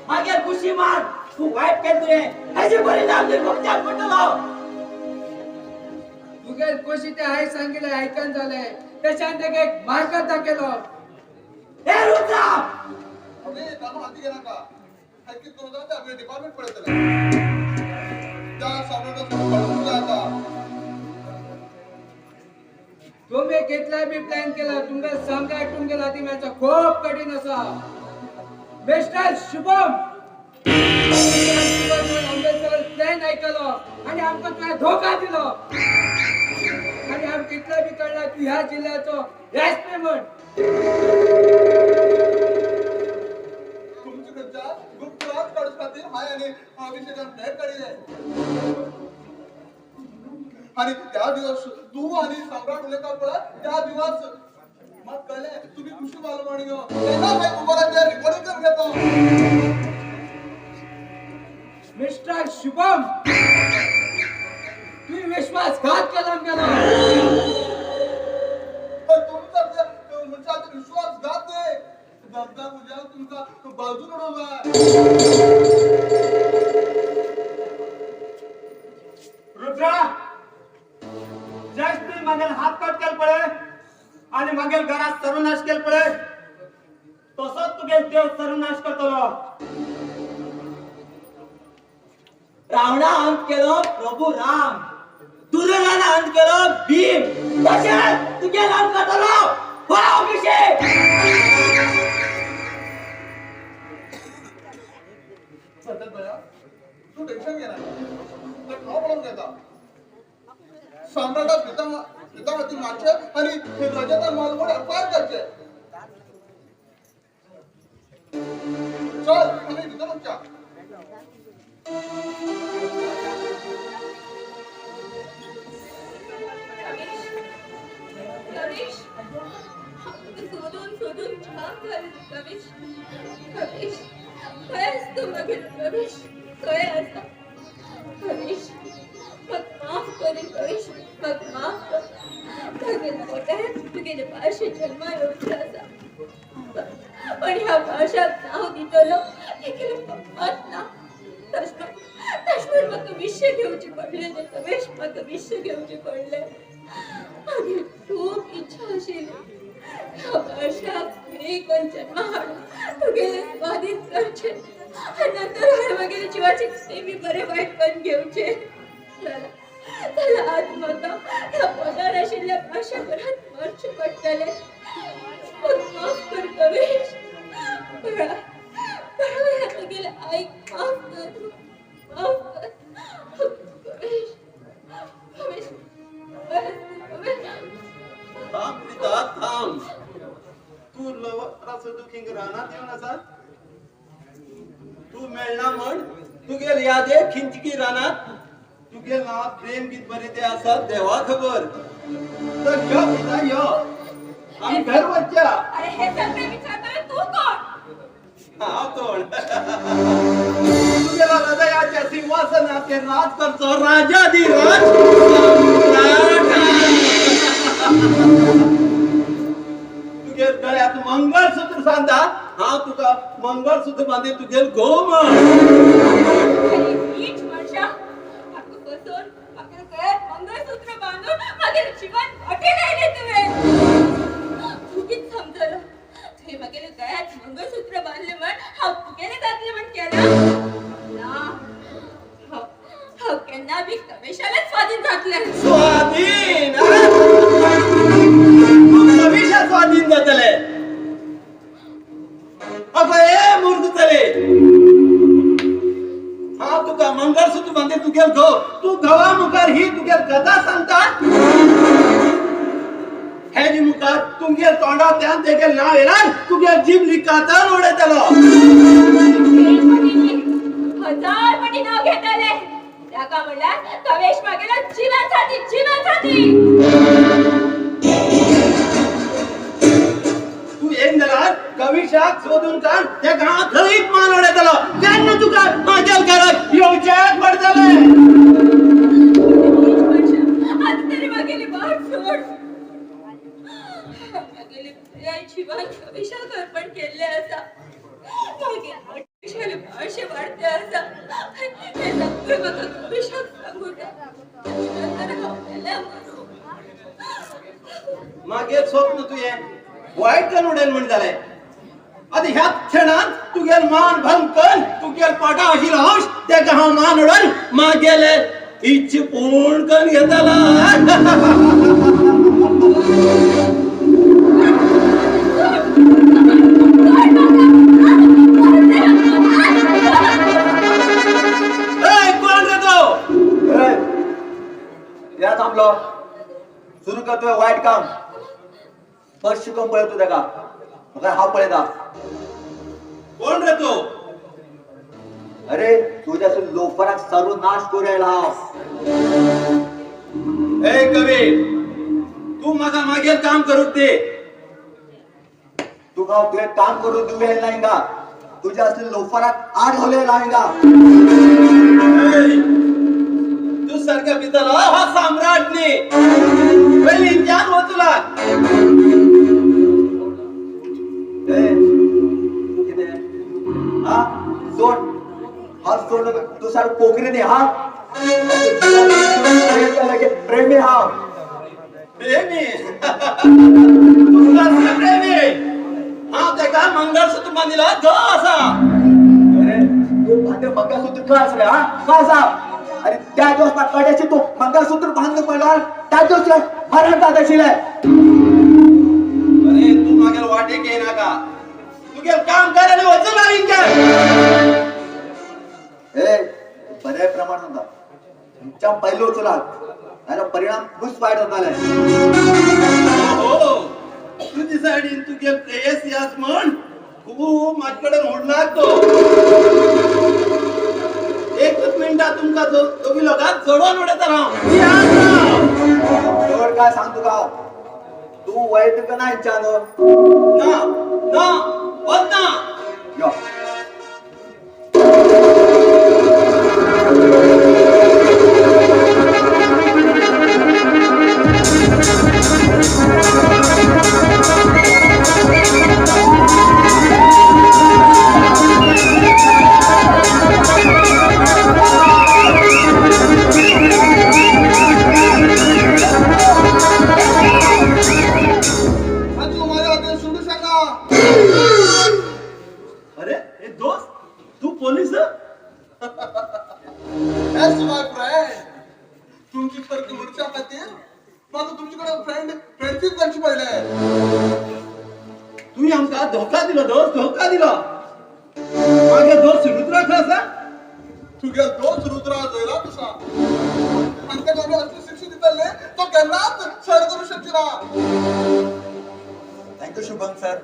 मागे खुशी मार तू वाईट केल तुरे ह्याची परिणाम ते फक्त पटलो तुगे कशी ते हाय सांगितले ऐकन झाले त्याच्यात एक मार्ग केलो हे रुद्रा अबे कामा हाती गेला का काय की तो जाते आपले डिपार्टमेंट पडत त्या सामोरं पडून जाता तुम्ही कितला बी प्लॅन केला तुमका सांगा ऐकून गेला ती मॅच खूप कठीण असा मिस्टर शुभम प्लॅन ऐकलो आणि आमका तुला धोका दिलो आणि आम कितला बी कळला तू ह्या जिल्ह्याचो एसपी म्हण तुमच्या गुप्त राज काढून खातीर माय आणि अभिषेकान भेट काढली आणि त्या दिवस तू आणि सम्राट उलेका पळा त्या दिवस मग कळले तुम्ही खुशी मालूम आणि त्यांना काय तुम्हाला त्या रिकॉर्डिंग करून घेतो मिस्टर शुभम तुम्ही विश्वासघात केला गेला तुमचा म्हणजे आता विश्वासघात आहे दगदा उद्या तुमचा बाजू उडवला रुद्रा सर्वनाश केल पळे तसोच तुगे देव सर्वनाश करतलो. रावणा अंत केलो प्रभू राम, दुर्योधना अंत केलो भीम, तशेंच तुगे अंत करतलो हो अभिषेक. संतत भया तू टेन्शन घे ना, तर खाव पडून घेता सम्राटा पितावरती मारचे आणि हे राजाचा मालवड अपार करचे. चल आणि तिथं मग जा. रमेश, शोधून छान झाले रमेश. रमेश, काय असतं मग रमेश, काय असतं रमेश? मग माफ करेल रमेश, मग माफ कर. तुझे पाचशे जन्म योग्य असा, पण ह्या भाषात नाव दितलो केलं पप्पात ना. तशमन म्हाका विषय घेवचे पडले न्ही रमेश, म्हाका विषय घेवचे पडले. म्हागे खूब इच्छा आशिल्ली ह्या भाषाक फुडें करून जन्म हाडून तुगेले स्वाधीन करचे आनी नंतर हांवें म्हगेले जिवाचे नेमी बरे वायट करून घेवचे. जाल्यार आज म्हाका ह्या पदार आशिल्ल्या भाशा परत मरचे पडटले. माफ कर रमेश, तुगेले आईक माफ कर, माफ कर रमेश. रमेश, थांब पिता थांब. तू लवकराचं दुखींग रानात येऊन असा तू मेळना म्हण तुगेल यादे खिंचकी रानात तुगेल नावात प्रेम गीत बरे ते असत देवा खबर. तर यो पिता यो आम्ही घर वच्चा. अरे हे सगळे विचारताना तू कोण? हा कोण तुगेला हृदयाच्या सिंहासनाचे राज करतो राजाधिराज तुगेल गळ्यात मंगळसूत्र सांदा हा तुका मंगळसूत्र बांधे तुगेल घोम. नीच मनुष्या, म्हाका बसून म्हाका गळ्यात मंगळसूत्र बांधून म्हागेलें जीवन फाटी लायलें तुवें. चुकीत समजलो. तुवें म्हागेल्या गळ्यात मंगळसूत्र बांधलें म्हण हांव तुगेलें जातलें म्हण केलें ना. हांव केन्ना बी कमेशालाच स्वाधीन जातलें. स्वाधीन भविष्य स्वाधीन जातले. अगं ए मूर्खतले हा तुका मंगळसूत्र बांधे तुगेल घो तू घवा मुखार ही तुगेल कथा सांगता. हे जी मुखार तुगेल तोंडात त्यान तेगेल नाव येणार तुगेल जीभ लिकातान उडयतलो. हजार पटी नाव घेतले ताका म्हणल्यार कवेश म्हागेलो जीवन साथी, जीवन साथी. तू एक जाल्यार कविशाक सोदून काड त्या गांवात थंयच मान उडयतलो. तेन्ना तुका म्हाज्या घरात येवचेच पडटले. आज तरी म्हागेली वाट सोड. म्हागेले पुराय जीवन कविशाक अर्पण केल्लें आसा. म्हागे भाशे वाडते आसा. हे सगळें म्हाका कविशाक सांगून नंतर हांव मेल्यार मरूं. मागे स्वप्न तुये वाईट करून उडेल म्हण जालें. आतां ह्या क्षणांत तुगेल मान भंग कर तुगेल पोटा आशिल्लो अंश तेका हांव मान उडोवन मागेले इच्छा पूर्ण करून घेतला. कोण रे तो? या थांबलो. सुरू करतोय वाईट काम. फर्स्ट शिकवून पळयतो तेका. म्हाका हांव पळयता. कोण रे तो? अरे तुझ्या लोफराक सर्वनाश करूं येयला हांव. ए कवी तू म्हाका मागेल काम करूंक दे. तुका हांव तुवें काम करून दिवं येयला हिंगा. तुझ्या असले लोफराक आड घालूं येयला हिंगा. तू सारखा भितलो हा सम्राट न्ही. पयलीं ज्ञान वचूला. हा सोड. हा सोड. तू सार पोखरी न्ही हा. प्रेमी हांव. प्रेमी तुमचा प्रेमी हा ते काय मंगळसूत्र बांधिला जो असा अरे तू भांडे मंगळसूत्र का असं हा का असा अरे त्या दिवस कड्याची तू मंगळसूत्र बांधून पडला त्या दिवस मरण जात असेल अरे तू मागेल वाटे घे ना का तू गेल काम करायला वचन लावीन का ए बऱ्या प्रमाणात होता तुमच्या पहिलं उचला त्याचा परिणाम खूप वाईट होता हो तुझी साडी तू गेल प्रेयस यास म्हण खूप माझ्याकडे ओढणार तो एकच मिनिटात तुमचा दोघी लोकात जोडून उडत राहा एवढं काय सांगतो का तू वाईट का नाही छान ना ना होत ना यो तू माझ्या हातात सोडू शकता अरे हे दोस्त तू पोलीस That's my friend. तुमची तर दूरच्या खातीर माझं तुमच्याकडे फ्रेंडशिप करची पडले तुम्ही आमका धोका दिला दोस्त धोका दिला मागे दोस्त रुद्रा कसा तुझ्या दोस्त रुद्रा जोयला तुसा आमच्या गावी असली शिक्षण दिले तो केन्नाच सर करू शकला थँक्यू शुभम सर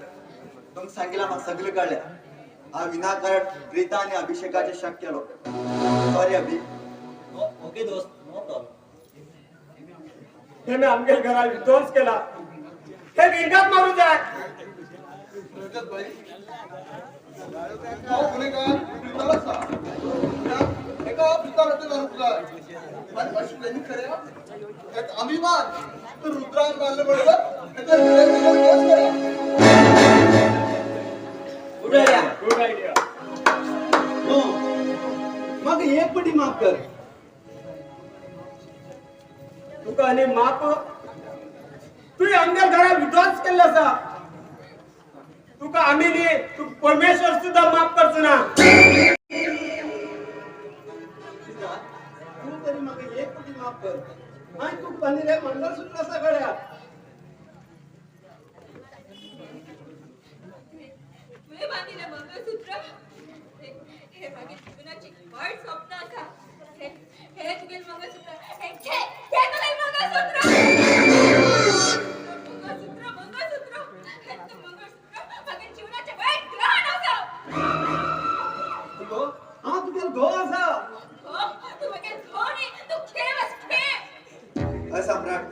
तुम्ही सांगितलं मग सगळे कळले हा विनाकारण प्रीता आणि अभिषेकाचे शक केलो सॉरी अभि ओके दोस्त नो प्रॉब्लेम त्याने आमच्या घराला विध्वंस केला हे विंगात मारून जाय रजत भाई हा गुन्हेगार प्रीताला सा एका प्रीताला धरला आणि अशी त्यांनी करा एक अभिमान तर रुद्रान मारले बरोबर त्याचा केस करा गुड आयडिया गुड आयडिया हो मग एक पटी माफ कर तुका आणि माप तू आमच्या घरा विध्वंस केला असा तुका आम्ही नी तू परमेश्वर सुद्धा माफ करतो ना तू तरी मग एक पटी माफ कर आणि तू पनीर मंगळसूत्र कसा गड्या तुझे बांधलेलं मंगळसूत्र हे माझी जीवनाची वाईट स्वप्न असा हे तुझे मंगळसूत्र हे तुझे मंगळसूत्र मंगळसूत्र हे तू मंगळसूत्र माझ्या जीवनाचे वाईट ग्रहण असा तू हा तू गेल गो असा हो तू माझ्या धोनी तू खेळस खेळ सम्राट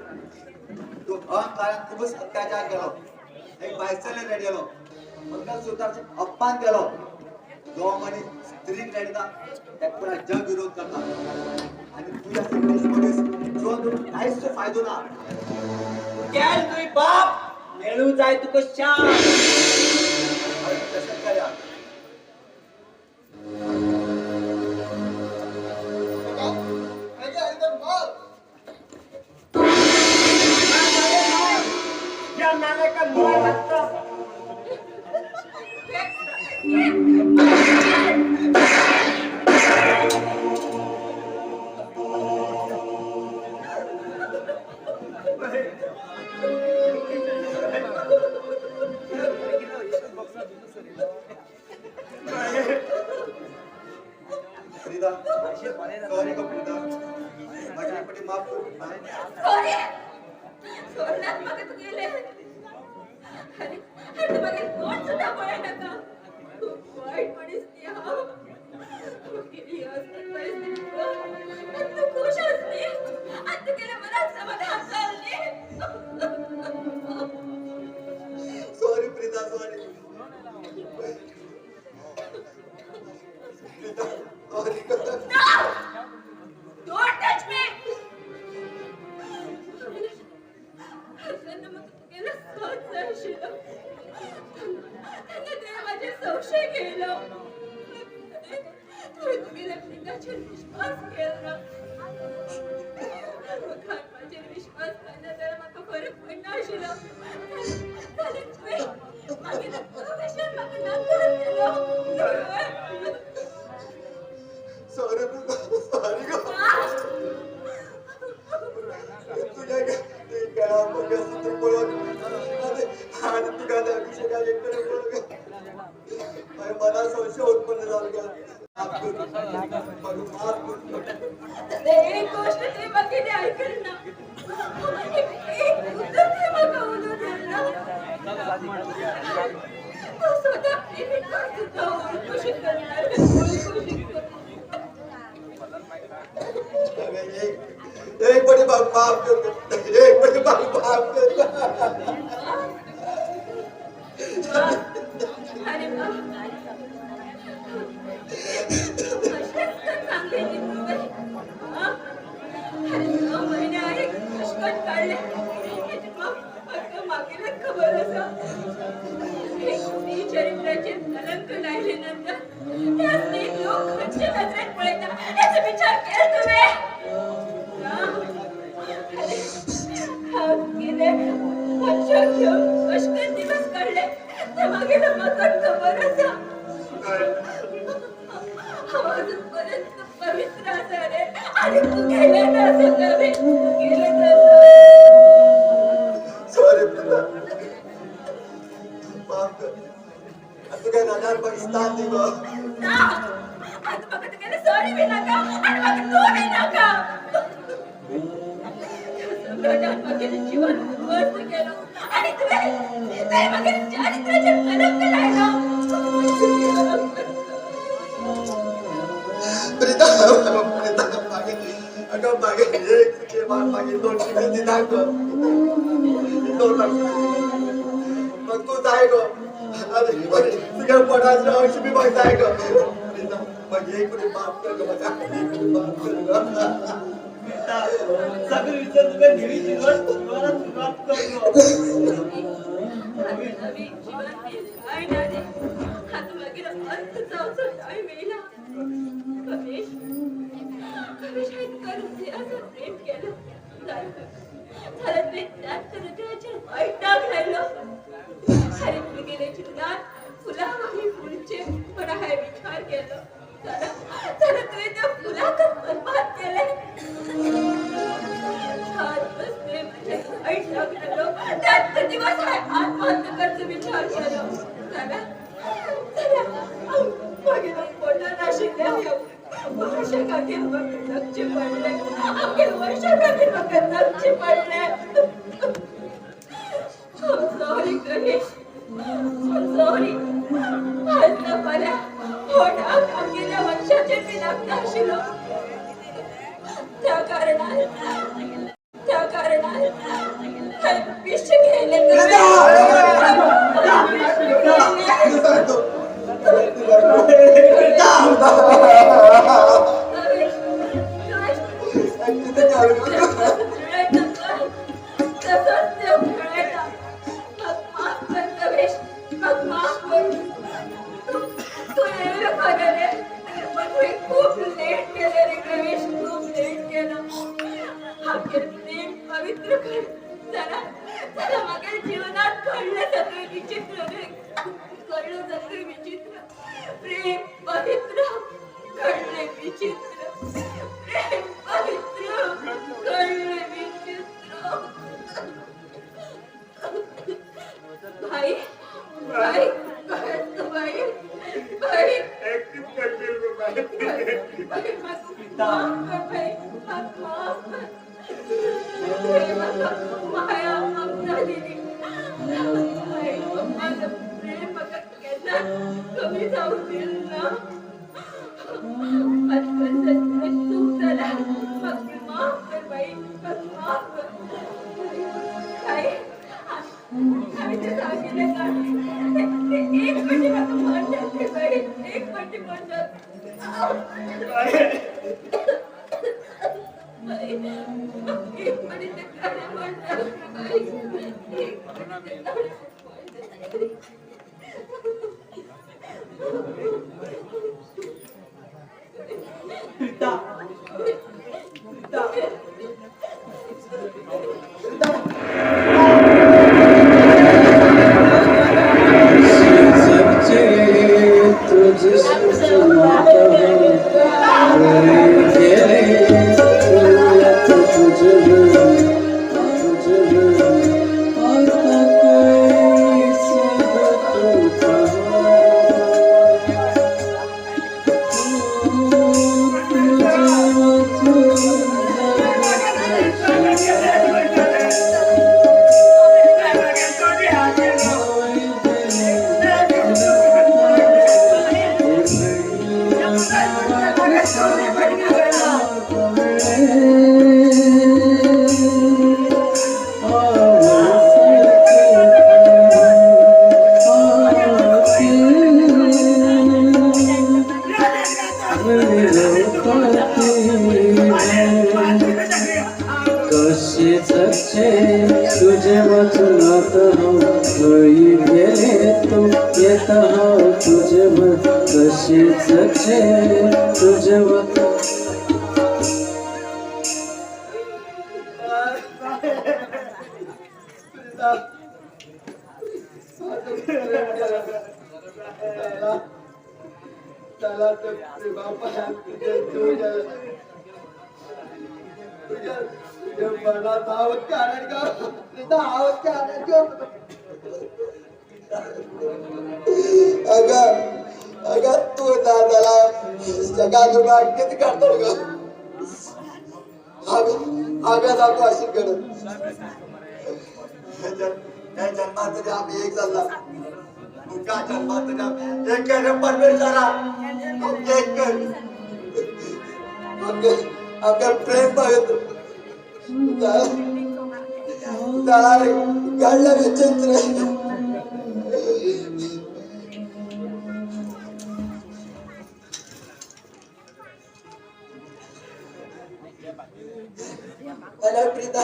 तू अहंकारात खूपच अत्याचार केलो एक बायसले रेडिओ मंगळसूत्राचे अपमान केलो जो म्हणे स्त्री रेडता त्यात पुरा जग विरोध करतात आणि तुझ्या संदेशमध्ये जो काहीच फायदो ना कॅल तुई बाप मेळू जाय तुका शान कसं करा या नालायका मुळा लागतं फ्रीदा सॉरी का फ्रीदा माझी पटी माफ कर सॉरी सोडण्यात मग तू गेले अरे तू माझे कोण सुद्धा बोला नका खूप वाईट परिस्थिती हा गेली असली परिस्थिती तू खुश असते आता गेल्या मला समाधान चालले sorry Frida sorry Don't touch me! त्यांना मग गेलं सहज जाशील त्यांना ते माझे संशय केलं तुम्ही गेल्या पिंडाचे विश्वास केला देवाचेर विश्वास करना तर म्हाका फरक पडना आशिल्लो जाल्यार तुवें मागीर प्रोफेशन म्हाका नाकार केलो सॉरी सॉरी गो तुझ्या काय मग असं तू बोलत आणि तुझ्या अभिषेकाला एककडे बोलत मला संशय उत्पन्न झाला एक गोष्ट ते बाकी ते ऐकलं ना एक उत्तर ते म्हाका उलोवं दिना तो स्वतः प्रेमीक सुद्धा ओळखूशी करणार ओळखूशी एक बड़ी माफ कर एक बड़ी माफ कर अरे अरे 9 महिने आहे कष्ट काढले मागेलच खबर असा चरित्राचे कलंक लायल्यानंतर त्याच एक लोक खंचे नजरेत पळयता याचा विचार केला तुम्ही गेले वर्ष घेऊन कष्ट दिवस काढले त्या मागेला माका खबर असा अजूनपर्यंत पवित्र असा रे आणि तू गेले ना असं नव्हे गेले सॉरी पिता माफ कर तू काय नादार पाकिस्तान दी गो ना आज बघा तू गेले सॉरी भी नका आणि मग तू भी नका सम्राटात मगेले जीवन उद्ध्वस्त केलं आणि तुम्ही मगे चारित्र्याचे कलंक लायला प्रीता मागे अगं मागे एक के बाद मागे 200 किती दाखव 2 लाख मग तू जाय गो अरे तुझ्या पडायचं अंश मी मग जाय गो प्रीता मग एक कोणी माफ कर गो माझा माफ कर गो सगळं विचार तुला नेहमी जीवन तुम्हाला सुरुवात करतो नवीन जीवन काय ना रे हात मागे अंत जाऊचा टाइम येईल कमेश करून ते असं प्रेम केलं झालं ते त्यात हृदयाचे वाईट डाग राहिलो अरे मी गेले जीवनात फुलावरी फुलचे पण आहे विचार केलं झालं तुम्ही त्या फुलाकच बरबाद केले छान बसते म्हणजे वाईट लागलेलो त्यात दिवस आहे आत्महत्या करायचा विचार केला मागे पोटा नाशिकल्या वर्षा काठी मग नक्षी पडले आमचे वर्षा काठी मग नक्षी पडले सॉरी गणेश सॉरी आज ना मला पोटा गेल्या वर्षाचे मी लागता आशिलो त्या कारणात विष घ्यायला पवित्र कर जरा मागे जीवनात घडलं सगळे विचित्र घडलं सगळे विचित्र प्रेम पवित्र घडले विचित्र प्रेम पवित्र घडले विचित्र भाई भाई भाई भाई भाई माफ कर माया अपना दिली माझं प्रेम कमी जाऊ दिल ना चूक झाला मग माफ कर बाई मग माफ कर आम्ही ते सांगितलं का एक पट्टी मग मन जाते बाई एक पट्टी मन जाते प्रीता कशी जगचे तुझे वचनात होई गेले तू येत हो तुझे कशी जगचे तुझे चला तर बापा तुझ्या मनात आवत कारण का आवत कारण अगं तू दादाला जगा किती काढतो ग आम्ही जातो अशी कडे जन्मात तरी आम्ही एक झाला का जन्मात तरी एक कर परमेश्वरा एक कर आपल्या प्रेम पाहतो त्याला गाडला विचित्र अरे प्रीता